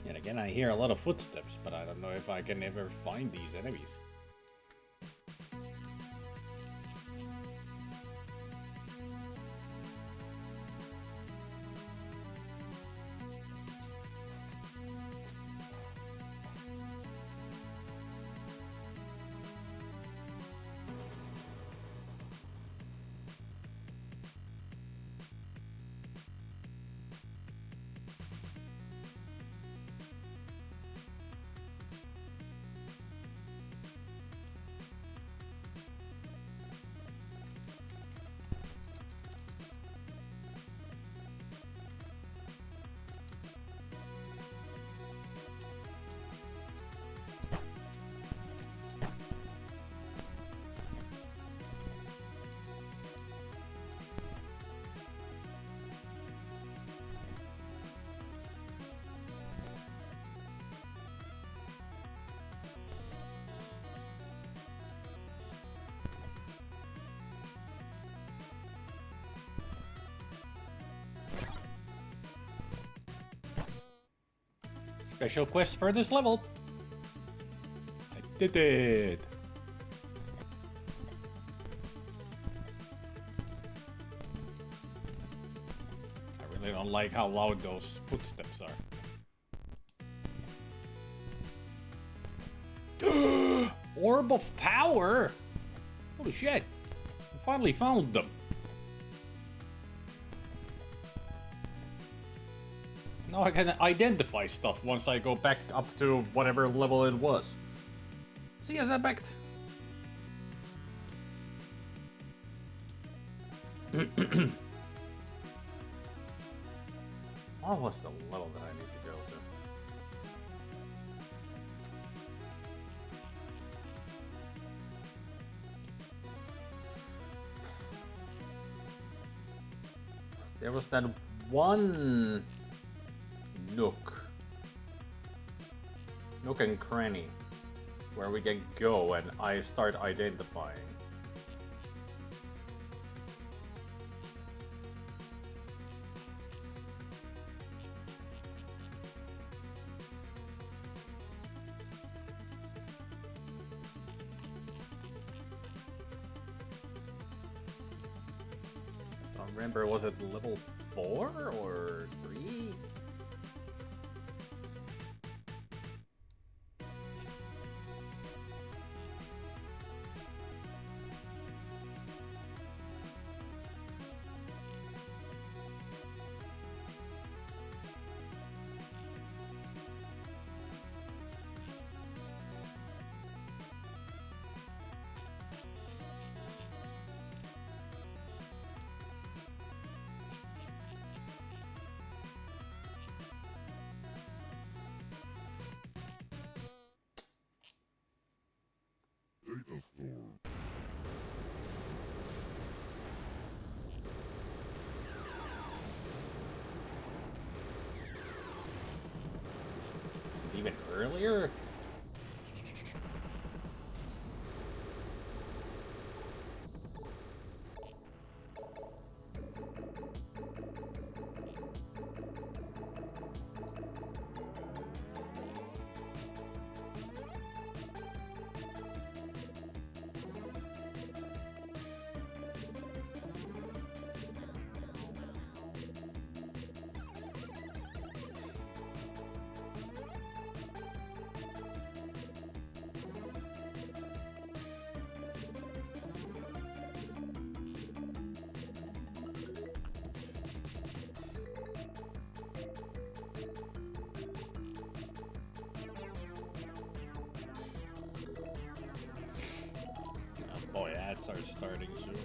Yet again, I hear a lot of footsteps, but I don't know if I can ever find these enemies. Special quest for this level. I did it. I really don't like how loud those footsteps are. Orb of power! Holy shit. I finally found them. Now I can identify stuff once I go back up to whatever level it was. See as I backed. What was the level that I need to go to? There was that one nook and cranny where we can go and I start identifying. I don't remember, was it level 4 or 3? Even earlier? Boy, ads are starting soon.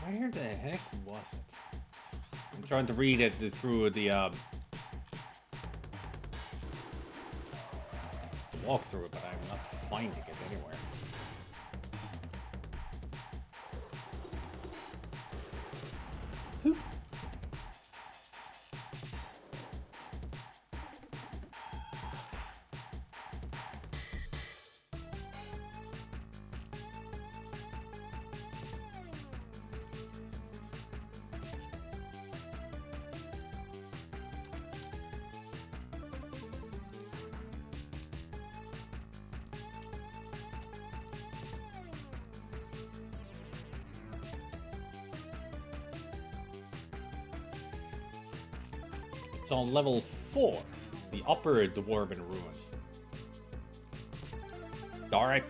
Where the heck was it? I'm trying to read it through the walkthrough, but I'm not finding it anywhere. It's on level 4, the upper Dwarven Ruins. Alright.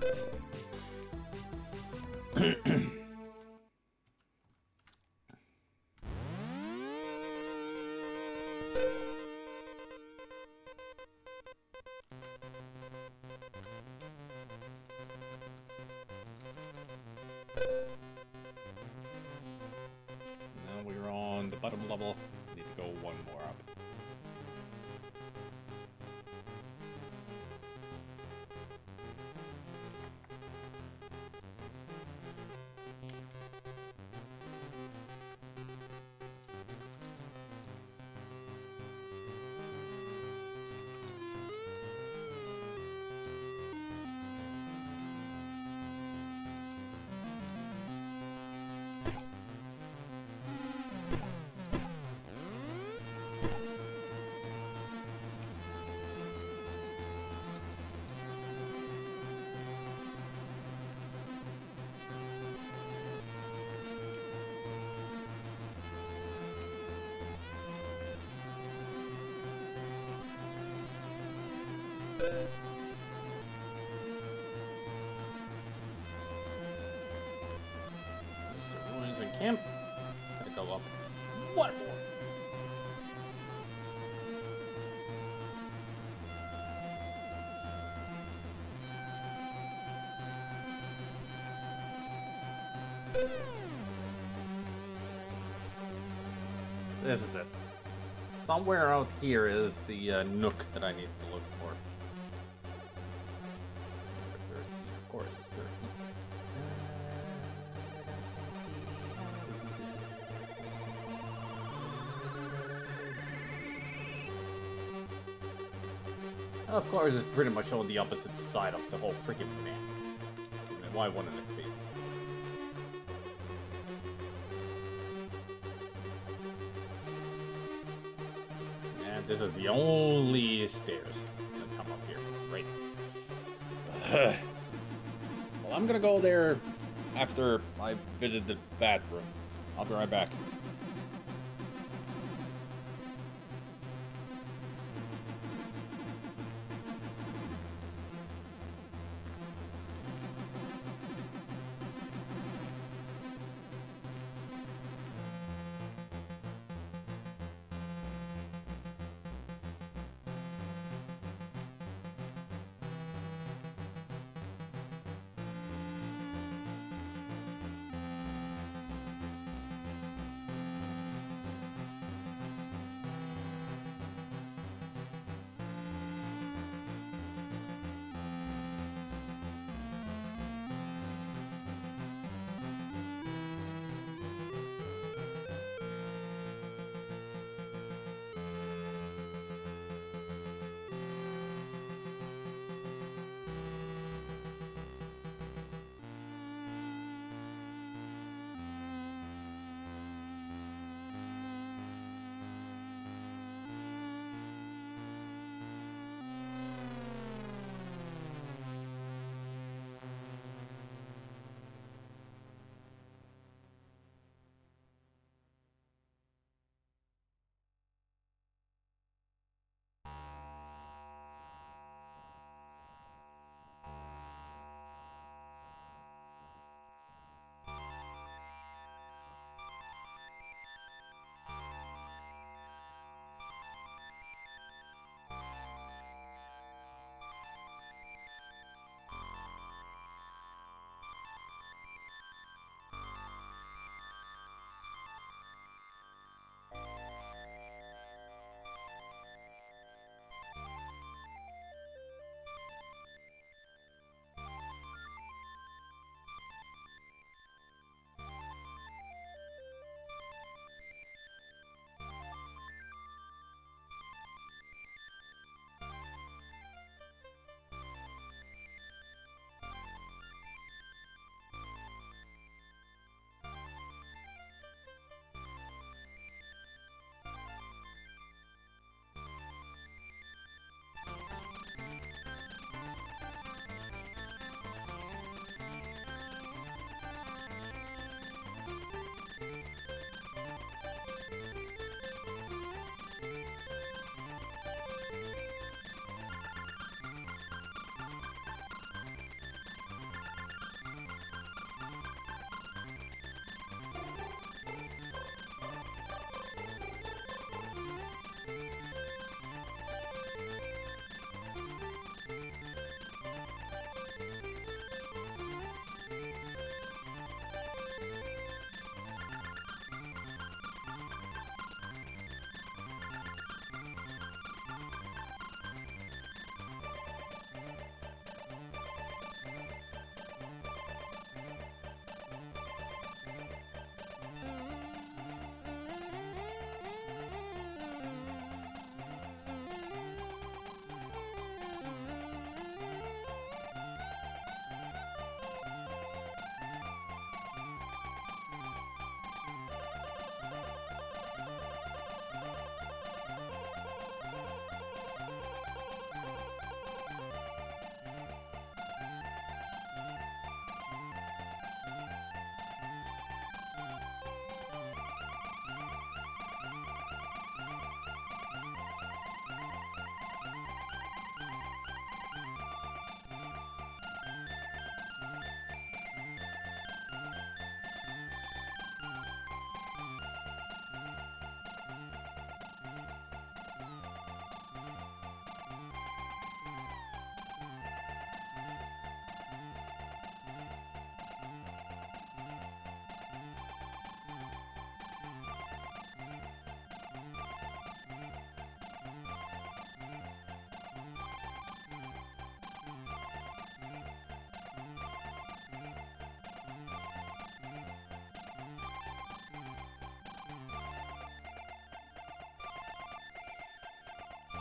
Now we're on the bottom level. Need to go one more up. Ruins and camp. Gotta go up. One more. This is it. Somewhere out here is the nook that I need to look for. 13, of course, it's 13. Of course, it's pretty much on the opposite side of the whole freaking map. I mean, why wouldn't it be? And this is the only stairs that come up here. Right. Well, I'm gonna go there after I visit the bathroom. I'll be right back.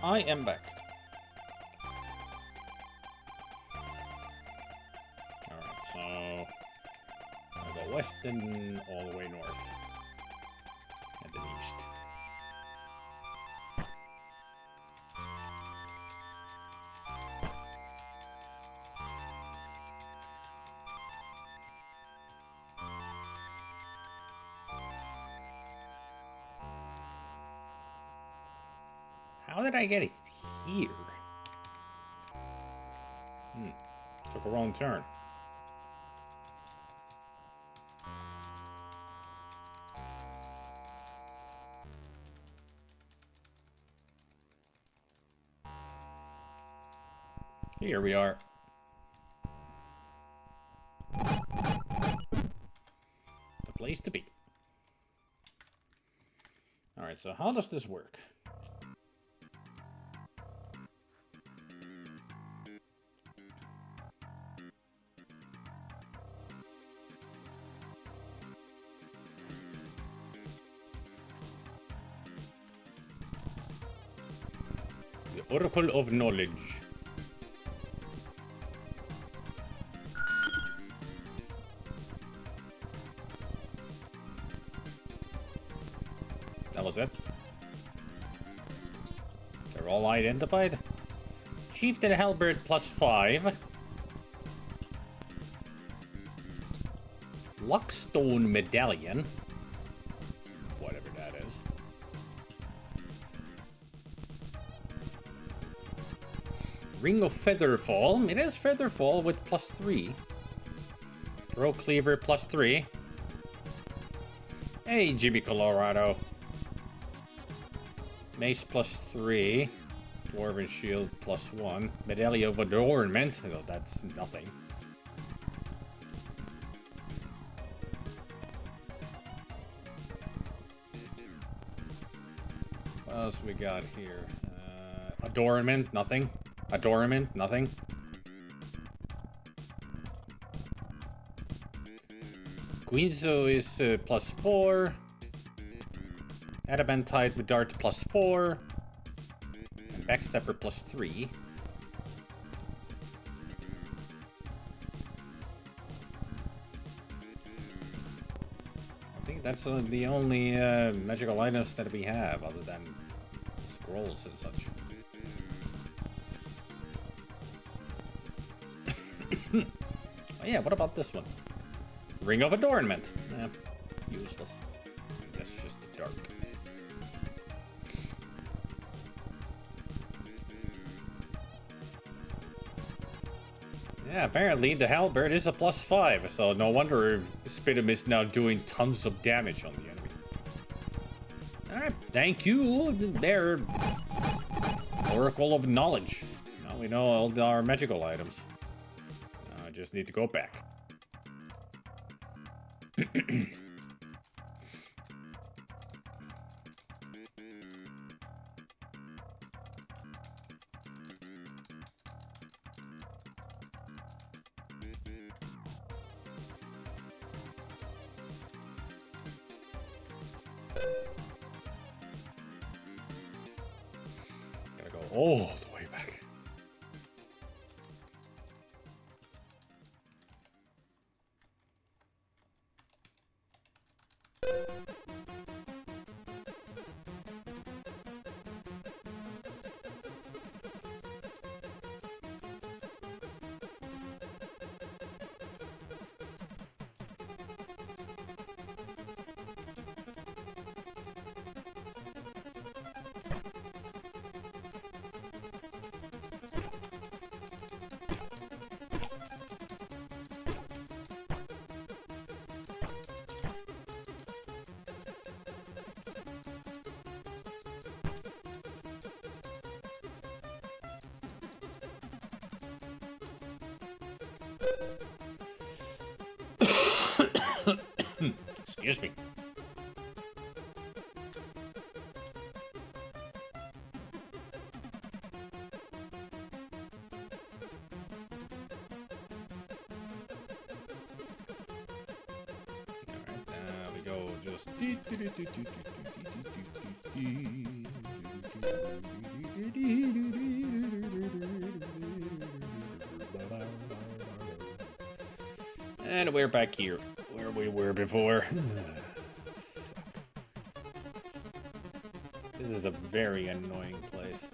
I am back. Alright, so I'll go west and all the way north. And then east. How did I get it here? Took a wrong turn. Here we are. The place to be. Alright, so how does this work? The Oracle of Knowledge. That was it. They're all identified. Chieftain Halberd +5. Luckstone Medallion. Whatever that is. Ring of Featherfall. It is Featherfall with +3. Throw Cleaver +3. Hey, Jimmy Colorado. Mace +3. Dwarven Shield +1. Medallion of Adornment. Oh, that's nothing. What else we got here? Adornment, nothing. Adornment, nothing. Guinzo is +4. Adamantite with Dart +4. And Backstepper +3. I think that's the only magical items that we have, other than scrolls and such. Oh yeah, what about this one? Ring of Adornment. Eh, useless. That's just a dart. Yeah, apparently the halberd is a +5, so no wonder Spidum is now doing tons of damage on the enemy. Alright, thank you, there. Oracle of Knowledge. Now we know all our magical items. I just need to go back. Gotta go all the way back. Excuse me. Alright, we go just And we're back here, where we were before. This is a very annoying place.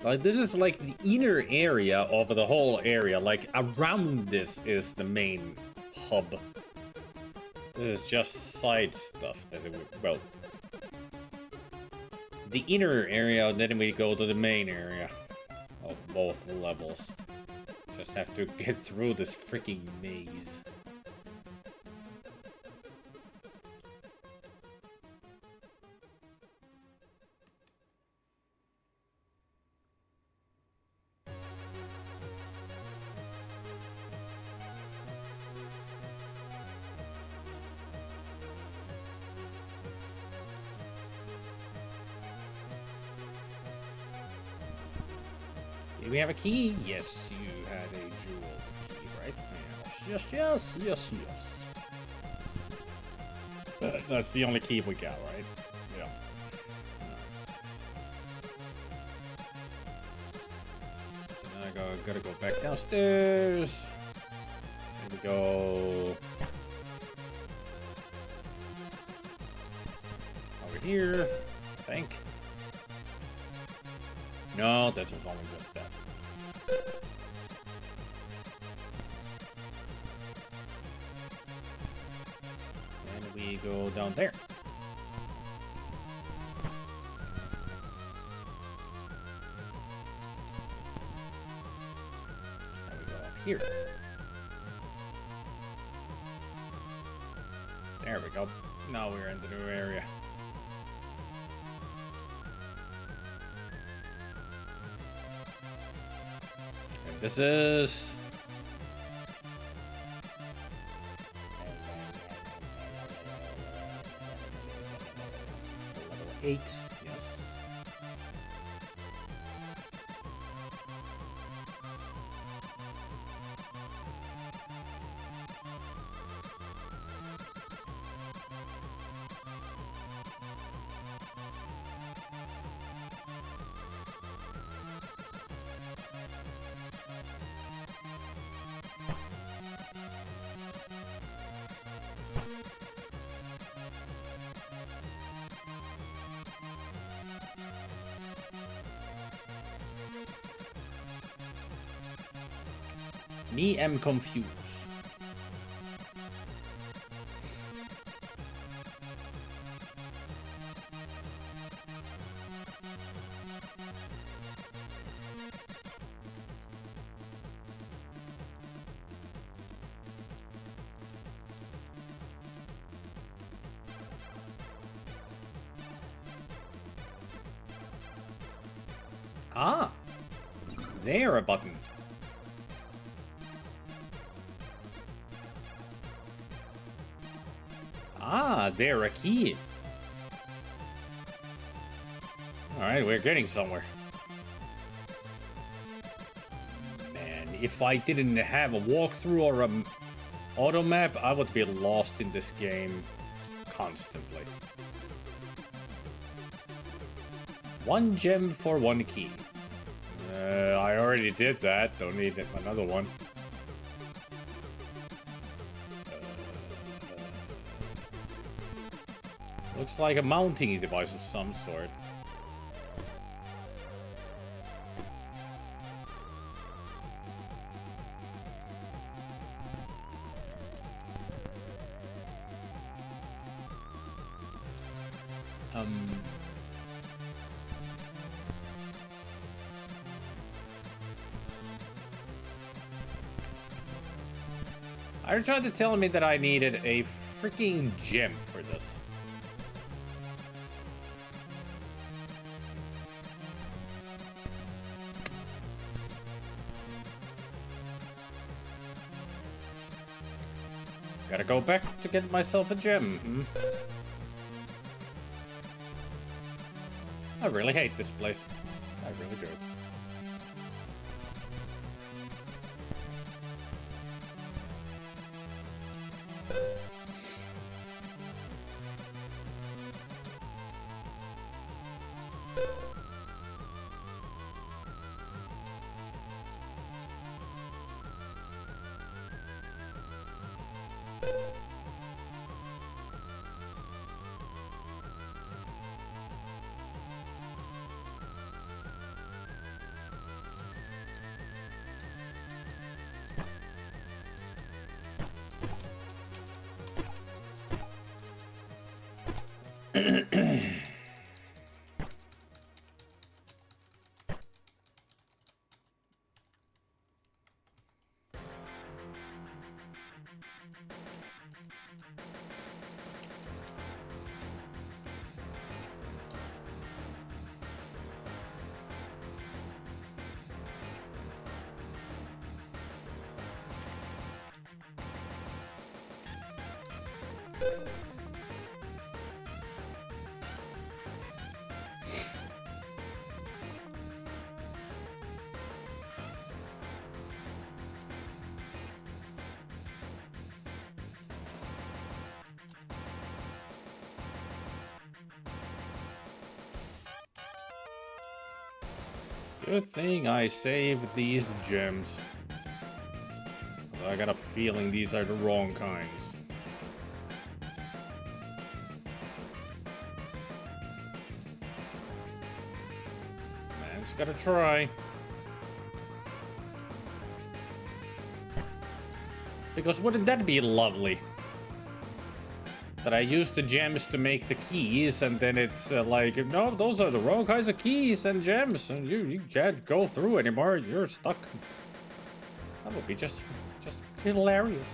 Like, this is like the inner area of the whole area. Like, around this is the main hub. This is just side stuff that it would, well, the inner area, then we go to the main area of both levels. Just have to get through this freaking maze. Do we have a key? Yes, you had a jeweled key, right? Yes, yes, yes, yes, yes. That's the only key we got, right? Yeah. Gotta go back downstairs. There we go. Over here, I think. No, this was only just that. And we go down there. And we go up here. There we go. Now we're in the new area. This is level 8, yes. Me am confused. Ah, there a button. Ah, there a key. Alright, we're getting somewhere. Man, if I didn't have a walkthrough or a auto map, I would be lost in this game constantly. 1 gem for 1 key. I already did that. Don't need another one. Looks like a mounting device of some sort. I tried to tell me that I needed a freaking gem for this. Gotta go back to get myself a gem. I really hate this place. I really do. Good thing I saved these gems. I got a feeling these are the wrong kinds. Man's gotta try. Because wouldn't that be lovely? That I use the gems to make the keys, and then it's like, no, those are the wrong kinds of keys and gems, and you can't go through anymore. You're stuck. That would be just hilarious.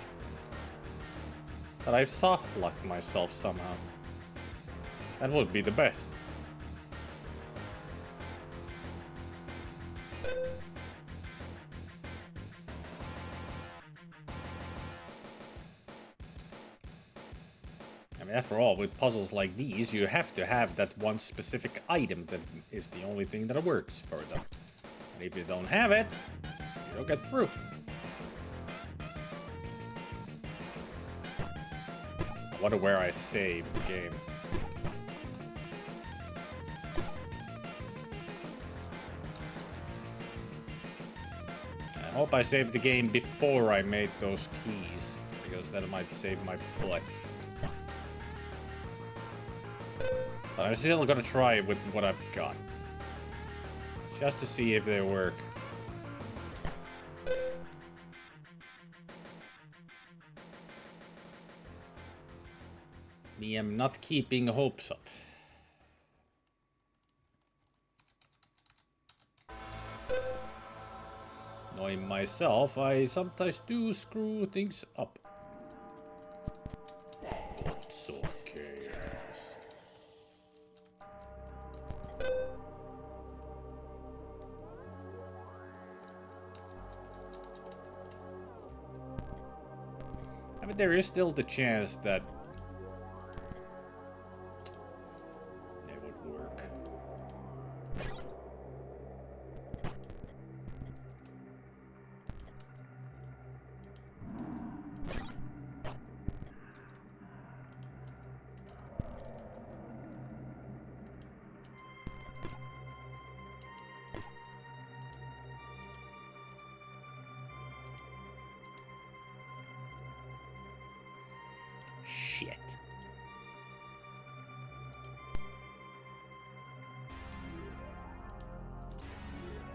That I've soft locked myself somehow. That would be the best. I mean, after all, with puzzles like these, you have to have that one specific item that is the only thing that works for them. And if you don't have it, you don't get through. I wonder where I saved the game. I hope I saved the game before I made those keys, because that might save my butt. But I'm still gonna try with what I've got. Just to see if they work. Me, I'm not keeping hopes up. Knowing myself, I sometimes do screw things up. Thoughts of chaos. I mean, there is still the chance that they would work. Shit.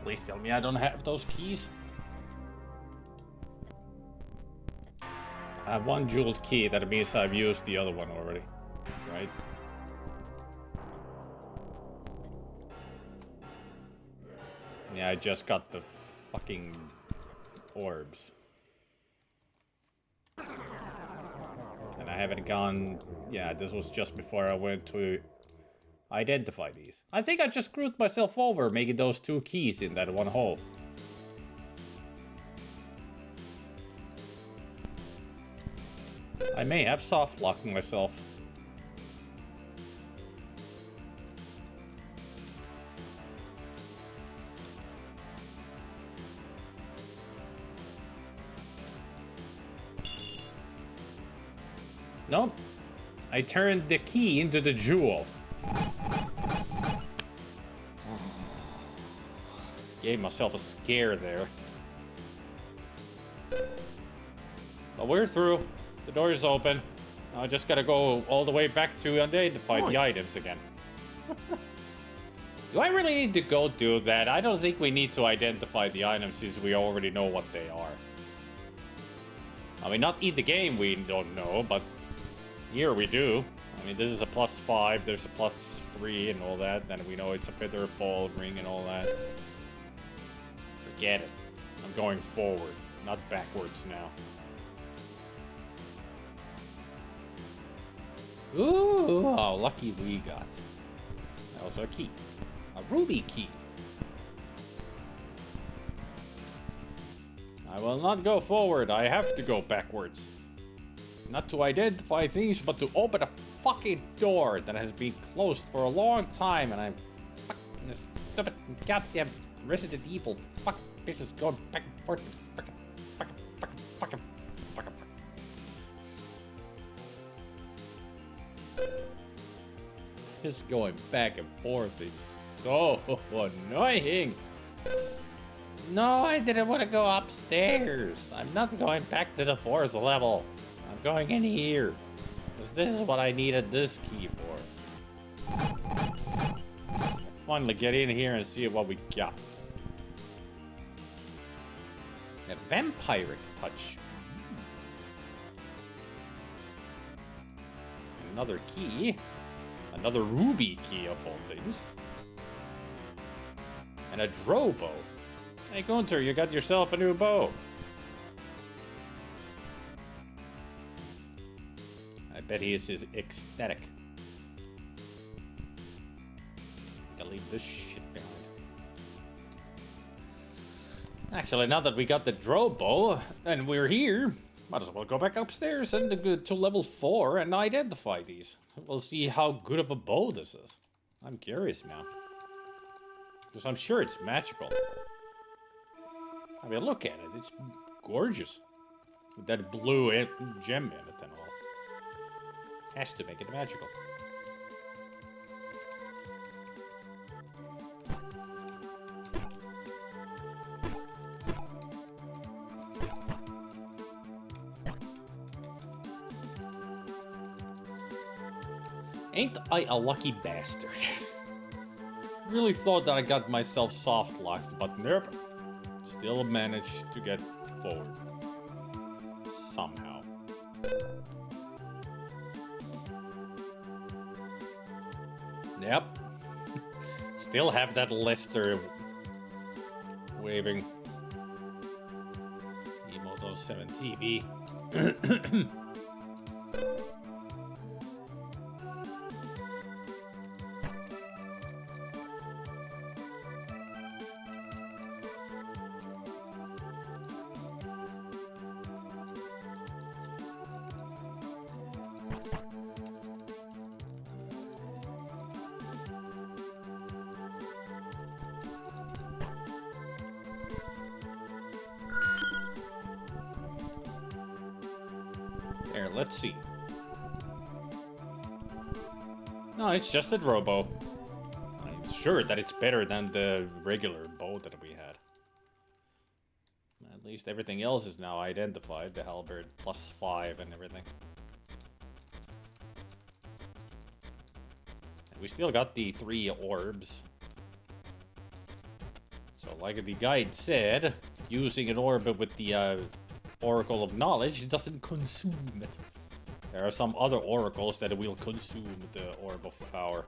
Please tell me I don't have those keys. I have one jeweled key, that means I've used the other one already, right? Yeah, I just got the fucking orbs. And I haven't gone... Yeah, this was just before I went to identify these. I think I just screwed myself over making those two keys in that one hole. I may have soft locked myself. Nope. I turned the key into the jewel. Gave myself a scare there. But we're through. The door is open. Now I just gotta go all the way back to identify the items again. Do I really need to go do that? I don't think we need to identify the items since we already know what they are. I mean, not in the game we don't know, but here we do. I mean, this is a +5, there's a +3 and all that. Then we know it's a feather fall ring and all that. Forget it. I'm going forward, not backwards now. Ooh, how lucky we got. Also a key. A ruby key. I will not go forward. I have to go backwards. Not to identify things, but to open a fucking door that has been closed for a long time, and I'm fucking this stupid goddamn Resident Evil fuck bitches going back and forth. Fucking. This going back and forth is so annoying. No, I didn't want to go upstairs. I'm not going back to the 4th level. I'm going in here. Because this is what I needed this key for. I'll finally get in here and see what we got. A vampiric touch. Another key. Another ruby key of all things. And a drow bow. Hey Gunther, you got yourself a new bow. I bet he is ecstatic. Gotta leave this shit behind. Actually, now that we got the drow bow and we're here, might as well go back upstairs and go to level 4 and identify these. We'll see how good of a bow this is. I'm curious now. Because I'm sure it's magical. I mean, look at it. It's gorgeous. With that blue gem in it and all. Has to make it magical. Ain't I a lucky bastard? Really thought that I got myself soft locked, but nope. Still managed to get forward. Somehow. Yep. Still have that Lester waving. Emoto 7 TV. There, let's see. No, it's just a drow bow. I'm sure that it's better than the regular bow that we had. At least everything else is now identified. The halberd +5 and everything. And we still got the 3 orbs. So like the guide said, using an orb with the Oracle of Knowledge doesn't consume it. There are some other oracles that will consume the Orb of Power.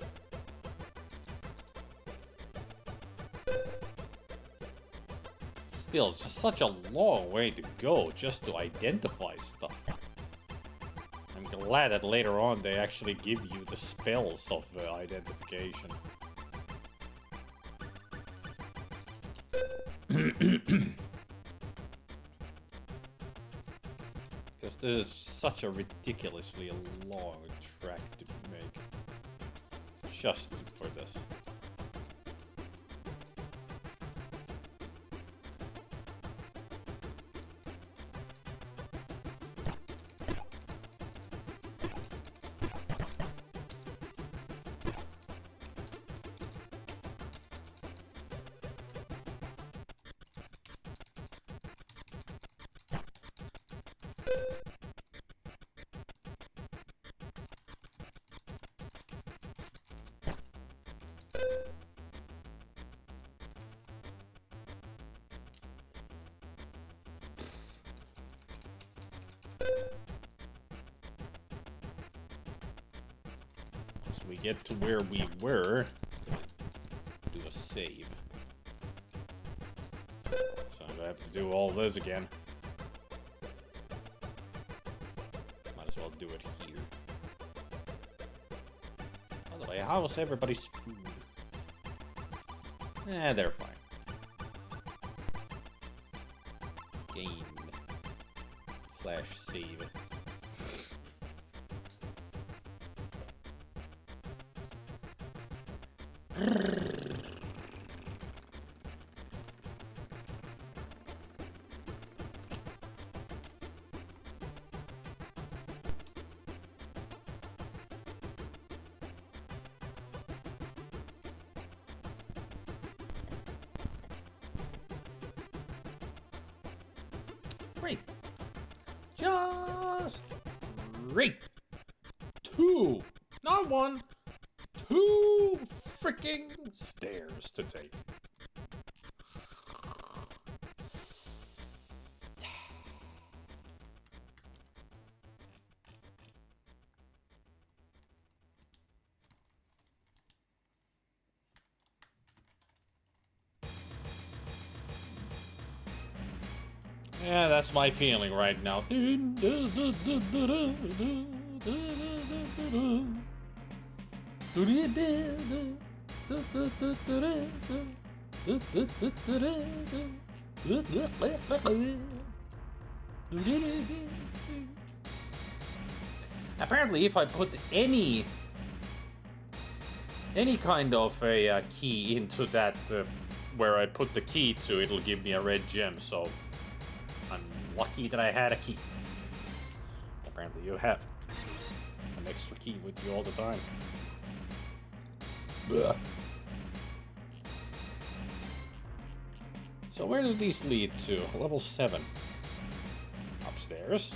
Still, it's such a long way to go just to identify stuff. I'm glad that later on they actually give you the spells of identification. Because this is such a ridiculously long track to make. Just for this. Once we get to where we were, do a save. So I have to do all this again. Might as well do it here. By the way, how's everybody's food? They're fine. Game. Flash save. Great. Just great. 2, not 1, 2 freaking stairs to take. Yeah, that's my feeling right now. Apparently, if I put any kind of a key into that where I put the key to, it'll give me a red gem, so I'm lucky that I had a key. Apparently you have an extra key with you all the time. Blech. So where do these lead to? Level 7. Upstairs.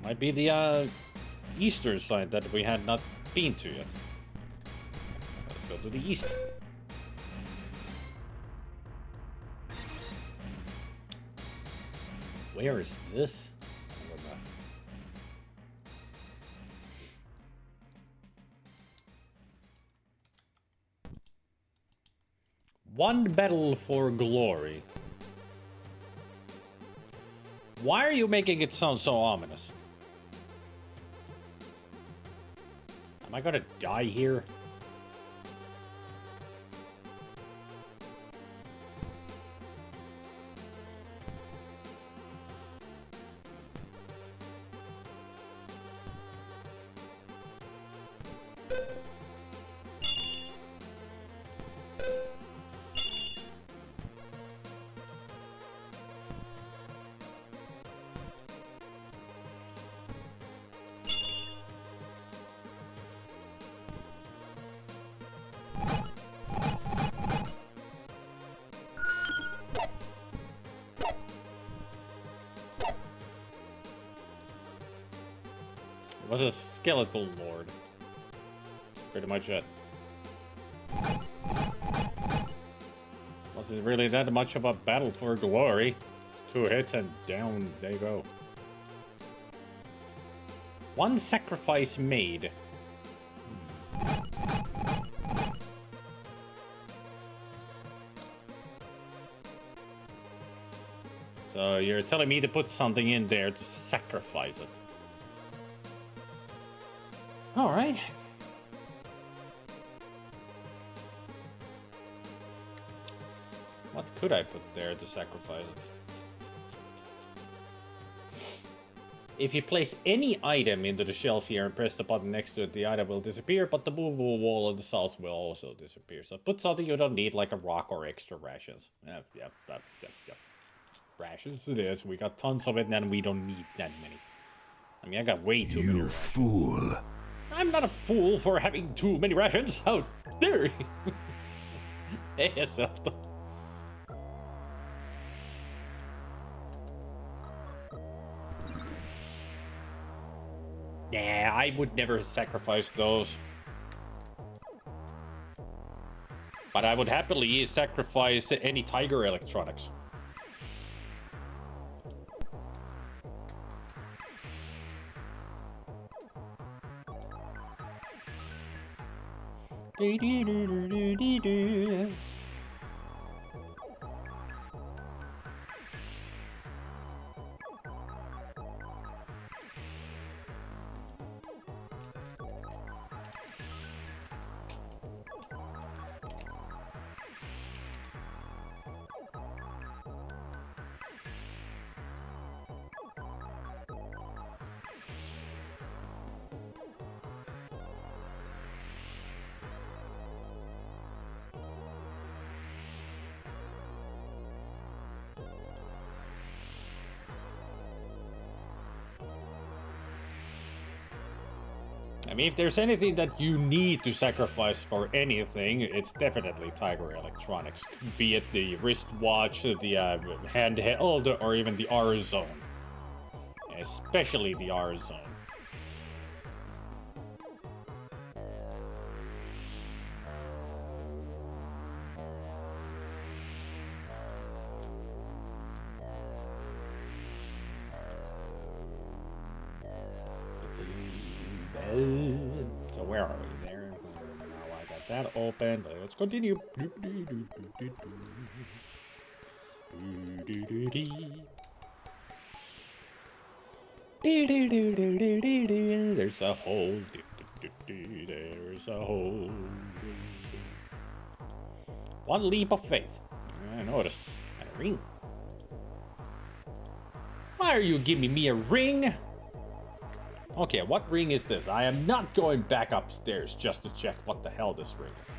Might be the eastern side that we had not been to yet. Let's go to the east. Where is this? One battle for glory. Why are you making it sound so ominous? Am I gonna die here? Was a skeletal lord. Pretty much it. Wasn't really that much of a battle for glory. 2 hits and down they go. 1 sacrifice made. So you're telling me to put something in there to sacrifice it. All right. What could I put there to sacrifice it? If you place any item into the shelf here and press the button next to it, the item will disappear, but the movable wall of the sauce will also disappear. So put something you don't need, like a rock or extra rations. Yep. Rations it is. We got tons of it, and we don't need that many. I mean, I got way too many. You fool. I'm not a fool for having too many rations. How dare you? Yes, nah, I would never sacrifice those. But I would happily sacrifice any Tiger electronics. I mean, if there's anything that you need to sacrifice for anything, it's definitely Tiger Electronics. Be it the wristwatch, the handheld, or even the R-Zone. Especially the R-Zone. So where are we there? Now I got that open. Let's continue. There's a hole. There's a hole. One leap of faith. I noticed. And a ring. Why are you giving me a ring? Okay, what ring is this? I am not going back upstairs just to check what the hell this ring is.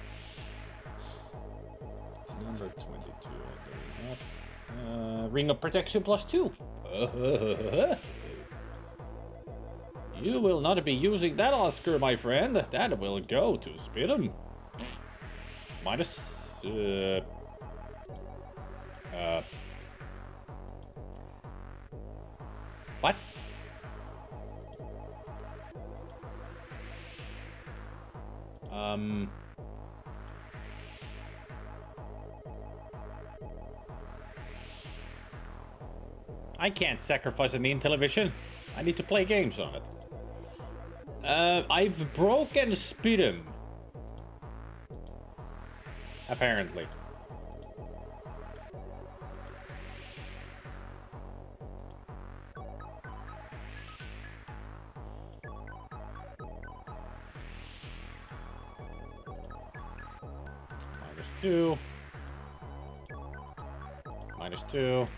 Number 22. Ring of protection +2. You will not be using that Oscar, my friend. That will go to Spidum. Minus... What? I can't sacrifice a main television. I need to play games on it. I've broken Spidum. Apparently. -2. -2.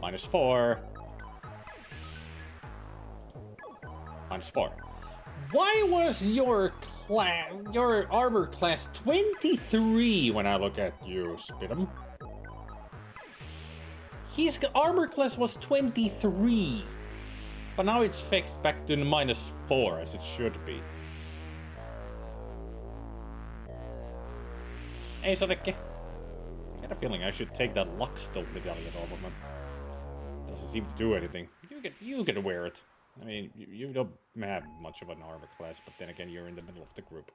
-4. -4. Why was your armor class 23 when I look at you, Spidum? His armor class was 23. But now it's fixed back to -4 as it should be. Hey, Sonic. I got a feeling I should take that Luckstone medallion off of him. Doesn't seem to do anything. You can wear it. I mean, you don't have much of an armor class, but then again, you're in the middle of the group.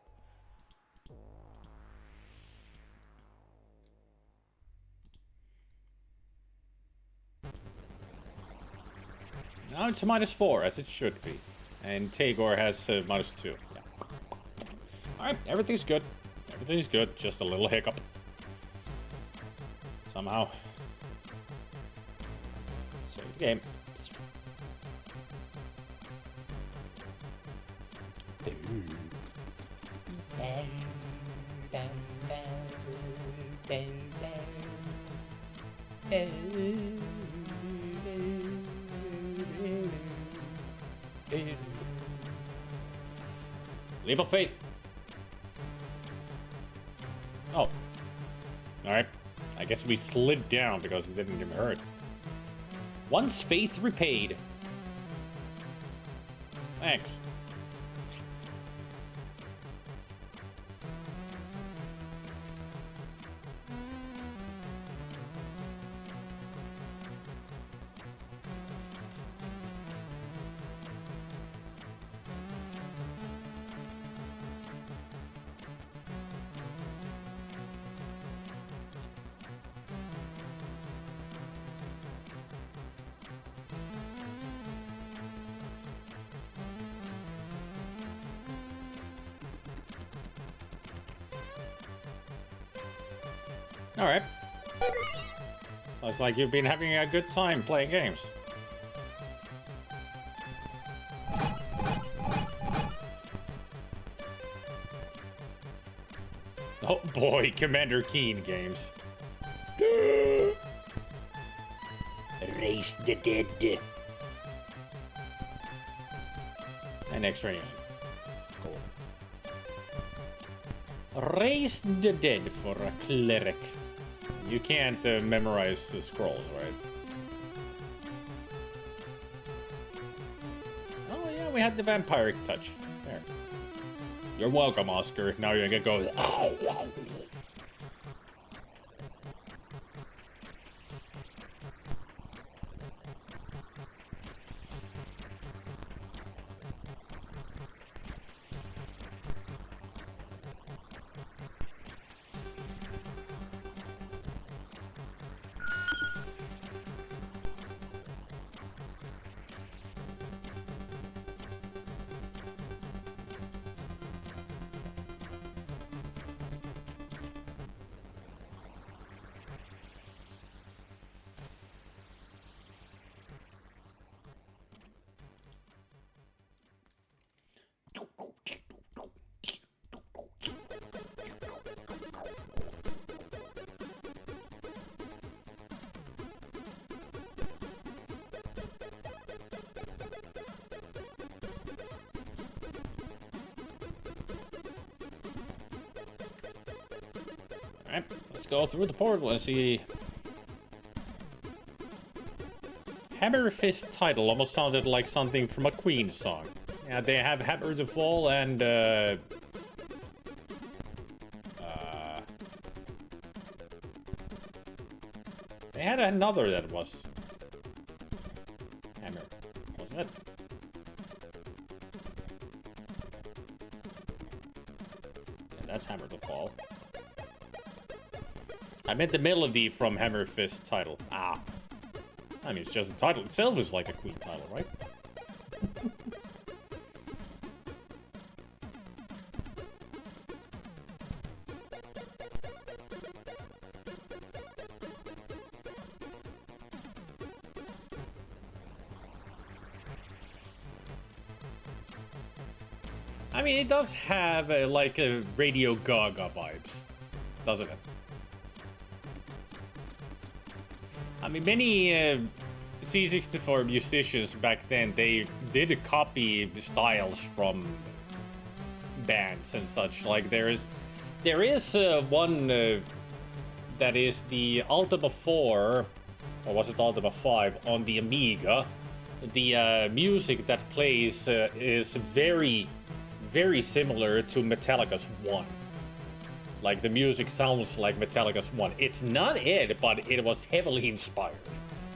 Now it's -4, as it should be. And Tagore has -2. Yeah. Alright, everything's good. Everything's good, just a little hiccup. Somehow. Save the game. Leap of faith. Oh. Alright. I guess we slid down because it didn't get hurt. Once faith repaid. Thanks. Alright. Sounds like you've been having a good time playing games. Oh boy, Commander Keen games. Raise the dead. And extra unit. Cool. Raise the dead for a cleric. You can't memorize the scrolls, right? Oh yeah, we had the vampiric touch. There. You're welcome, Oscar. Now you're gonna go. Alright, let's go through the portal and see. Hammer Fist title almost sounded like something from a Queen song. Yeah, they have Hammer the Fall and they had another that was Hammer, wasn't it? Yeah, that's Hammer the Fall. I meant the melody from Hammer Fist title. Ah. I mean, it's just the title itself is like a Queen title, right? I mean, it does have like a Radio Gaga vibes, doesn't it? I mean, many C64 musicians back then, they did copy styles from bands and such. Like there is one that is the Ultima 4, or was it Ultima 5 on the Amiga. The music that plays is very, very similar to Metallica's 1. Like, the music sounds like Metallica's 1. It's not it, but it was heavily inspired.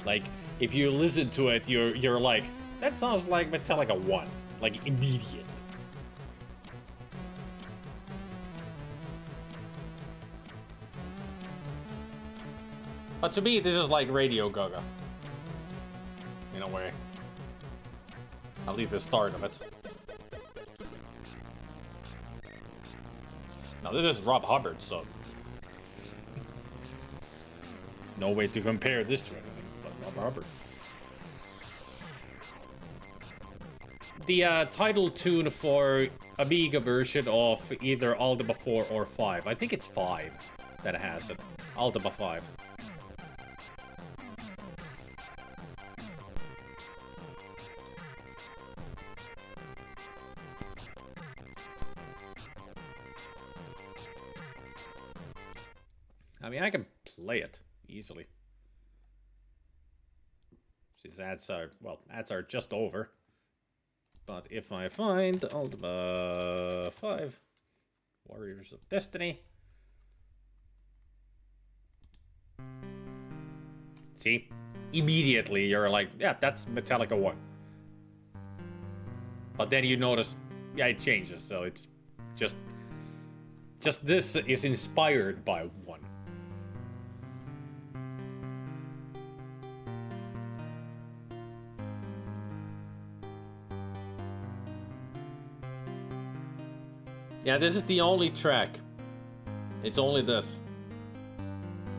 Like, if you listen to it, you're like, that sounds like Metallica 1. Like, immediately. But to me, this is like Radio Gaga. In a way. At least the start of it. Now this is Rob Hubbard, so no way to compare this to anything but Rob Hubbard. The title tune for Amiga version of either Ultima 4 or 5. I think it's 5 that has it. Ultima 5. I mean, I can play it easily. Since ads are just over. But if I find Ultima 5, Warriors of Destiny. See? Immediately you're like, yeah, that's Metallica 1. But then you notice, yeah, it changes, so it's just this is inspired by 1. Yeah, this is the only track. It's only this.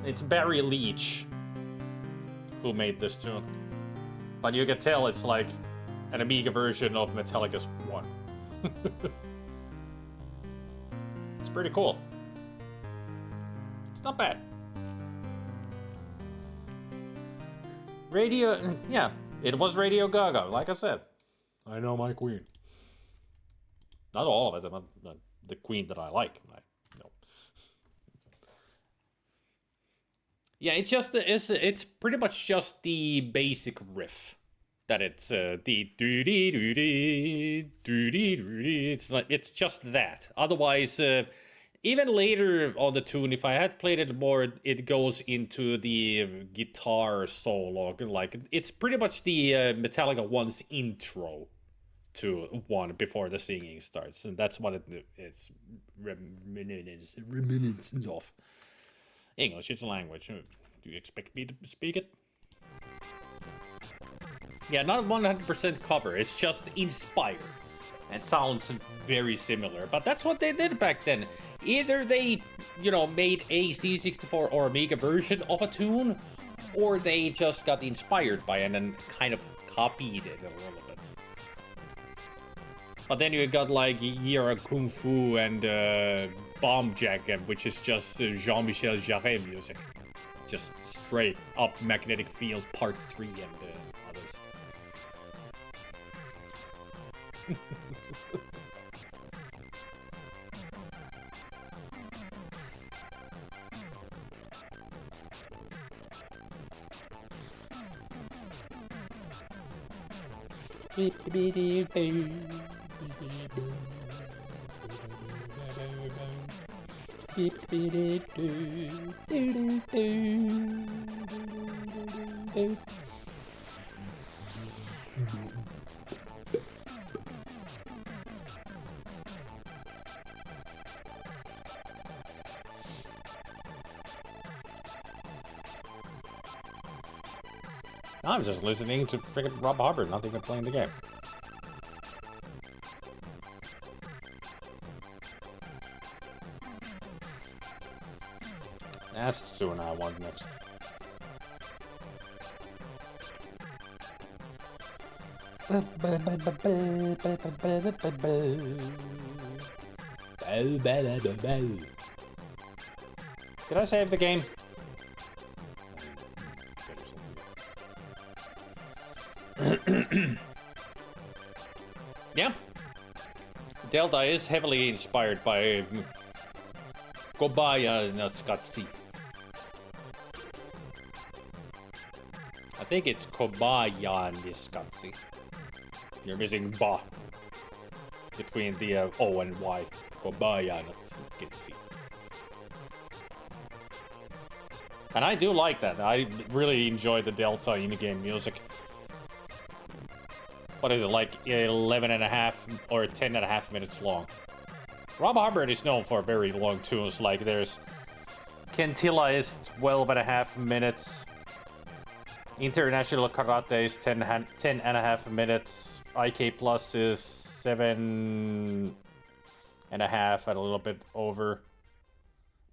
It's Barry Leach who made this tune. But you can tell it's like an Amiga version of Metallica's One. It's pretty cool. It's not bad. Radio, yeah, it was Radio Gaga, like I said. I know my queen. Not all of it, but the queen that I like. No. Yeah, it's just it's pretty much just the basic riff. That it's the doo-dee doo-dee doo-dee doo-dee. It's just that. Otherwise, even later on the tune, if I had played it more, it goes into the guitar solo. Like it's pretty much the Metallica One's intro to One before the singing starts, and that's what it's reminiscent of. English is a language. Do you expect me to speak it? Yeah, not 100% cover. It's just inspired. It sounds very similar, but that's what they did back then. Either they, made a C64 or Amiga version of a tune, or they just got inspired by it and kind of copied it a little bit. But then you got like Yera Kung Fu and Bomb Jacket, which is just Jean-Michel Jarre music. Just straight up Magnetic Field Part 3 and others. I'm just listening to freaking Rob Hubbard, not even playing the game. That's the tune I want next. Did I save the game? Yeah. Delta is heavily inspired by Kobaya Natsugatsu. I think it's Kobaya Natsugatsu. You're missing ba between the O and Y. Kobaya Natsugatsu. And I do like that. I really enjoy the Delta in-game music. What is it, like 11 and a half or 10 and a half minutes long? Rob Hubbard is known for very long tunes, like there's Kentilla is 12 and a half minutes, International Karate is 10 and a half minutes, IK Plus is 7 and a half and a little bit over,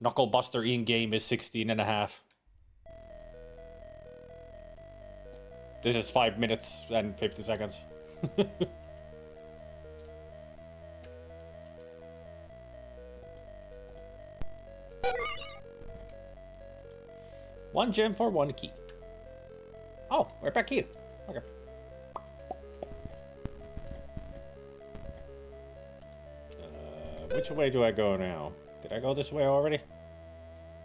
Knuckle Buster in-game is 16 and a half. This is 5 minutes and 50 seconds. One gem for one key. Oh, we're back here. Okay. Which way do I go now? Did I go this way already?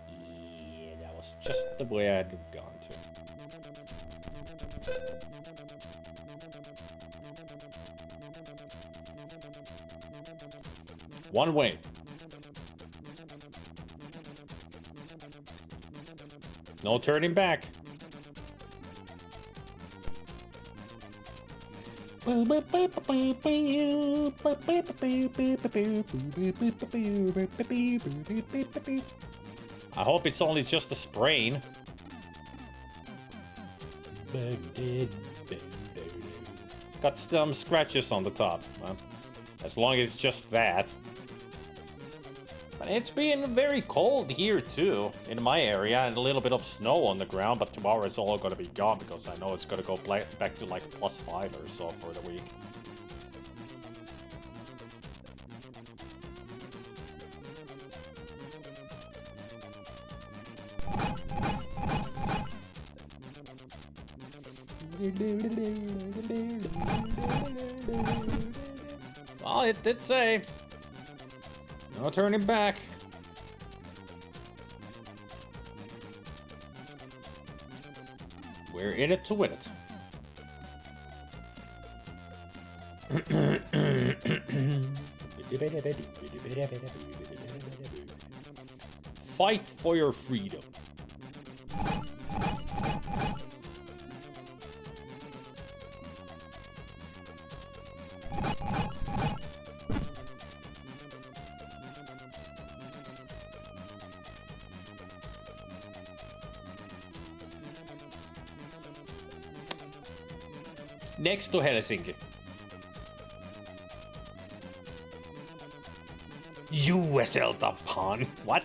Yeah, that was just the way I'd gone to. One way. No turning back. I hope it's only just a sprain. Got some scratches on the top. Well, as long as it's just that. And it's been very cold here too, in my area, and a little bit of snow on the ground, but tomorrow it's all gonna be gone because I know it's gonna go back to like +5 or so for the week. Well, it did say no turning back. We're in it to win it. Fight for your freedom. Next to Helsinki. USL Tapan. What?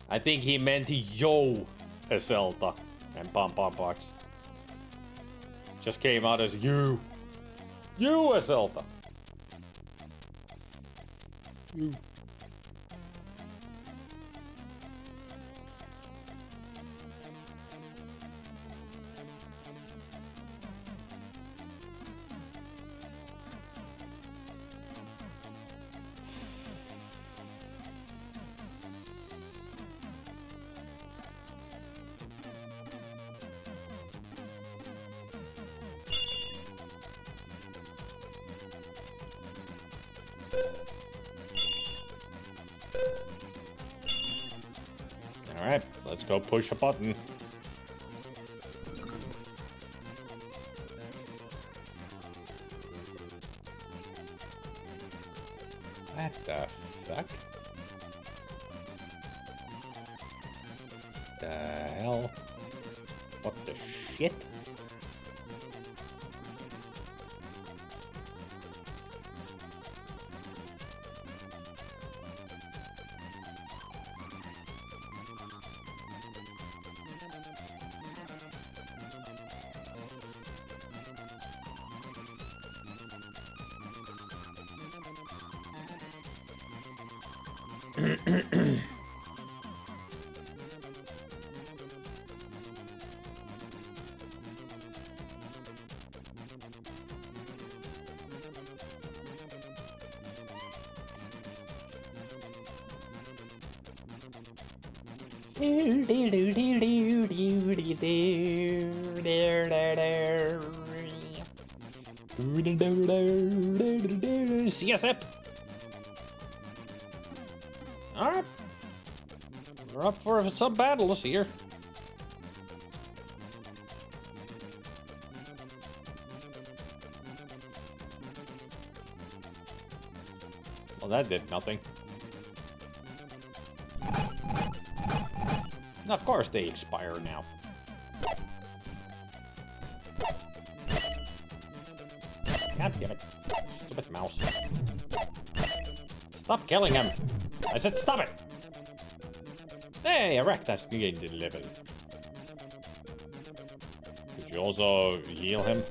I think he meant Yo Eselta and Pom Pom Box. Just came out as you. You Eselta. You. Alright, let's go push a button. What the fuck? The hell? What the shit? CSF. Alright. We're up for some battles here. Well, that did nothing. Of course they expire now. God damn it. Stupid mouse. Stop killing him! I said stop it! Hey, a wreck that's gained the level. Could you also heal him?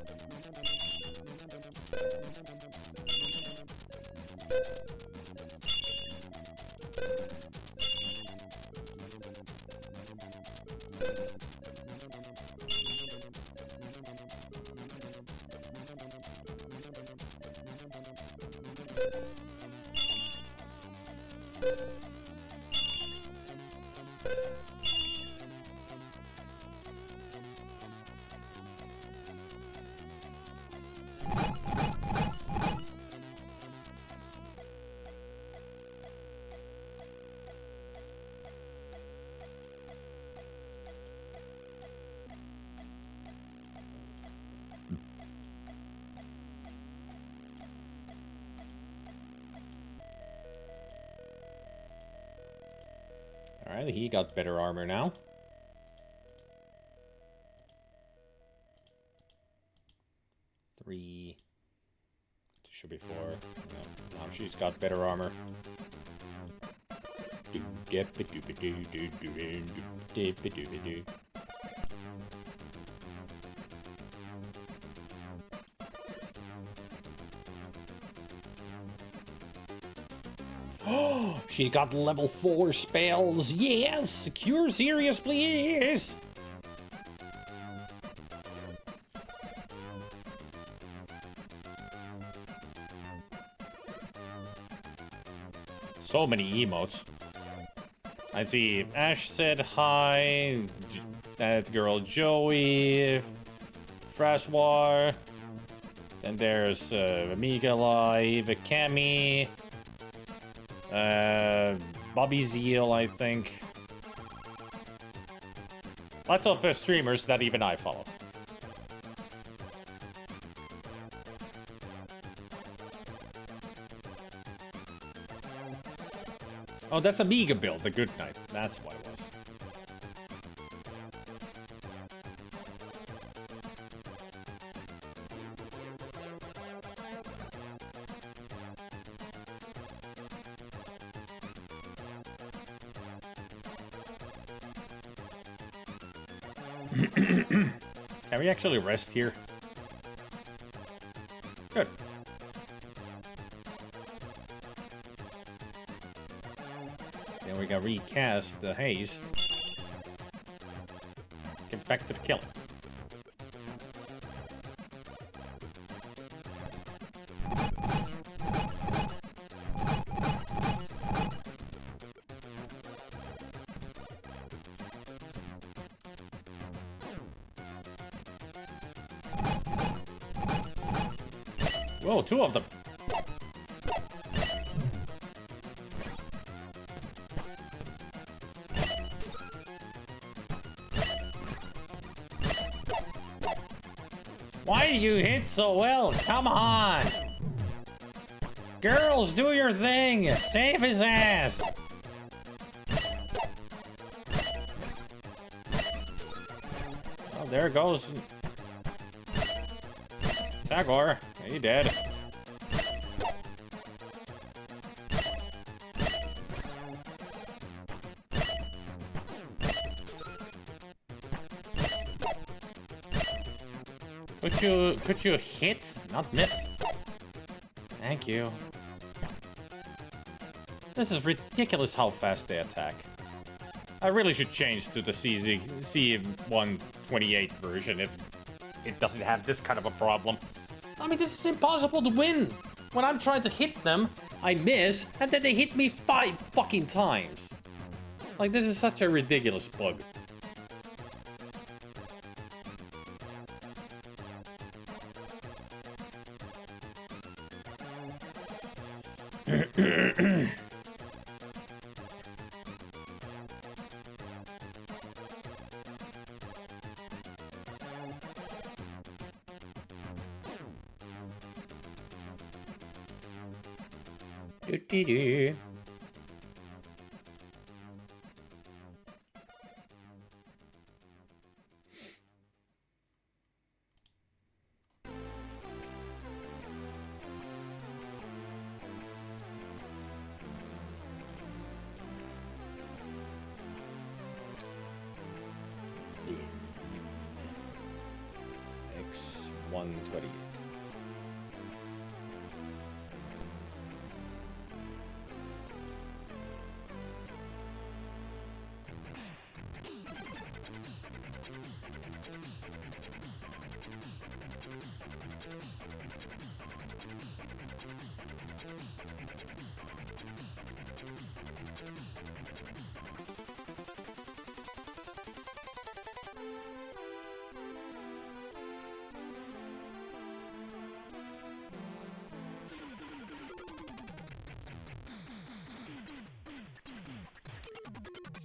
Alright, he got better armor now. Three, should be 4. Yeah. Now she's got better armor. Oh, she got level 4 spells. Yes, cure serious, please. So many emotes. I see Ash said hi. That girl Joey. Fraswar. Then there's Amiga Live, Cammy. Bobby Zeal, I think. Lots of streamers that even I follow. Oh, that's Amiga build, the good night. That's what it was. Can we actually rest here? Good. Then we can recast the haste. Get back to the killing. Whoa, 2 of them. Why do you hit so well? Come on! Girls, do your thing! Save his ass! Oh, there goes... Tagor. He dead. Could you hit, not miss? Thank you. This is ridiculous how fast they attack. I really should change to the C128 version if it doesn't have this kind of a problem. I mean, this is impossible to win. When I'm trying to hit them, I miss, and then they hit me 5 fucking times. Like, this is such a ridiculous bug. Do-do-do. X128.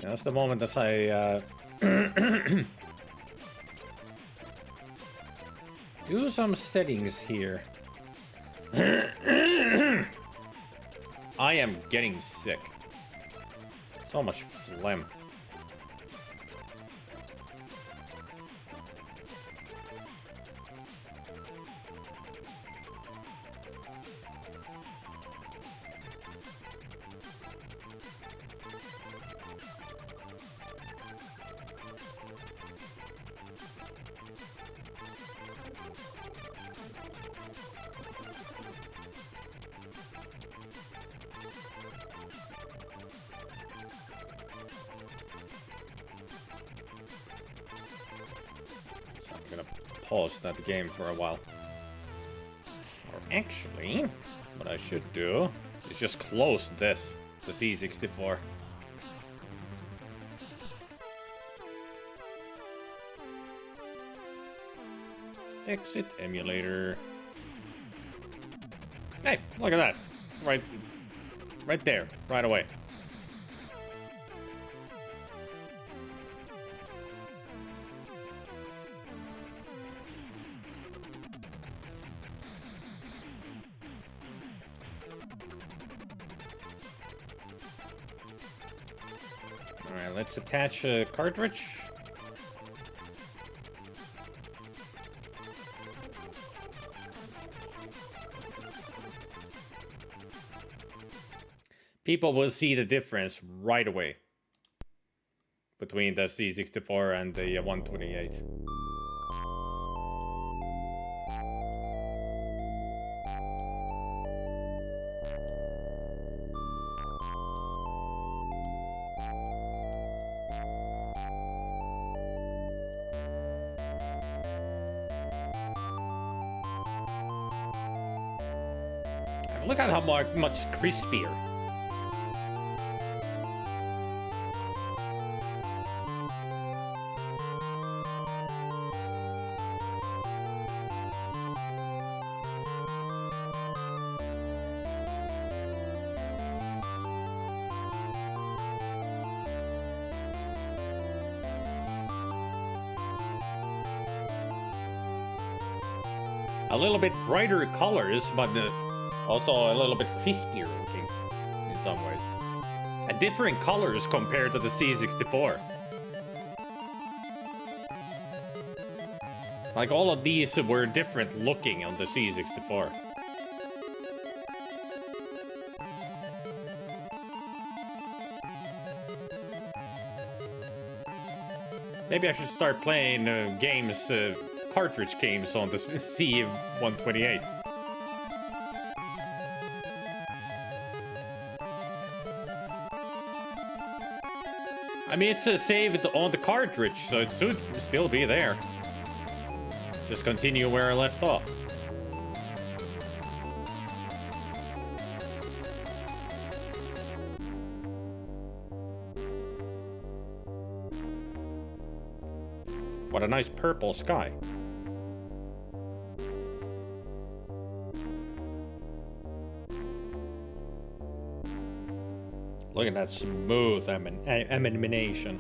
Yeah, that's the moment as I do some settings here. I am getting sick. So much phlegm. I'm gonna pause that game for a while. Or actually, what I should do is just close this, the C64. Exit emulator. Hey, look at that. It's right there, right away. Alright, let's attach a cartridge. People will see the difference right away between the C64 and the 128. Look at how much crispier. A little bit brighter colors, but also a little bit crispier looking in some ways. And different colors compared to the C64. Like all of these were different looking on the C64. Maybe I should start playing games, cartridge games on the C128. I mean, it's saved on the cartridge, so it should still be there. Just continue where I left off. What a nice purple sky. Look at that smooth animation.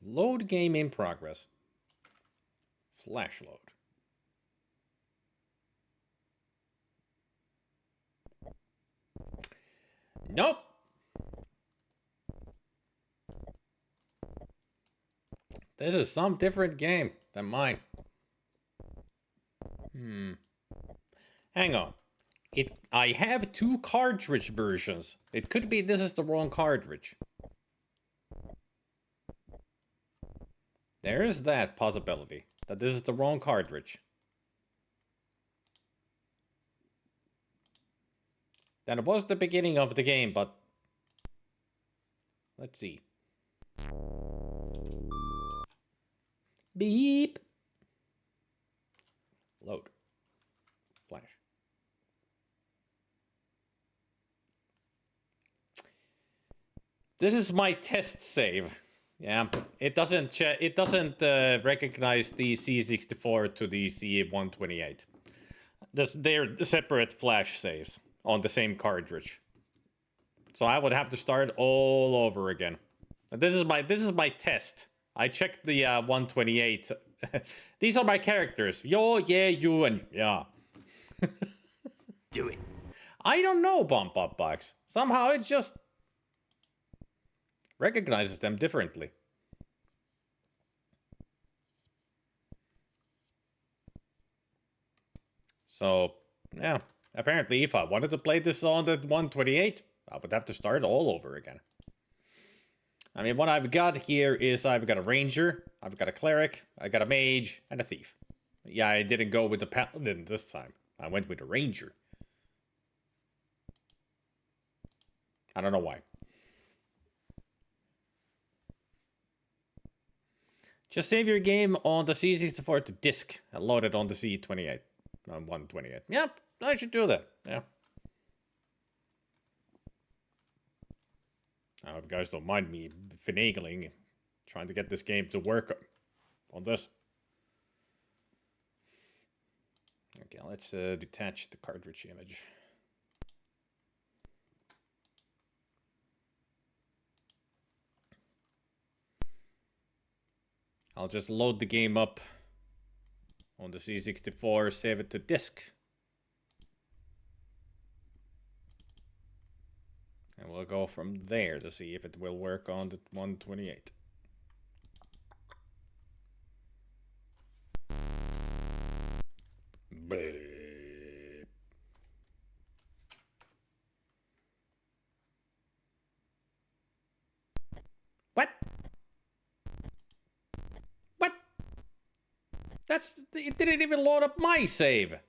Load game in progress. Flash load. Nope. This is some different game than mine. Hang on. I have two cartridge versions. It could be this is the wrong cartridge. There is that possibility that this is the wrong cartridge. That it was the beginning of the game, but let's see. Beep. Load. Flash. This is my test save. Yeah, it doesn't recognize the C64 to the C128. They're separate flash saves on the same cartridge. So I would have to start all over again. This is my test. I checked the 128. These are my characters. Yo, yeah, you, and yeah. Do it. I don't know, Bump Up Box. Somehow it just recognizes them differently. So, yeah. Apparently, if I wanted to play this on the 128, I would have to start all over again. I mean, what I've got here is I've got a ranger, I've got a cleric, I got a mage, and a thief. Yeah, I didn't go with the paladin this time. I went with a ranger. I don't know why. Just save your game on the C64 to disk and load it on the C28. 128. Yeah, I should do that. Yeah. I hope you guys don't mind me finagling, trying to get this game to work on this. Okay, let's detach the cartridge image. I'll just load the game up on the C64, save it to disk. And we'll go from there to see if it will work on the 128. Beep. What? What? It didn't even load up my save.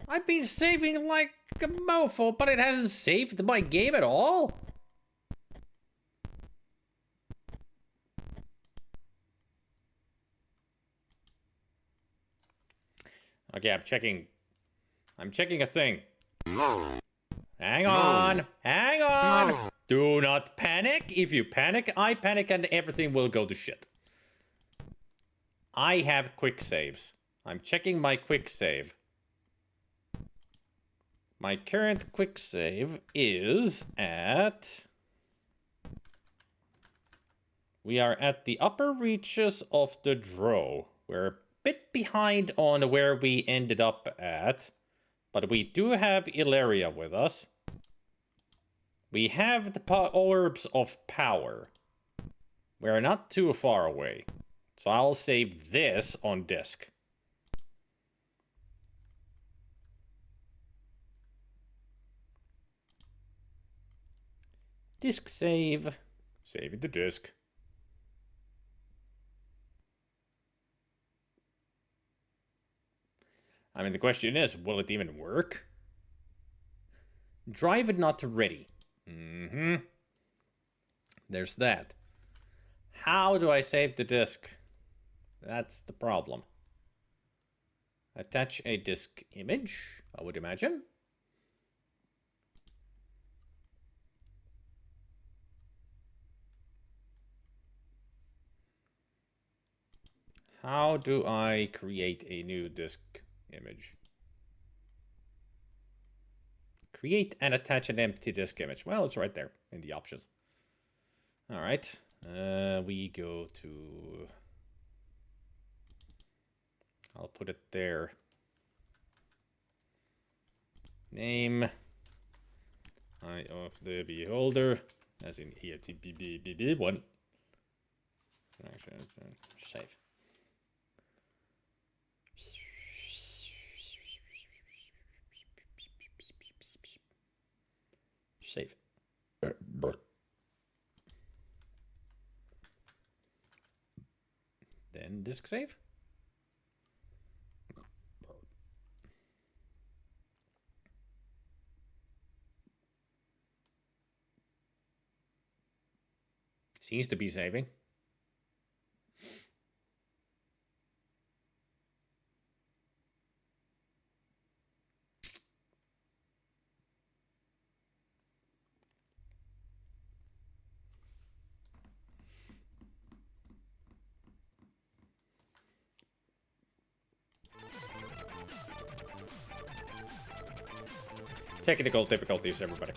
I've been saving like a mofo, but it hasn't saved my game at all? Okay, I'm checking a thing. Hang on. Hang on. Do not panic. If you panic, I panic and everything will go to shit. I have quick saves. I'm checking my quick save. My current quick save is at... We are at the upper reaches of the draw. We're a bit behind on where we ended up at, but we do have Ilaria with us. We have the orbs of power. We're not too far away. So I'll save this on disk. Disk save. Save it to disk. I mean, the question is, will it even work? Drive it not ready. There's that. How do I save the disk? That's the problem. Attach a disk image, I would imagine. How do I create a new disk image? Create and attach an empty disk image. Well, it's right there in the options. All right. We go to... I'll put it there. Name. Eye of the beholder. As in here, TBBB1. Save. Save. Then disk save. Seems to be saving. Technical difficulties, everybody.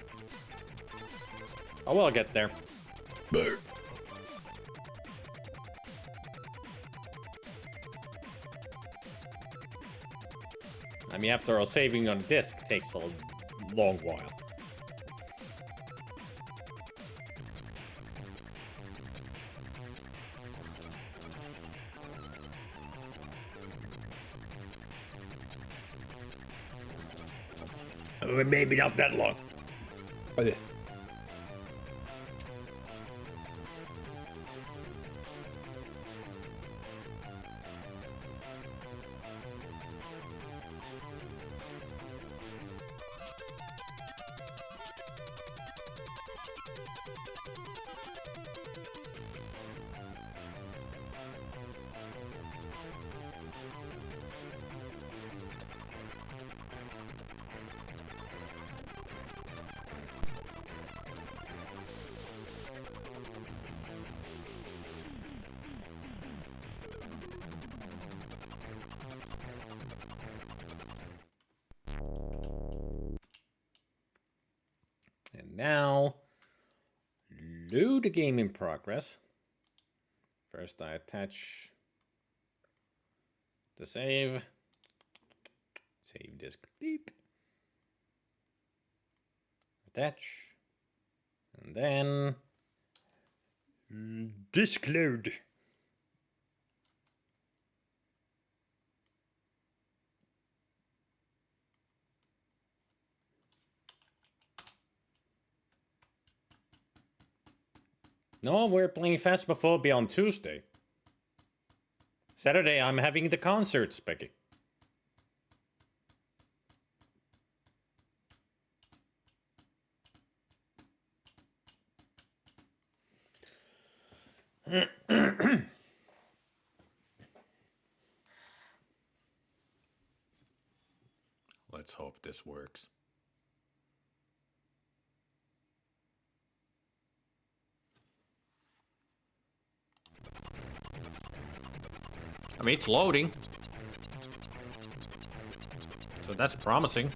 Oh, we'll get there. I mean, after all, saving on disk takes a long while. Maybe not that long. now. Load the game in progress. First I attach the save. Save disk. Beep. Attach. And then disk load. No, we're playing Phasmophobia on Tuesday. Saturday, I'm having the concert, Specky. Let's hope this works. I mean, it's loading. So that's promising.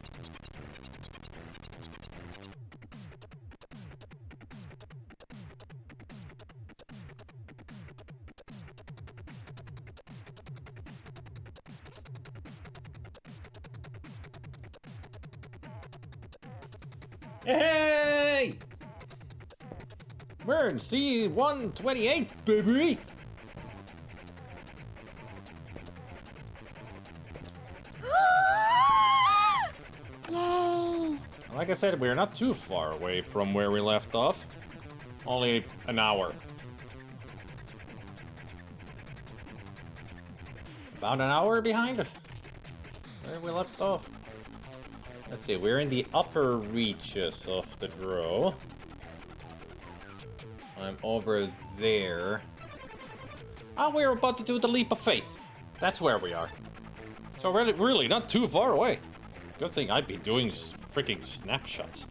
Hey! We're in C128, baby! Yay! Like I said, we're not too far away from where we left off. Only an hour. About an hour behind where we left off. Let's see, we're in the upper reaches of the draw. I'm over there. Oh, we're about to do the leap of faith. That's where we are. So really not too far away. Good thing I'd be doing freaking snapshots.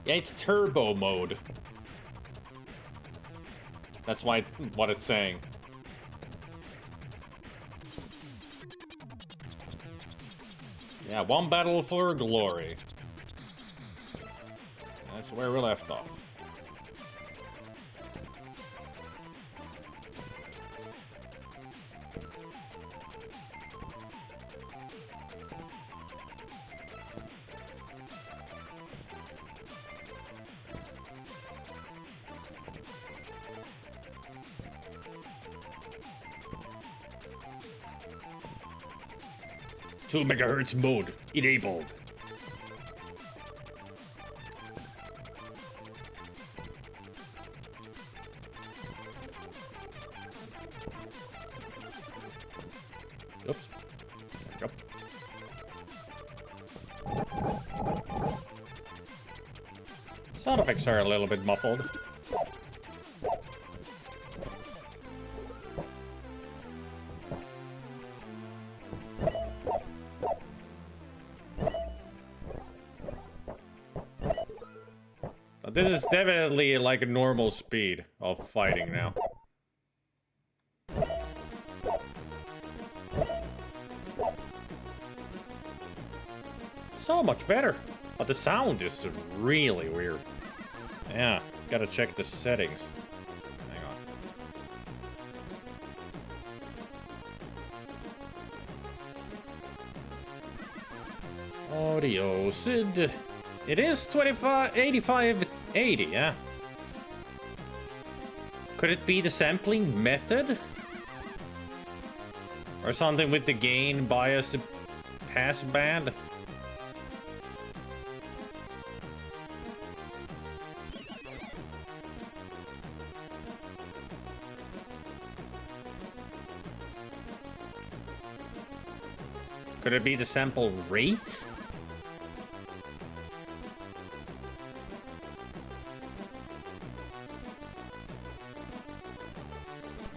Yeah, it's turbo mode. That's why it's what it's saying. Yeah, one battle for glory. That's where we left off. Two megahertz mode enabled. Oops. Yep. Sound effects are a little bit muffled. But this is definitely like a normal speed of fighting now. So much better. But the sound is really weird. Yeah, gotta check the settings. Hang on. Audio SID. It is 8580, yeah. Could it be the sampling method? Or something with the gain bias pass band? Could it be the sample rate?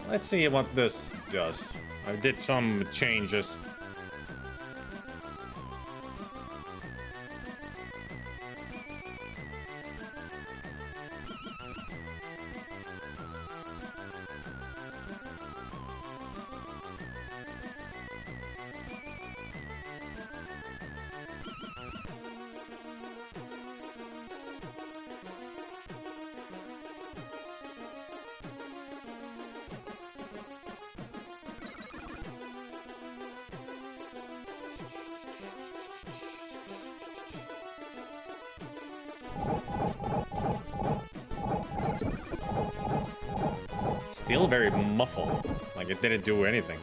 Let's see what this does. I did some changes. still very muffled. Like it didn't do anything.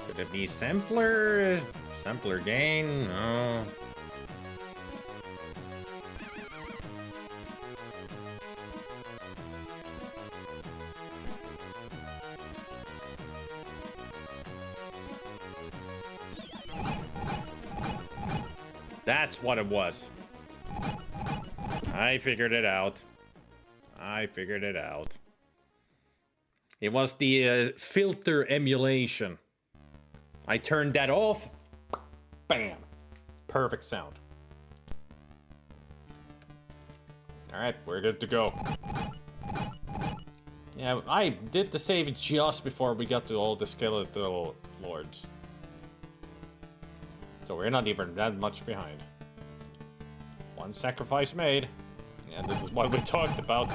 Could it be sampler? Sampler gain? No. That's what it was. I figured it out. I figured it out. It was the filter emulation. I turned that off. Bam. Perfect sound. Alright, we're good to go. Yeah, I did the save just before we got to all the skeletal lords. So we're not even that much behind. One sacrifice made. Yeah, this is what we talked about.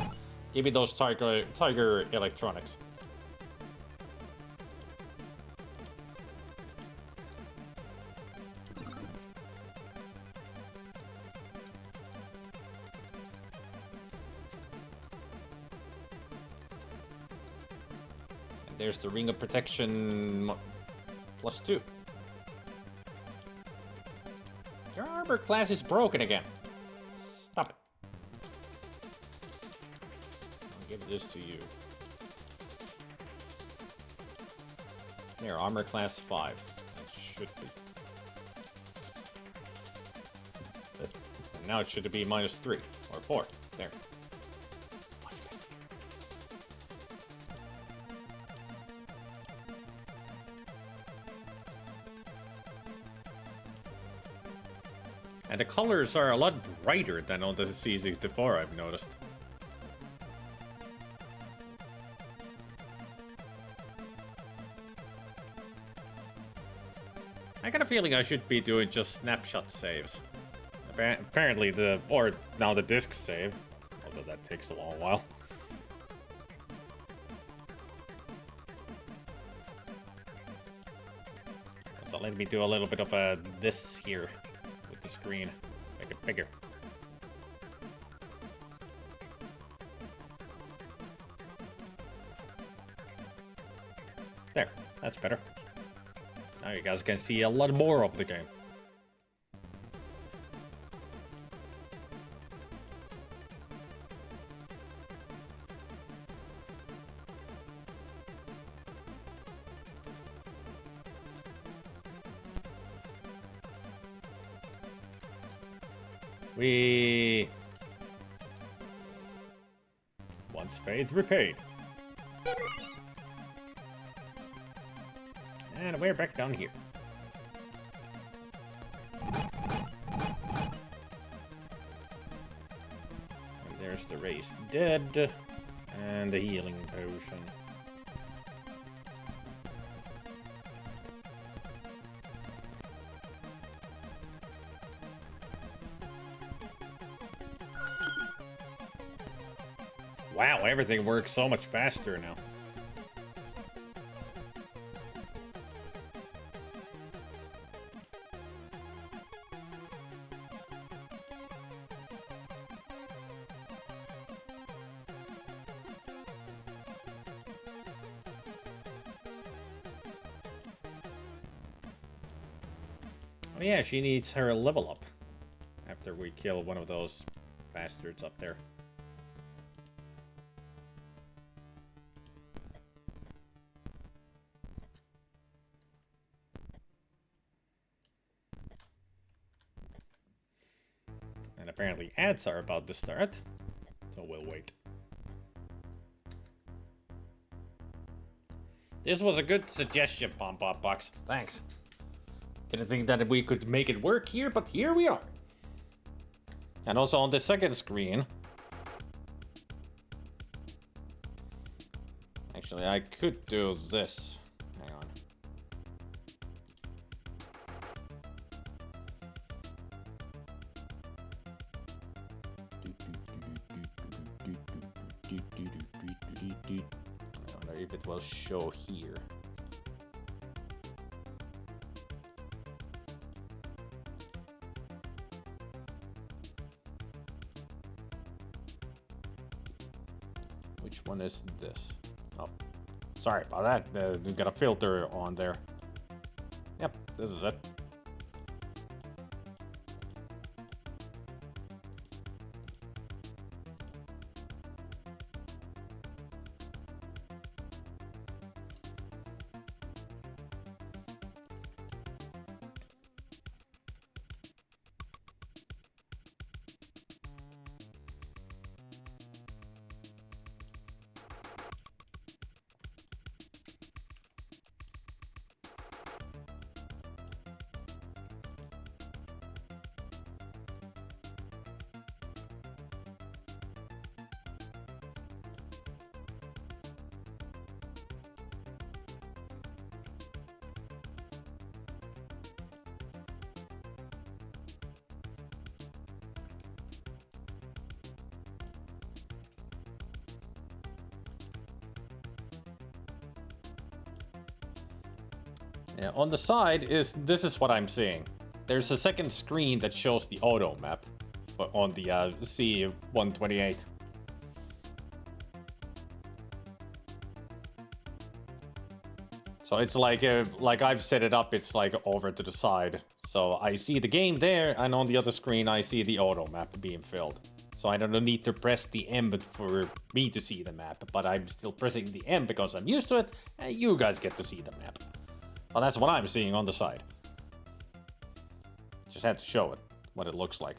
Give me those Tiger electronics. And there's the Ring of Protection +2. Your armor class is broken again. Stop it. I'll give this to you. There, armor class 5. That should be. And now it should be -3 or 4. There. Much better. And the colors are a lot brighter than on the C64, I've noticed. I got a feeling I should be doing just snapshot saves. Apparently now the disk save, although that takes a long while. So let me do a little bit of this here. The screen, make it bigger. There, that's better. Now you guys can see a lot more of the game. Once faith repaid. And we're back down here. And there's the race dead. And the healing potion. Wow, everything works so much faster now. Oh yeah, she needs her level up after we kill one of those bastards up there. And apparently ads are about to start, so we'll wait. This was a good suggestion, Pom Pom Box. Thanks. Didn't think that we could make it work here, but here we are. And also on the second screen. Actually, I could do this. Hang on. wonder if it will show here. Which one is this? Oh, sorry about that. We got a filter on there. Yep, this is it. Yeah, on the side this is what I'm seeing. There's a second screen that shows the auto map on the C128. So it's like I've set it up, it's like over to the side. So I see the game there, and on the other screen I see the auto map being filled. So I don't need to press the M for me to see the map, but I'm still pressing the M because I'm used to it, and you guys get to see the map. Well, that's what I'm seeing on the side. Just had to show it, what it looks like.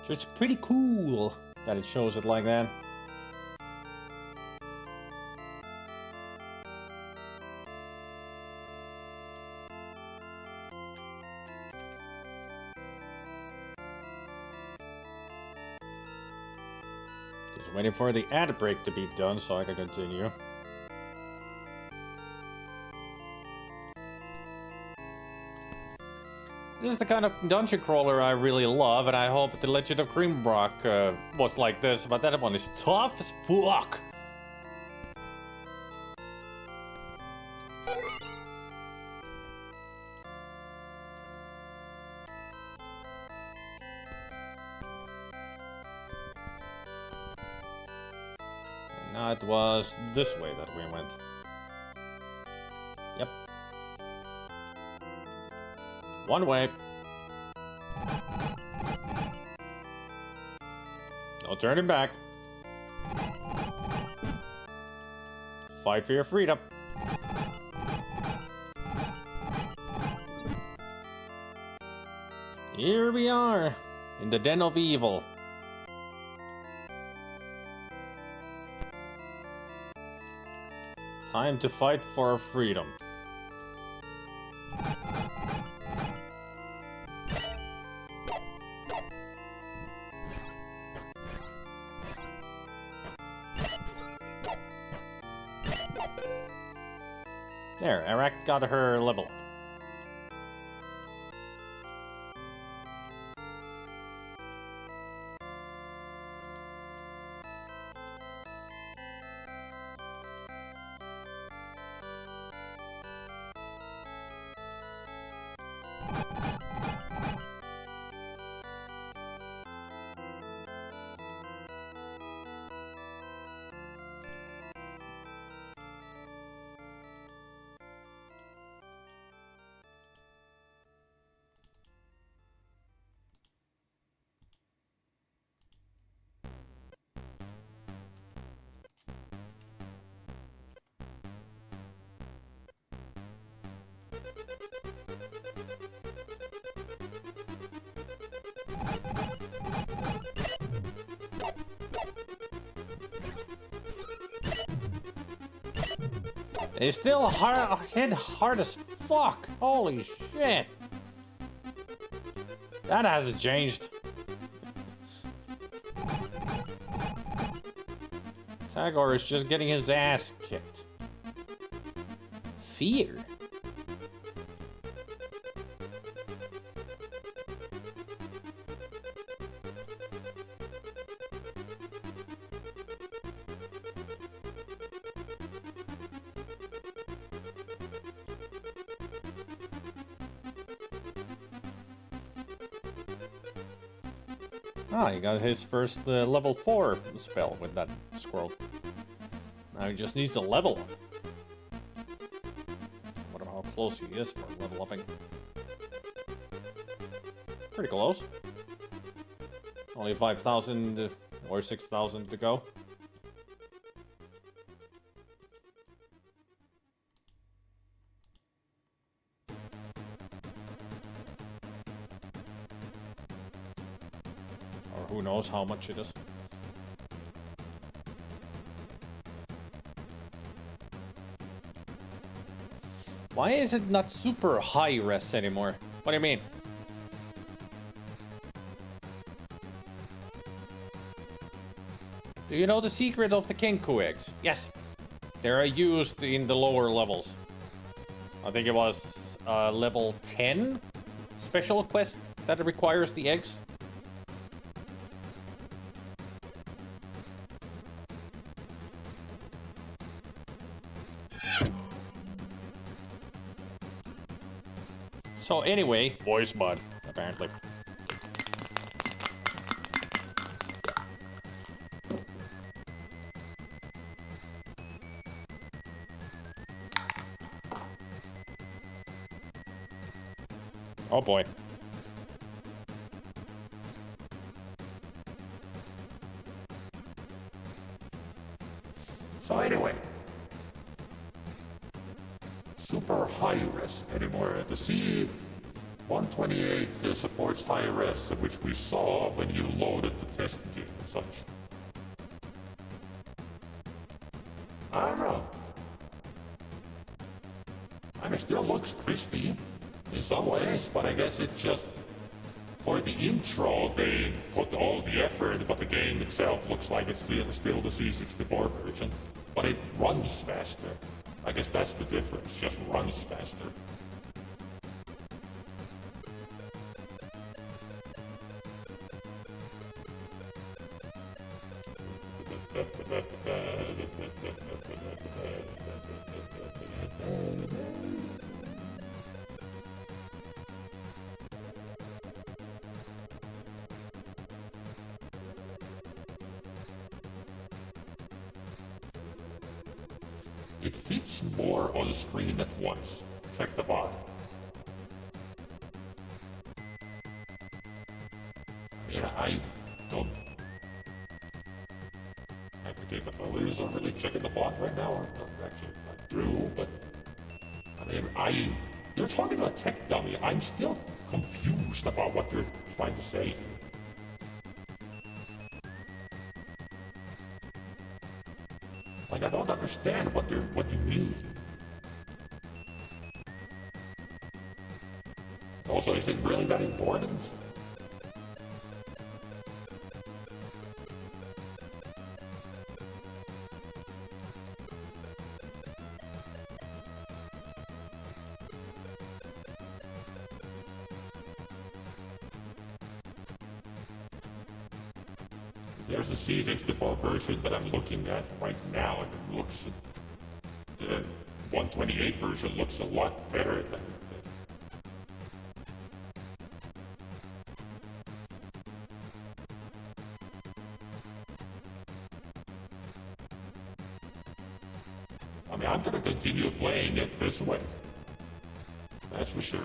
So it's pretty cool that it shows it like that. Waiting for the ad break to be done so I can continue. This is the kind of dungeon crawler I really love, and I hope the Legend of Grimrock was like this, but that one is tough as fuck. Now it was this way that we went. Yep. One way. No turning back. Fight for your freedom. Here we are, in the den of evil. Time to fight for our freedom. There, Arak got her level up. They still hit hard as fuck. Holy shit. That hasn't changed. Tagore is just getting his ass kicked. Fear? Ah, he got his first level 4 spell with that scroll. Now he just needs to level up. I wonder how close he is for level upping. Pretty close. Only 5,000 or 6,000 to go. Or who knows how much it is. Why is it not super high res anymore? What do you mean? Do you know the secret of the Kenku eggs? Yes. They are used in the lower levels. I think it was level 10 special quest that requires the eggs. So anyway, voice mod, apparently. Oh boy. So anyway, super high res anymore. The C128 supports high res, which we saw when you loaded the test game and such. I don't know. I mean, it still looks crispy in some ways, but I guess it's just for the intro they put all the effort, but the game itself looks like it's still the C64 version, but it runs faster. I guess that's the difference, just runs faster. It fits more on the screen at once. Check the bottom. Yeah, I don't have the capabilities of really checking the bottom right now. Actually, I do, but I mean, you're talking about tech dummy. I'm still confused about what you're trying to say. Like, I don't understand what you mean. Also, is it really that important? There's a C64 version that I'm looking at right now, and it looks... The 128 version looks a lot better than... I mean, I'm gonna continue playing it this way. That's for sure.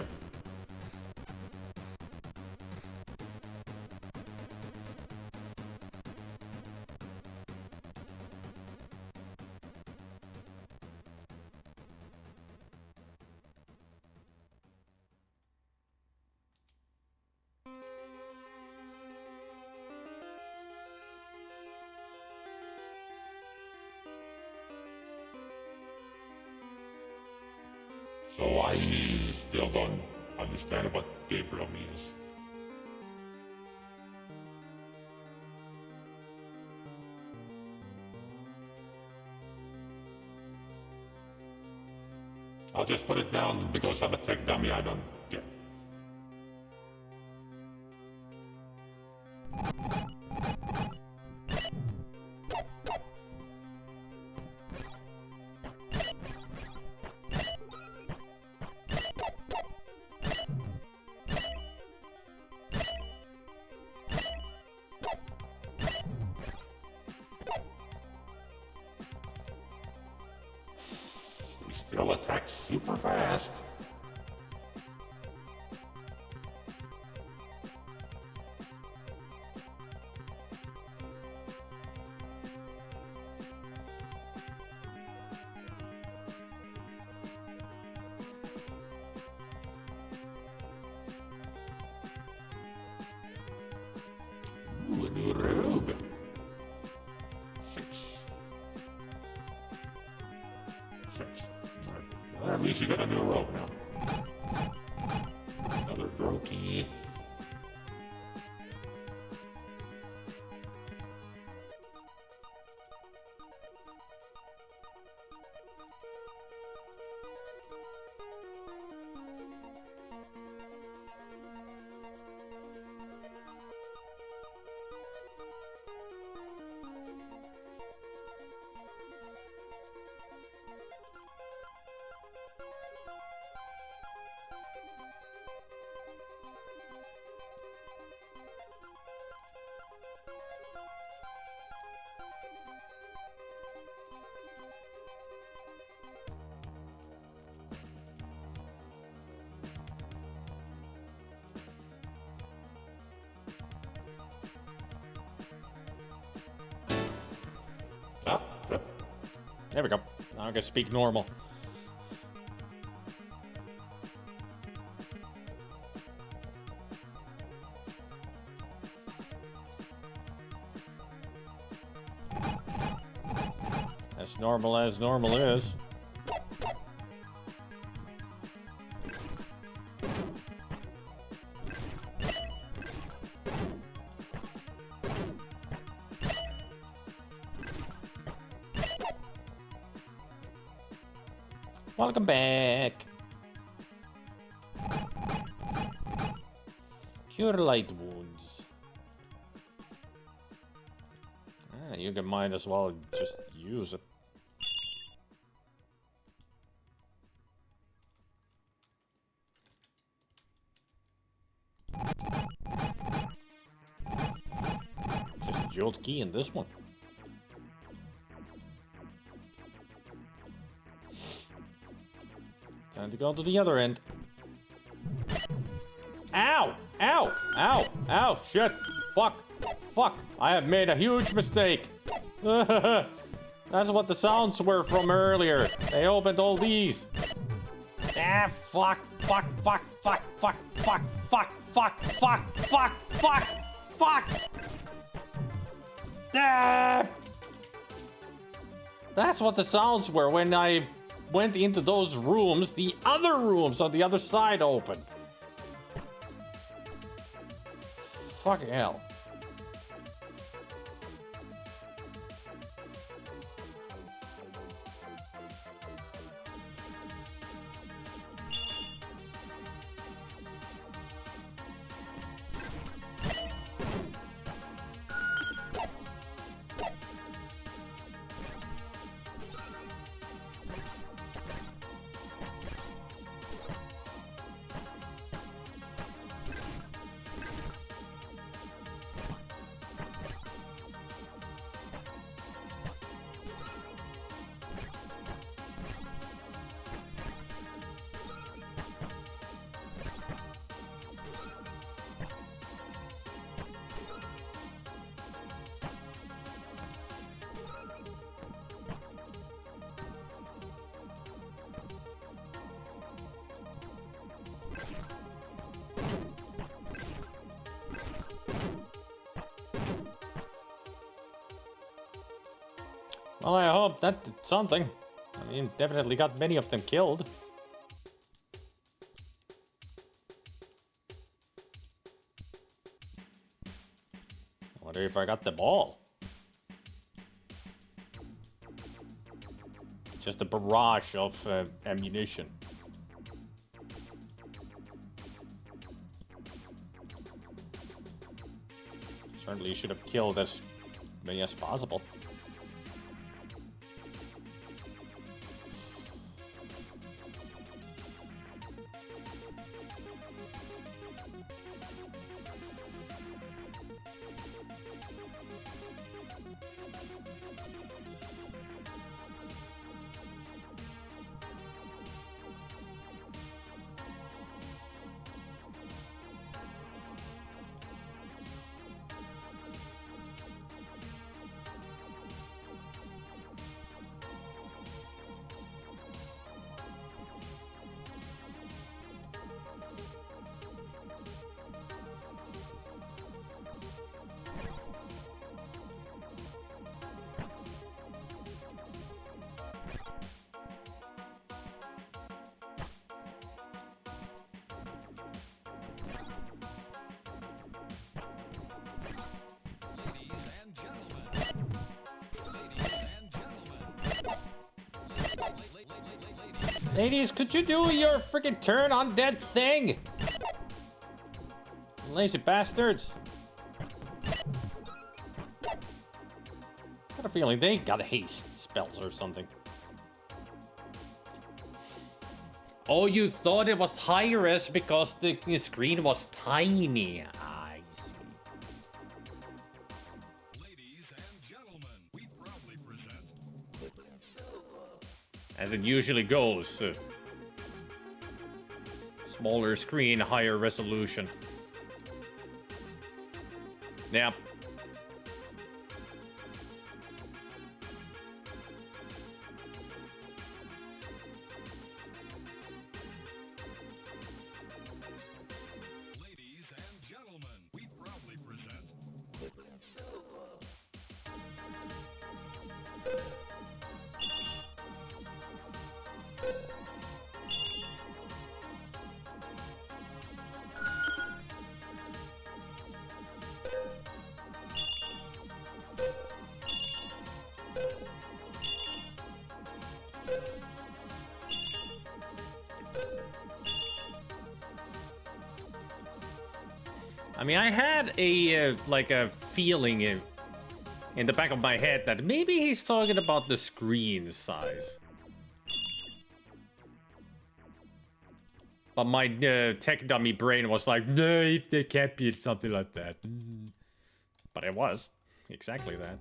So I still don't understand what Gabriel means. I'll just put it down because I'm a tech dummy. I don't get. He still attacks super fast. Ooh, a new robe. 6. 6. Well, at least you got a new robe now. Another brokey. Up, up. There we go. Now I can speak normal. As normal is. Welcome back. Cure light wounds. Ah, you can might as well just use it. Just jolt key in this one. Time to go to the other end. Ow! Ow! Ow! Ow! Shit! Fuck! Fuck! I have made a huge mistake! That's what the sounds were from earlier. They opened all these. Ah! Fuck! Fuck! Fuck! Fuck! Fuck! Fuck! Fuck! Fuck! Fuck! Fuck! Fuck! Fuck! Ah! That's what the sounds were when I went into those rooms. The other rooms on the other side opened. Fucking hell. Well, I hope that did something. I mean, definitely got many of them killed. I wonder if I got them all. Just a barrage of ammunition. Certainly should have killed as many as possible. Ladies, could you do your freaking turn on that thing? Lazy bastards. Got a feeling they got haste spells or something. Oh, you thought it was high res because the screen was tiny. I see. Ladies and gentlemen, we proudly present As it usually goes. Smaller screen, higher resolution. Yeah. ladies and gentlemen, we proudly present I mean, I had a like a feeling in the back of my head that maybe he's talking about the screen size. But my tech dummy brain was like, no, they can't be something like that. But it was exactly that.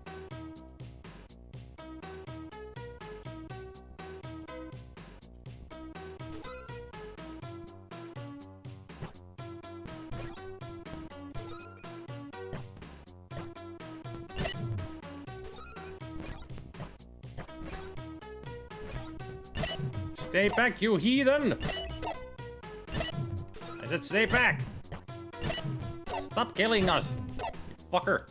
Stay back, you heathen! I said stay back! Stop killing us, you fucker!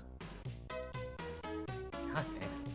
God damn it.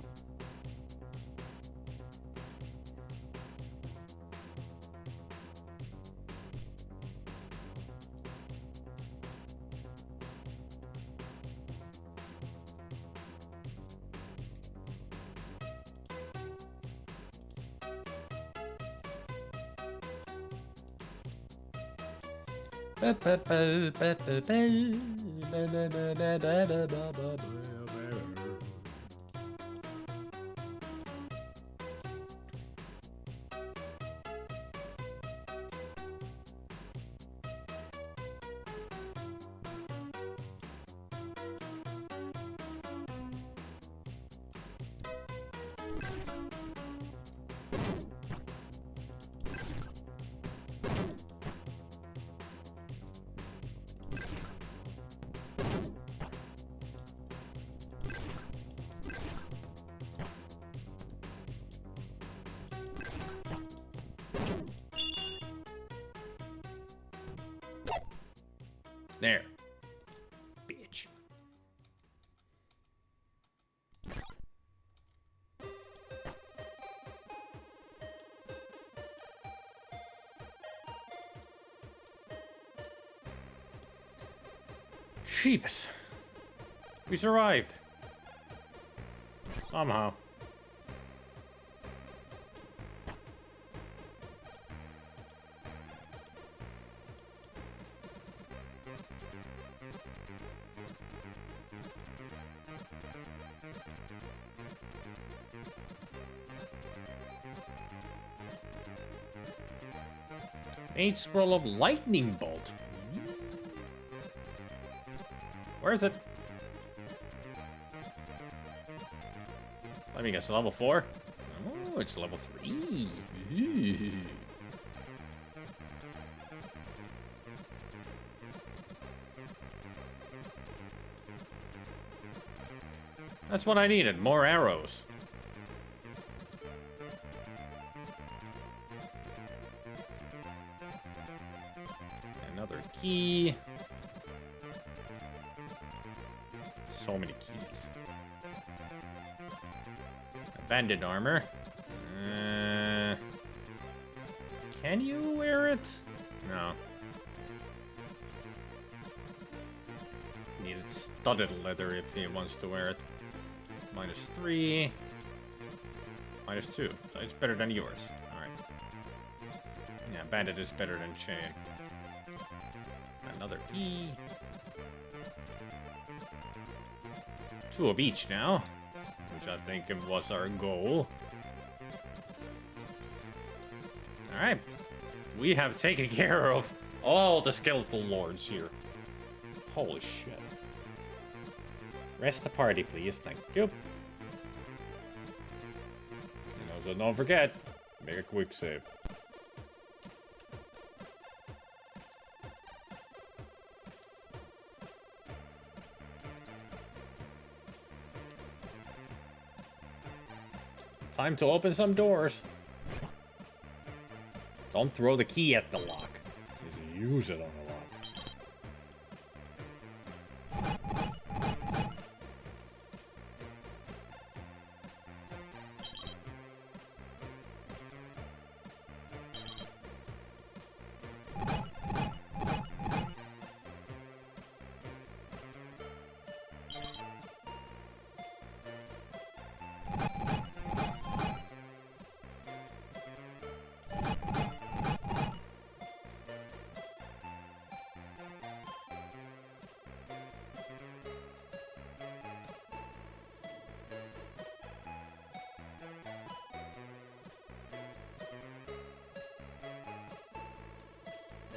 There. Bitch. Sheepus. We survived. Somehow. Eight scroll of lightning bolt. Worth it. Let me guess, level 4? Oh, it's level 3. Ooh. That's what I needed, more arrows. Another key. So many keys. Abandoned armor. Can you wear it? No. Needed studded leather if he wants to wear it. -3. -2. So it's better than yours. Alright. Yeah, bandit is better than chain. Another key. 2 of each now. Which I think was our goal. Alright. We have taken care of all the skeletal lords here. Holy shit. Rest the party, please. Thank you. And also, don't forget, make a quick save. Time to open some doors. Don't throw the key at the lock. Just use it on the lock.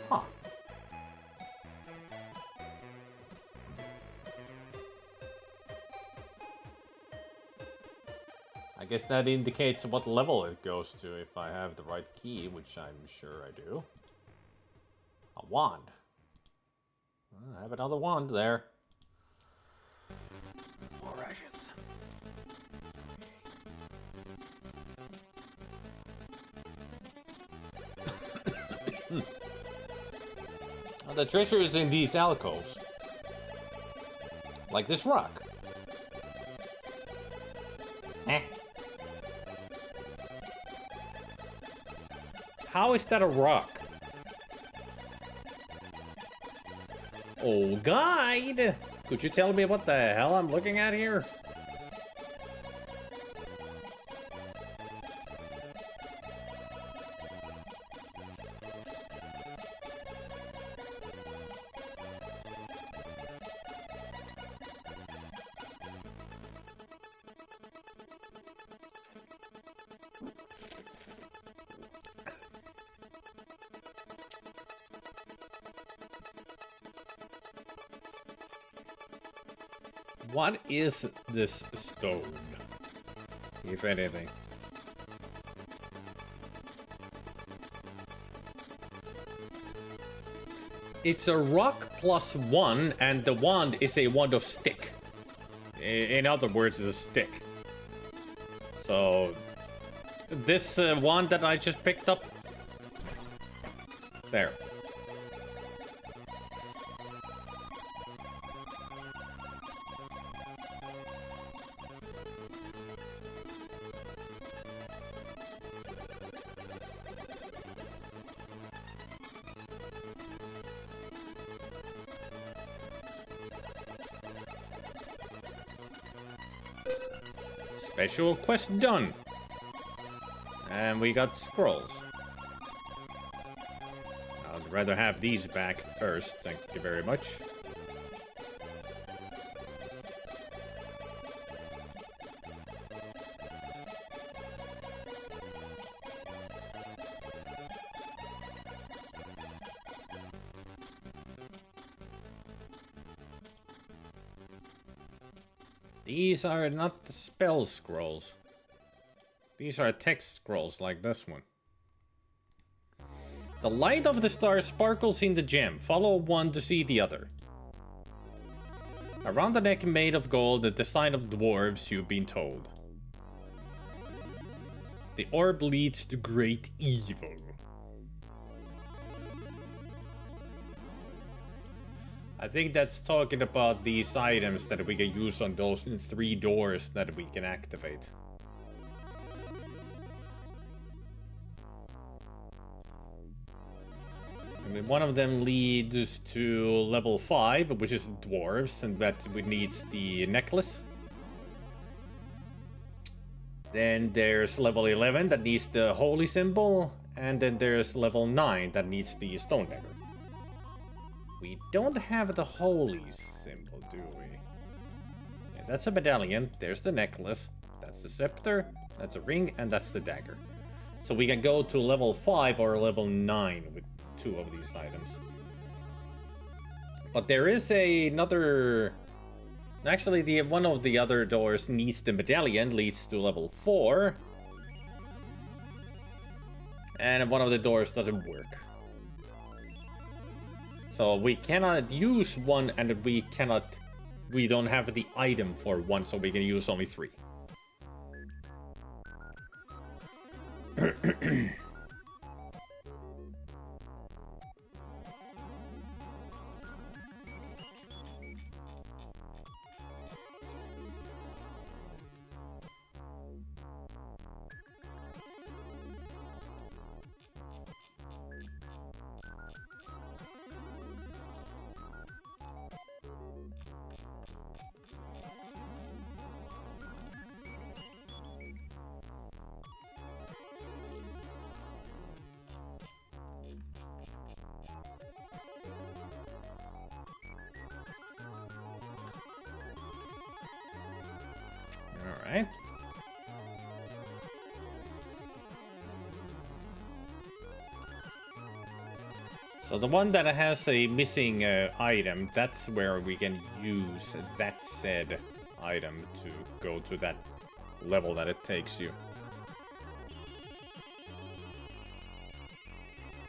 Huh. I guess that indicates what level it goes to if I have the right key, which I'm sure I do. A wand. I have another wand there. More ashes. The treasure is in these alcoves. Like this rock. Eh. How is that a rock? Oh, guide! Could you tell me what the hell I'm looking at here? What is this stone, if anything? It's a rock +1, and the wand is a wand of stick. In other words, it's a stick. So, this wand that I just picked up, there. Special quest done. And we got scrolls. I'd rather have these back first, thank you very much. These are not the spell scrolls. These are text scrolls like this one. The light of the star sparkles in the gem. Follow one to see the other. Around the neck made of gold, the sign of dwarves, you've been told. The orb leads to great evil. I think that's talking about these items that we can use on those 3 doors that we can activate. I mean, one of them leads to level 5, which is dwarves, and that needs the necklace. Then there's level 11 that needs the holy symbol, and then there's level 9 that needs the stone dagger. We don't have the holy symbol, do we? Yeah, that's a medallion, there's the necklace, that's the scepter, that's a ring, and that's the dagger. So we can go to level 5 or level 9 with 2 of these items. But there is another... Actually, one of the other doors needs the medallion, leads to level 4. And one of the doors doesn't work. So we cannot use one, and we don't have the item for one, so we can use only 3. Alright. So the one that has a missing item, that's where we can use that said item to go to that level that it takes you.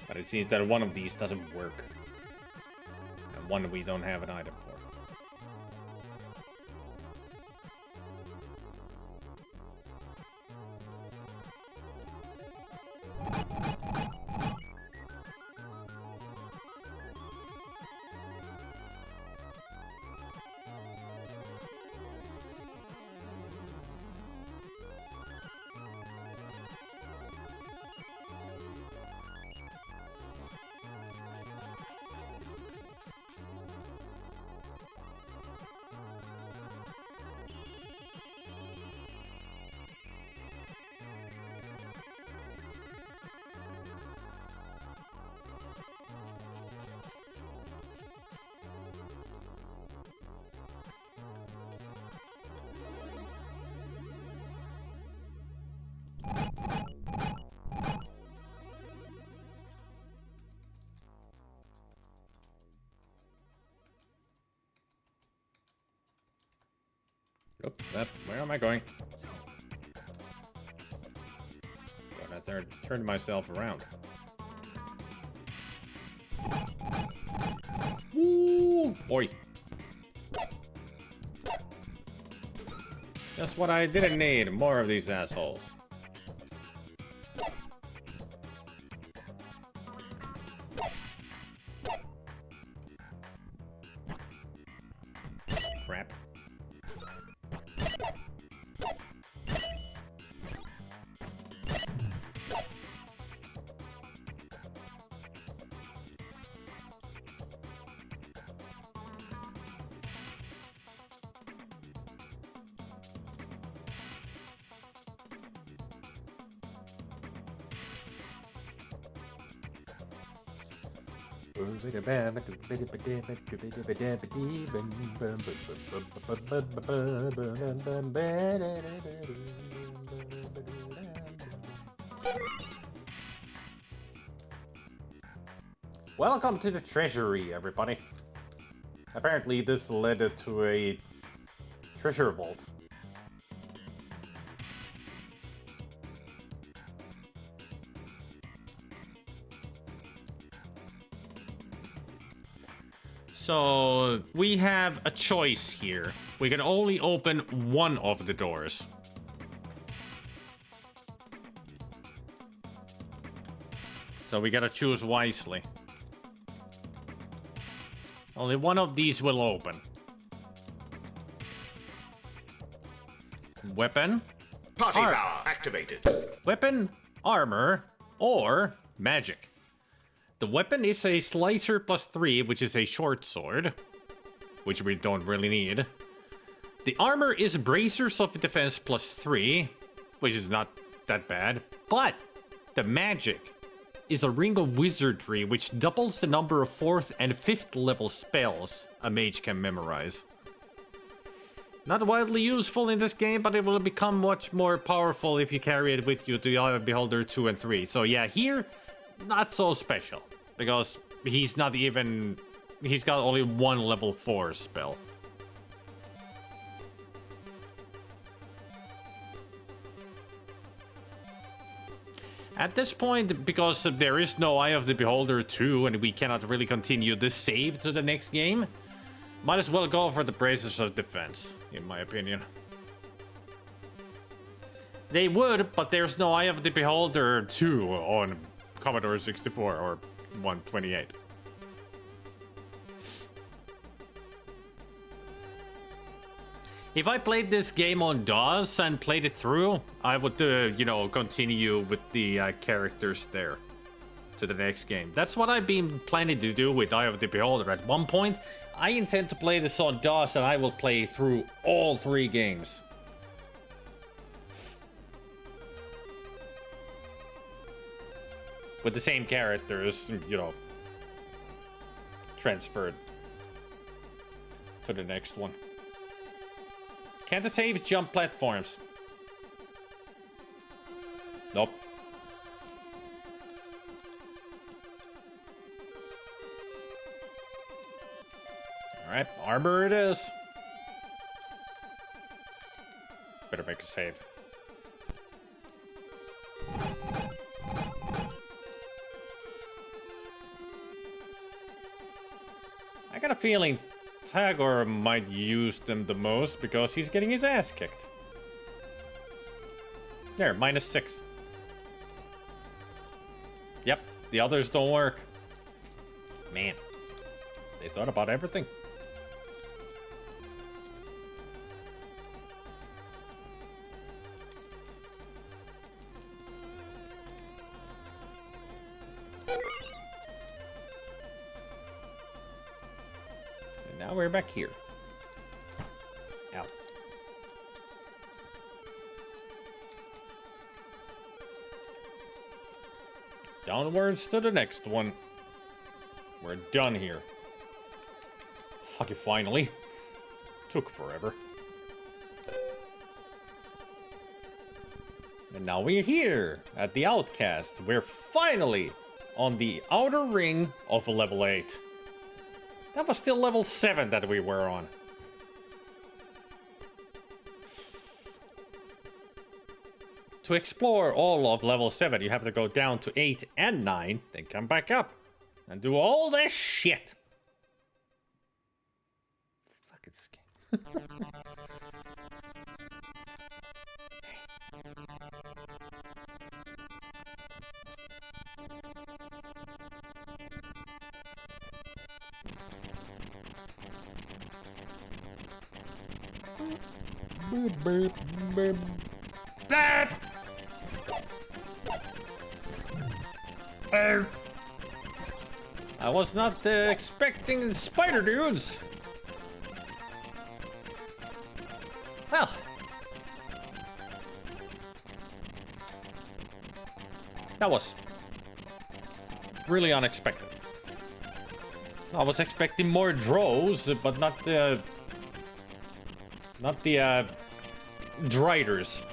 But it seems that one of these doesn't work. And one we don't have an item for. Oh, where am I going? Got I turned myself around. Ooh, boy. Just what I didn't need. More of these assholes. Crap. Welcome to the treasury, everybody. Apparently this led to a treasure vault. So we have a choice here. We can only open one of the doors. So we gotta choose wisely. Only one of these will open. Weapon. Party power activated. Weapon, armor, or magic. The weapon is a slicer +3, which is a short sword, which we don't really need. The armor is bracers of defense +3, which is not that bad. But the magic is a ring of wizardry, which doubles the number of 4th and 5th level spells a mage can memorize. Not widely useful in this game, but it will become much more powerful if you carry it with you to the Eye of Beholder 2 and 3. So yeah, here, not so special, because he's got only one level 4 spell. At this point, because there is no Eye of the Beholder 2 and we cannot really continue the save to the next game, might as well go for the Braces of Defense, in my opinion. They would, but there's no Eye of the Beholder 2 on Commodore 64 or 128. If I played this game on DOS and played it through, I would, continue with the characters there to the next game. That's what I've been planning to do with Eye of the Beholder. At one point, I intend to play this on DOS and I will play through all 3 games. With the same characters, transferred to the next one. Can't the saves jump platforms? Nope. Alright, armor it is. Better make a save. I got a feeling Tagore might use them the most because he's getting his ass kicked. There, -6. Yep, the others don't work. Man, they thought about everything. Now we're back here. Ow. Downwards to the next one. We're done here. Fuck you, finally. Took forever. And now we're here at the Outcast. We're finally on the outer ring of level 8. That was still level 7 that we were on. To explore all of level 7, you have to go down to 8 and 9, then come back up and do all this shit. Fuck this game. I was not expecting spider dudes. Well, that was really unexpected. I was expecting more drows, but not the driders.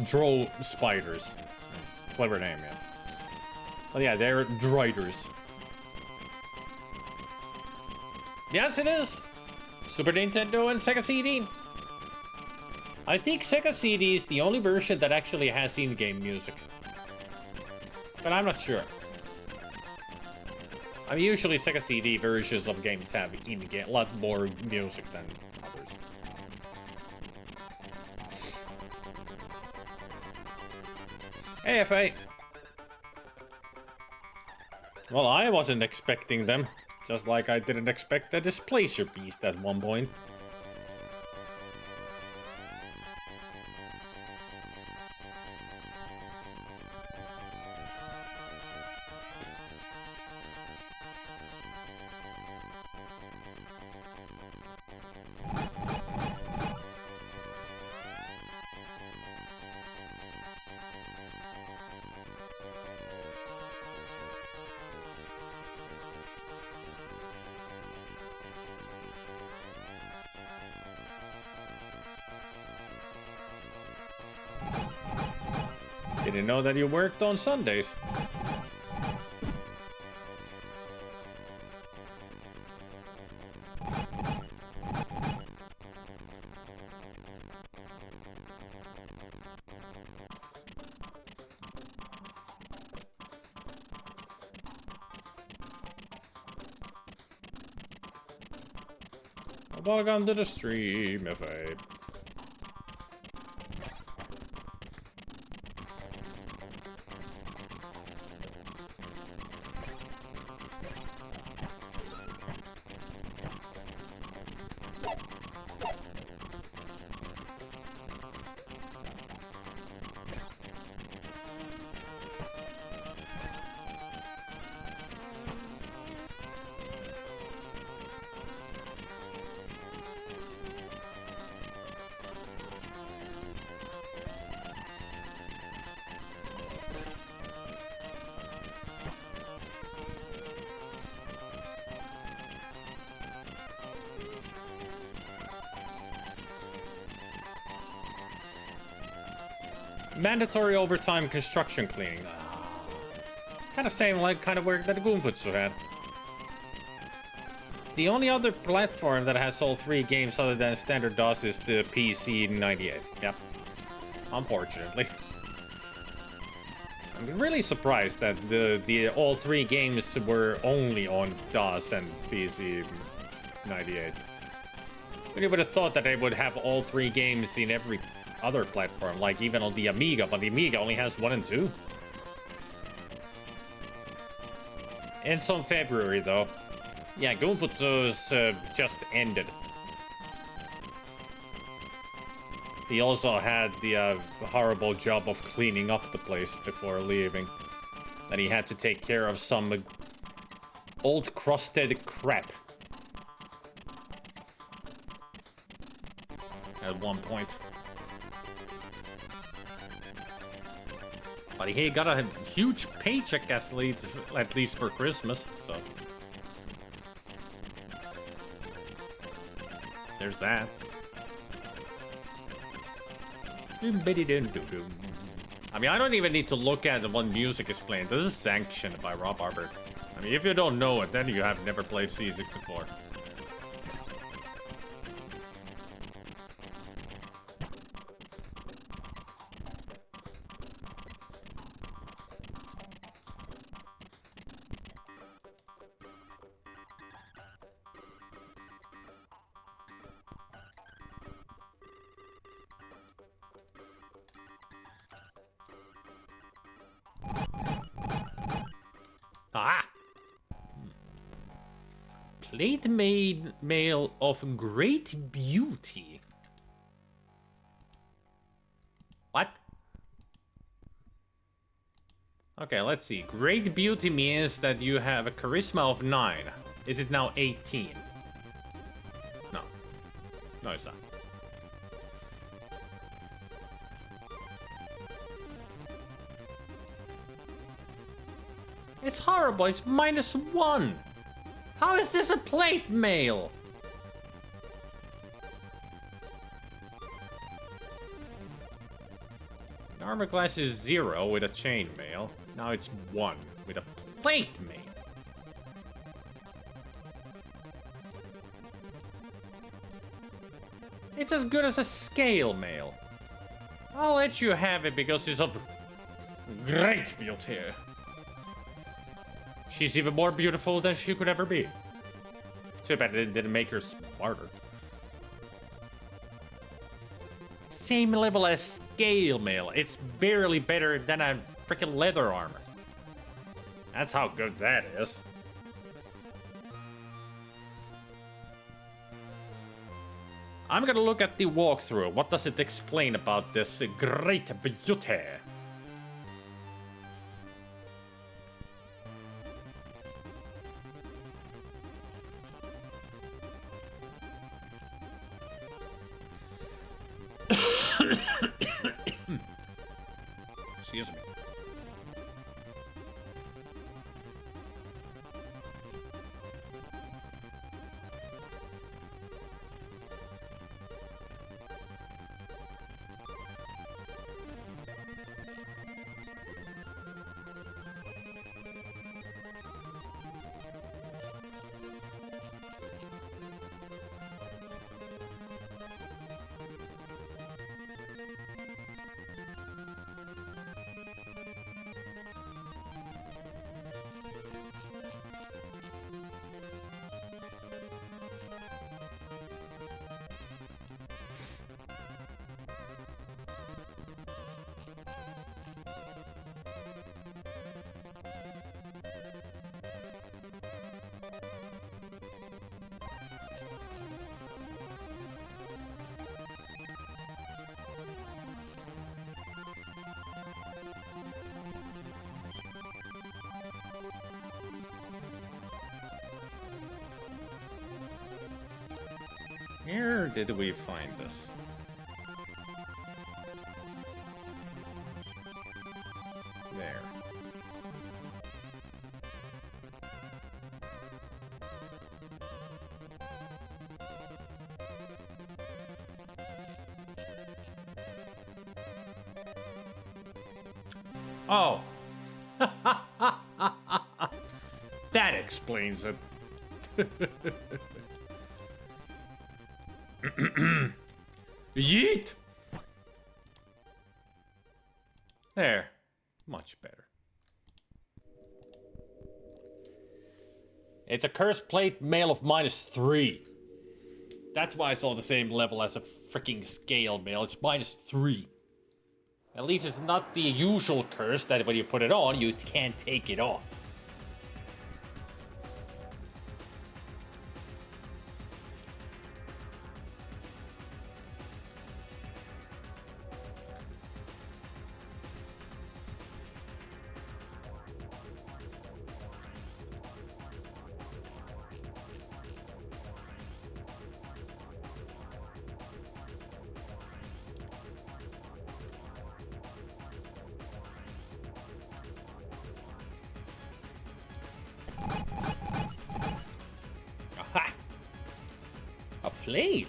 Drow spiders. Clever name, yeah. But yeah, they're driders. Yes, it is. Super Nintendo and Sega CD. I think Sega CD is the only version that actually has in-game music. But I'm not sure. I mean, usually Sega CD versions of games have in-game, a lot more music than others. AFA. Well, I wasn't expecting them. Just like I didn't expect a Displacer Beast at one point. Didn't know that you worked on Sundays. Welcome to the stream, FA. Mandatory overtime construction cleaning. Kind of same like kind of work that Gunfutsu had. The only other platform that has all three games other than standard DOS is the PC98. Yep. Unfortunately. I'm really surprised that the all three games were only on DOS and PC98. Really would have thought that they would have all three games in every other platform, like even on the Amiga, but the Amiga only has 1 and 2. Ends on February, though. Yeah, Gunfutsu's just ended. He also had the horrible job of cleaning up the place before leaving. That he had to take care of some old crusted crap. At one point. But he got a huge paycheck at least for Christmas, so. There's that. I mean, I don't even need to look at what music is playing. This is sanctioned by Rob Arbor. I mean, if you don't know it, then you have never played C64. Plate mail of great beauty. What? Okay, let's see. Great beauty means that you have a charisma of 9. Is it now 18? No. No, it's not. It's horrible. It's -1. How is this a plate mail? Armor class is 0 with a chain mail. Now it's 1 with a plate mail. It's as good as a scale mail. I'll let you have it because she's of great beauty. She's even more beautiful than she could ever be. Too bad it didn't make her smarter. Same level as scale mail. It's barely better than a freaking leather armor. That's how good that is. I'm gonna look at the walkthrough. What does it explain about this great beauty? Excuse me. Where did we find this? There. Oh. That explains it. Yeet! There. Much better. It's a curse plate mail of -3. That's why it's on the same level as a freaking scale mail. It's -3. At least it's not the usual curse that when you put it on, you can't take it off. Aha! A flail.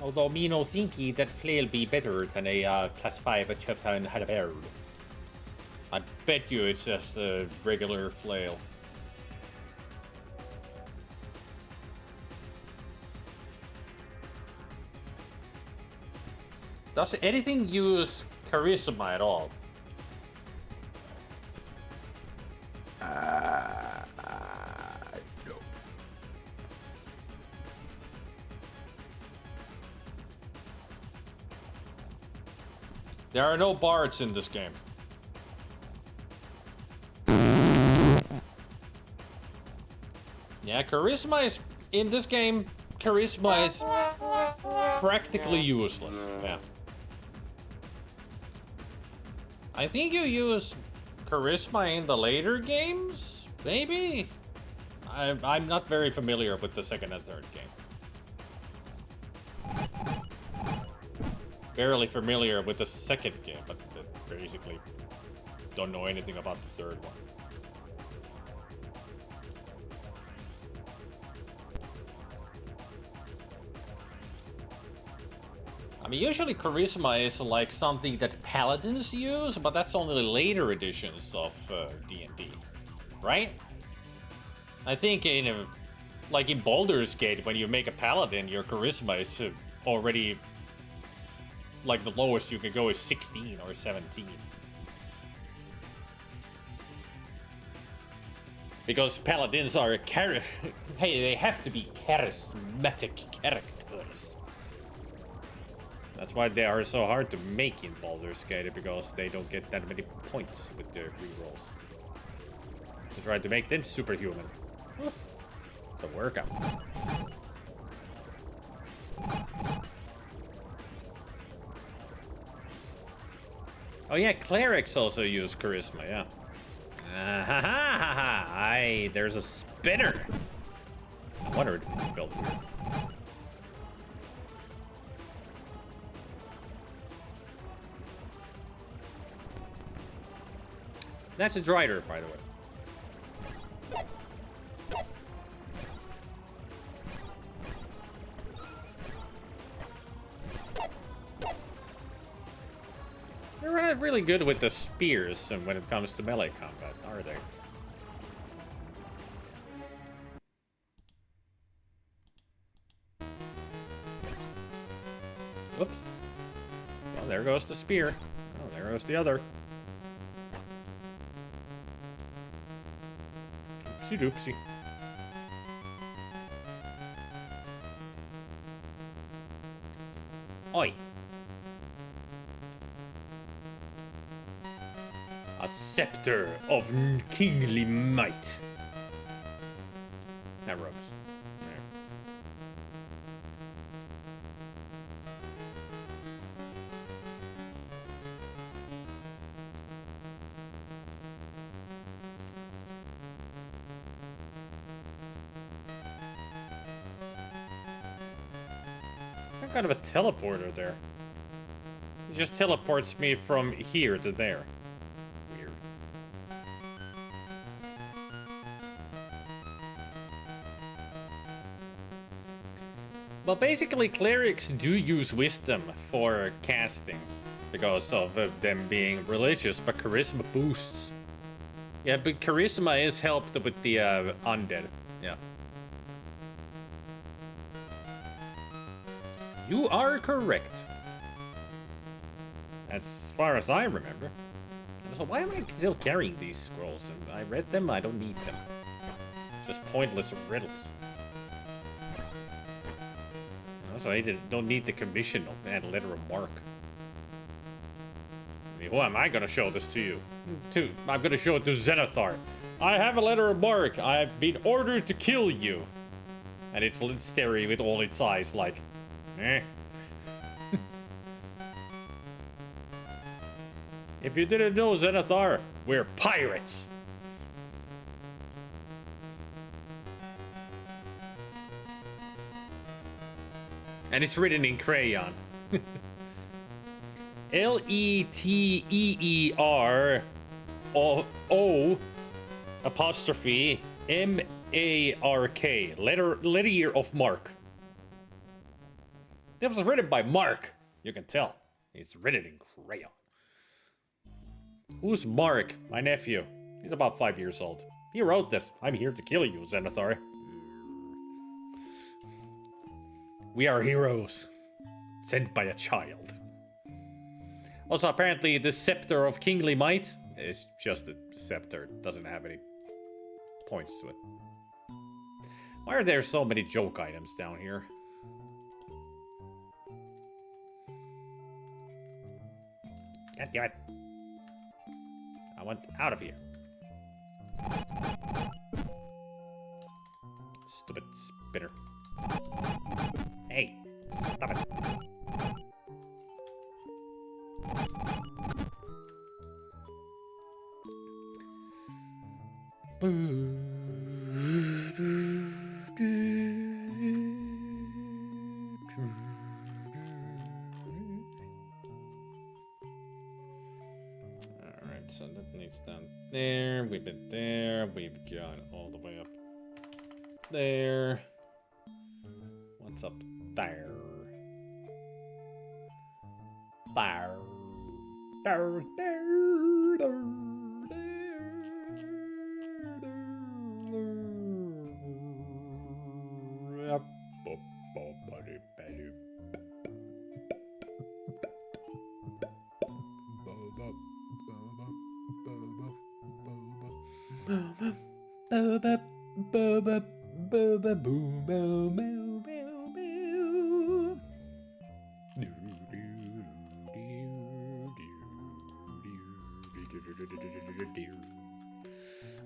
Although me no thinky that flail be better than a class 5 chapter and halberd. I bet you it's just a regular flail. Does anything use charisma at all? No. There are no bards in this game. Yeah, charisma is in this game. Charisma is practically useless. Yeah. I think you use charisma in the later games, maybe? I'm not very familiar with the second and third game. Barely familiar with the second game, but basically don't know anything about the third one. mean, usually charisma is like something that paladins use, but that's only later editions of D&D, right? I think like in Baldur's Gate, when you make a paladin, your charisma is already like the lowest you can go is 16 or 17. Because paladins are hey, they have to be charismatic characters. That's why they are so hard to make in Baldur's Gate, because they don't get that many points with their rerolls. So try to make them superhuman. It's a workout. Oh yeah, clerics also use charisma, yeah. Aye, there's a spinner. I wondered if it felt weird. That's a Drider, by the way. They're not really good with the spears and when it comes to melee combat, are they? Whoops. Well, there goes the spear. Oh, there goes the other. Oopsie doopsie. Oi. A scepter of kingly might. That ropes. There. Some kind of a teleporter there. It just teleports me from here to there. Weird. Well, basically, clerics do use wisdom for casting because of them being religious, but charisma boosts. Yeah, but charisma is helped with the undead. Yeah. You are correct. As far as I remember. So why am I still carrying these scrolls? And I read them, I don't need them. Just pointless riddles. Also, I don't need the commission of add letter of mark. I mean, who am I gonna show this to you? I'm gonna show it to Zenithar. I have a letter of mark. I've been ordered to kill you. And it's staring with all its eyes like, eh. If you didn't know, Zenithar, we're pirates. And it's written in crayon. Leteer O apostrophe MARK. Letter of Mark. This was written by Mark. You can tell. It's written in crayon. Who's Mark? My nephew. He's about 5 years old. He wrote this. I'm here to kill you, Zenithar. We are heroes. Sent by a child. Also, apparently, the Scepter of Kingly Might is just a scepter. It doesn't have any points to it. Why are there so many joke items down here? God damn it. I want out of here. Stupid spinner. Hey, stop it. Alright, so that needs down there. We've been there. We've gone all the way up there. What's up there?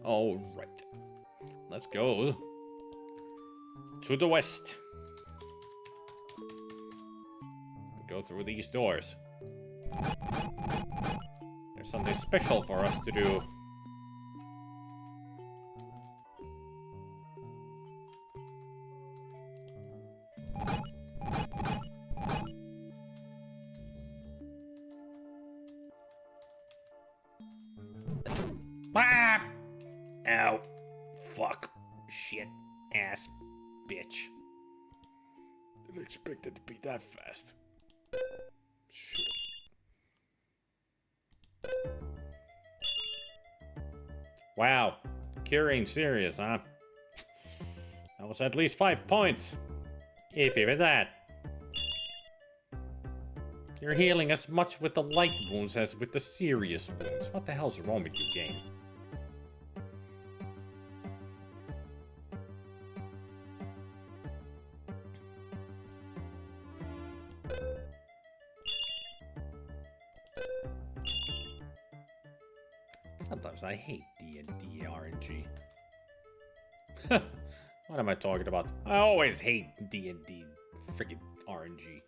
All right, let's go to the west. Go through these doors. There's something special for us to do. Ah! Ow. Fuck. Shit. Ass. Bitch. Didn't expect it to be that fast. Shit. Wow. Curing serious, huh? That was at least 5 points. If even that. You're healing as much with the light wounds as with the serious wounds. What the hell's wrong with you, game? Sometimes I hate D&D RNG. What am I talking about? I always hate D&D freaking RNG.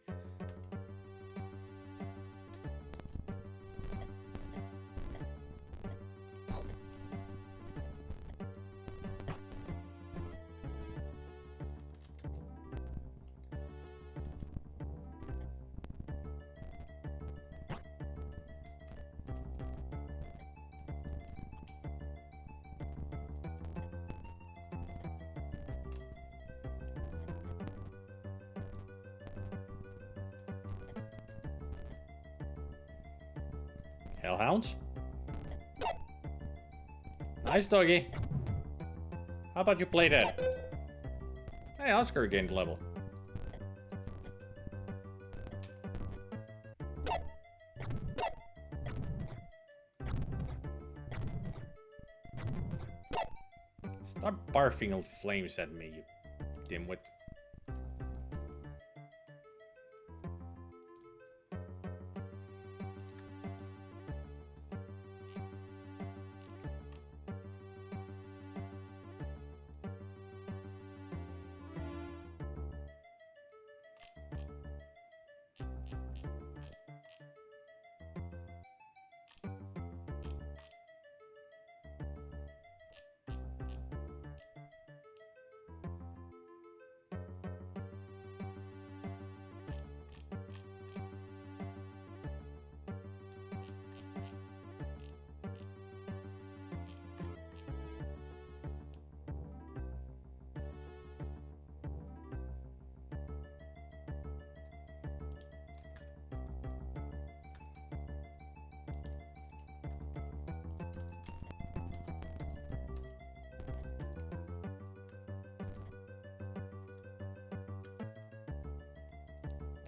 Hellhounds? Nice, doggy. How about you play dead? Hey, Oscar gained level. Stop barfing flames at me, you dimwit.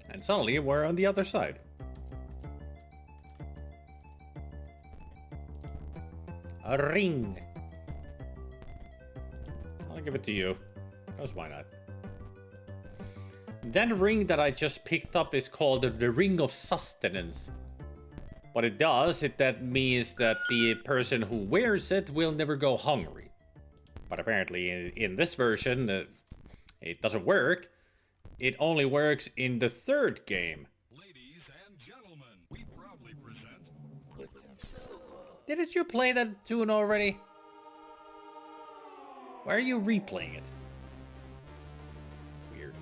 And suddenly we're on the other side. A ring. I'll give it to you. Because why not? That ring that I just picked up is called the Ring of Sustenance. What it does, that means that the person who wears it will never go hungry. But apparently in this version, it doesn't work. It only works in the third game. Ladies and gentlemen, we proudly present. Didn't you play that tune already? Why are you replaying it? Weird.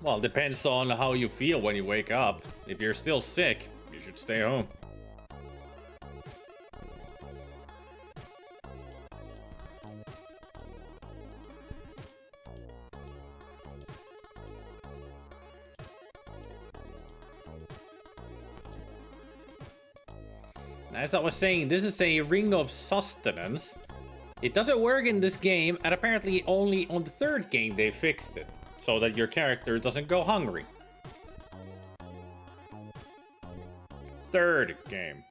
Well, it depends on how you feel when you wake up. If you're still sick, you should stay home. As I was saying, this is a ring of sustenance. It doesn't work in this game, and apparently only on the third game they fixed it, so that your character doesn't go hungry. Third game.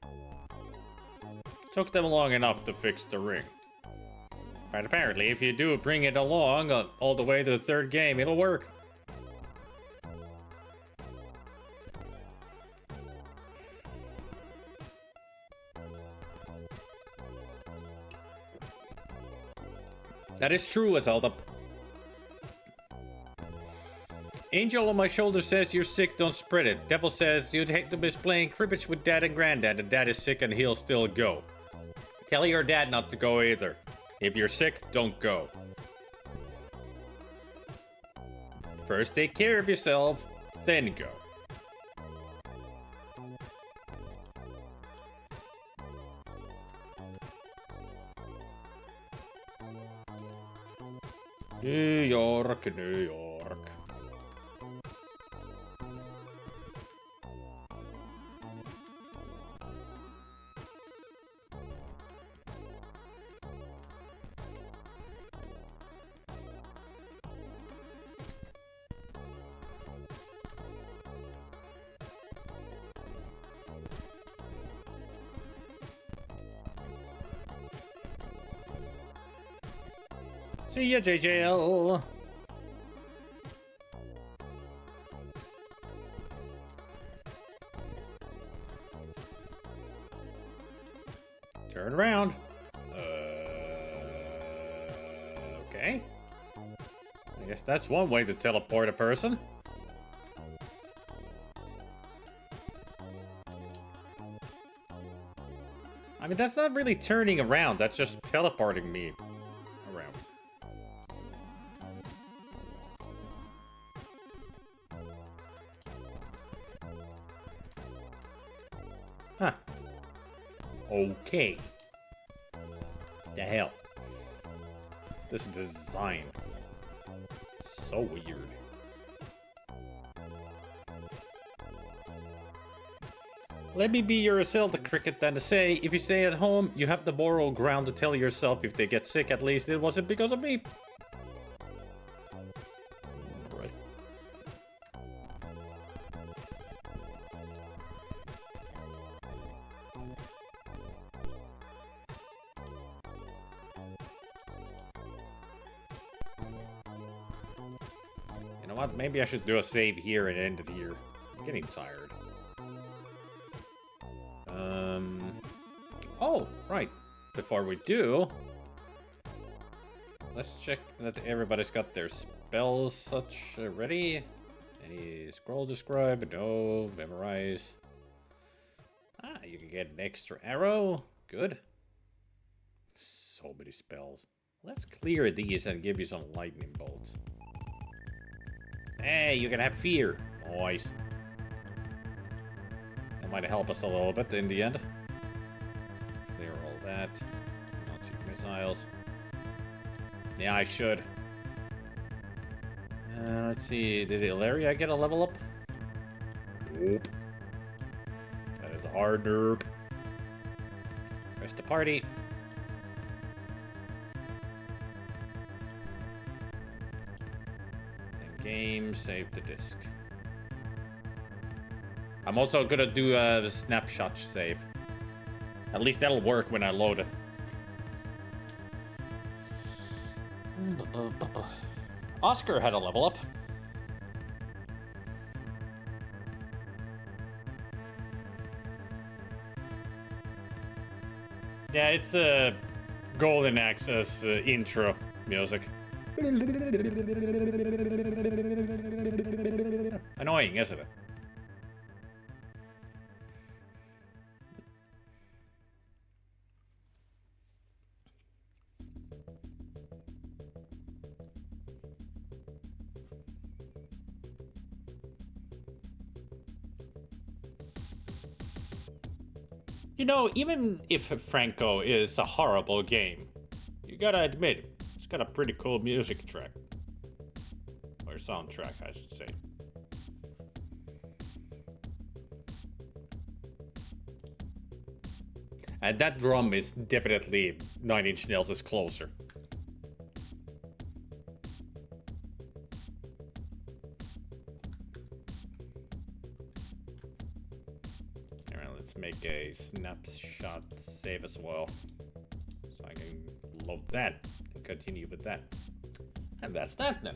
Took them long enough to fix the ring. But apparently, if you do bring it along all the way to the third game, it'll work. That is true, Zelda. Angel on my shoulder says you're sick, don't spread it. Devil says you'd hate to miss playing cribbage with Dad and Granddad, and Dad is sick and he'll still go. Tell your dad not to go either. If you're sick, don't go. First take care of yourself, then go. New York, New York. See ya, JJL. Turn around. Okay. I guess that's one way to teleport a person. I mean, that's not really turning around. That's just teleporting me around. Huh. Okay. The hell? This design. So weird. Let me be your Zelda cricket then to say, if you stay at home, you have the moral ground to tell yourself if they get sick, at least it wasn't because of me. Right. You know what? Maybe I should do a save here and end it here. I'm getting tired. Oh, right. Before we do, let's check that everybody's got their spells such ready. Any scroll describe? No. Memorize. Ah, you can get an extra arrow. Good. So many spells. Let's clear these and give you some lightning bolts. Hey, you can have fear. Nice. That might help us a little bit in the end. Clear all that. Not shoot missiles. Yeah, I should. Let's see. Did Ilaria get a level up? Nope. That is a hard derp. Rest the party. And game, save the disk. I'm also gonna do the snapshot save. At least that'll work when I load it. Oscar had a level up. Yeah, it's a golden access intro music. Annoying, isn't it? You know, even if Franco is a horrible game, you gotta admit, it's got a pretty cool music track. Or soundtrack, I should say. And that drum is definitely 9 Inch Nails' closer. Alright, let's make a snapshot save as well. So I can load that and continue with that. And that's that then.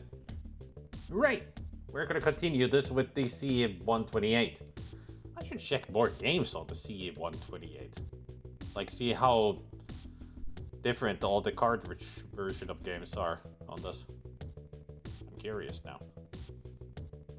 Right. We're gonna continue this with the C128. I should check more games on the C128. Like, see how different all the cartridge version of games are on this. I'm curious now.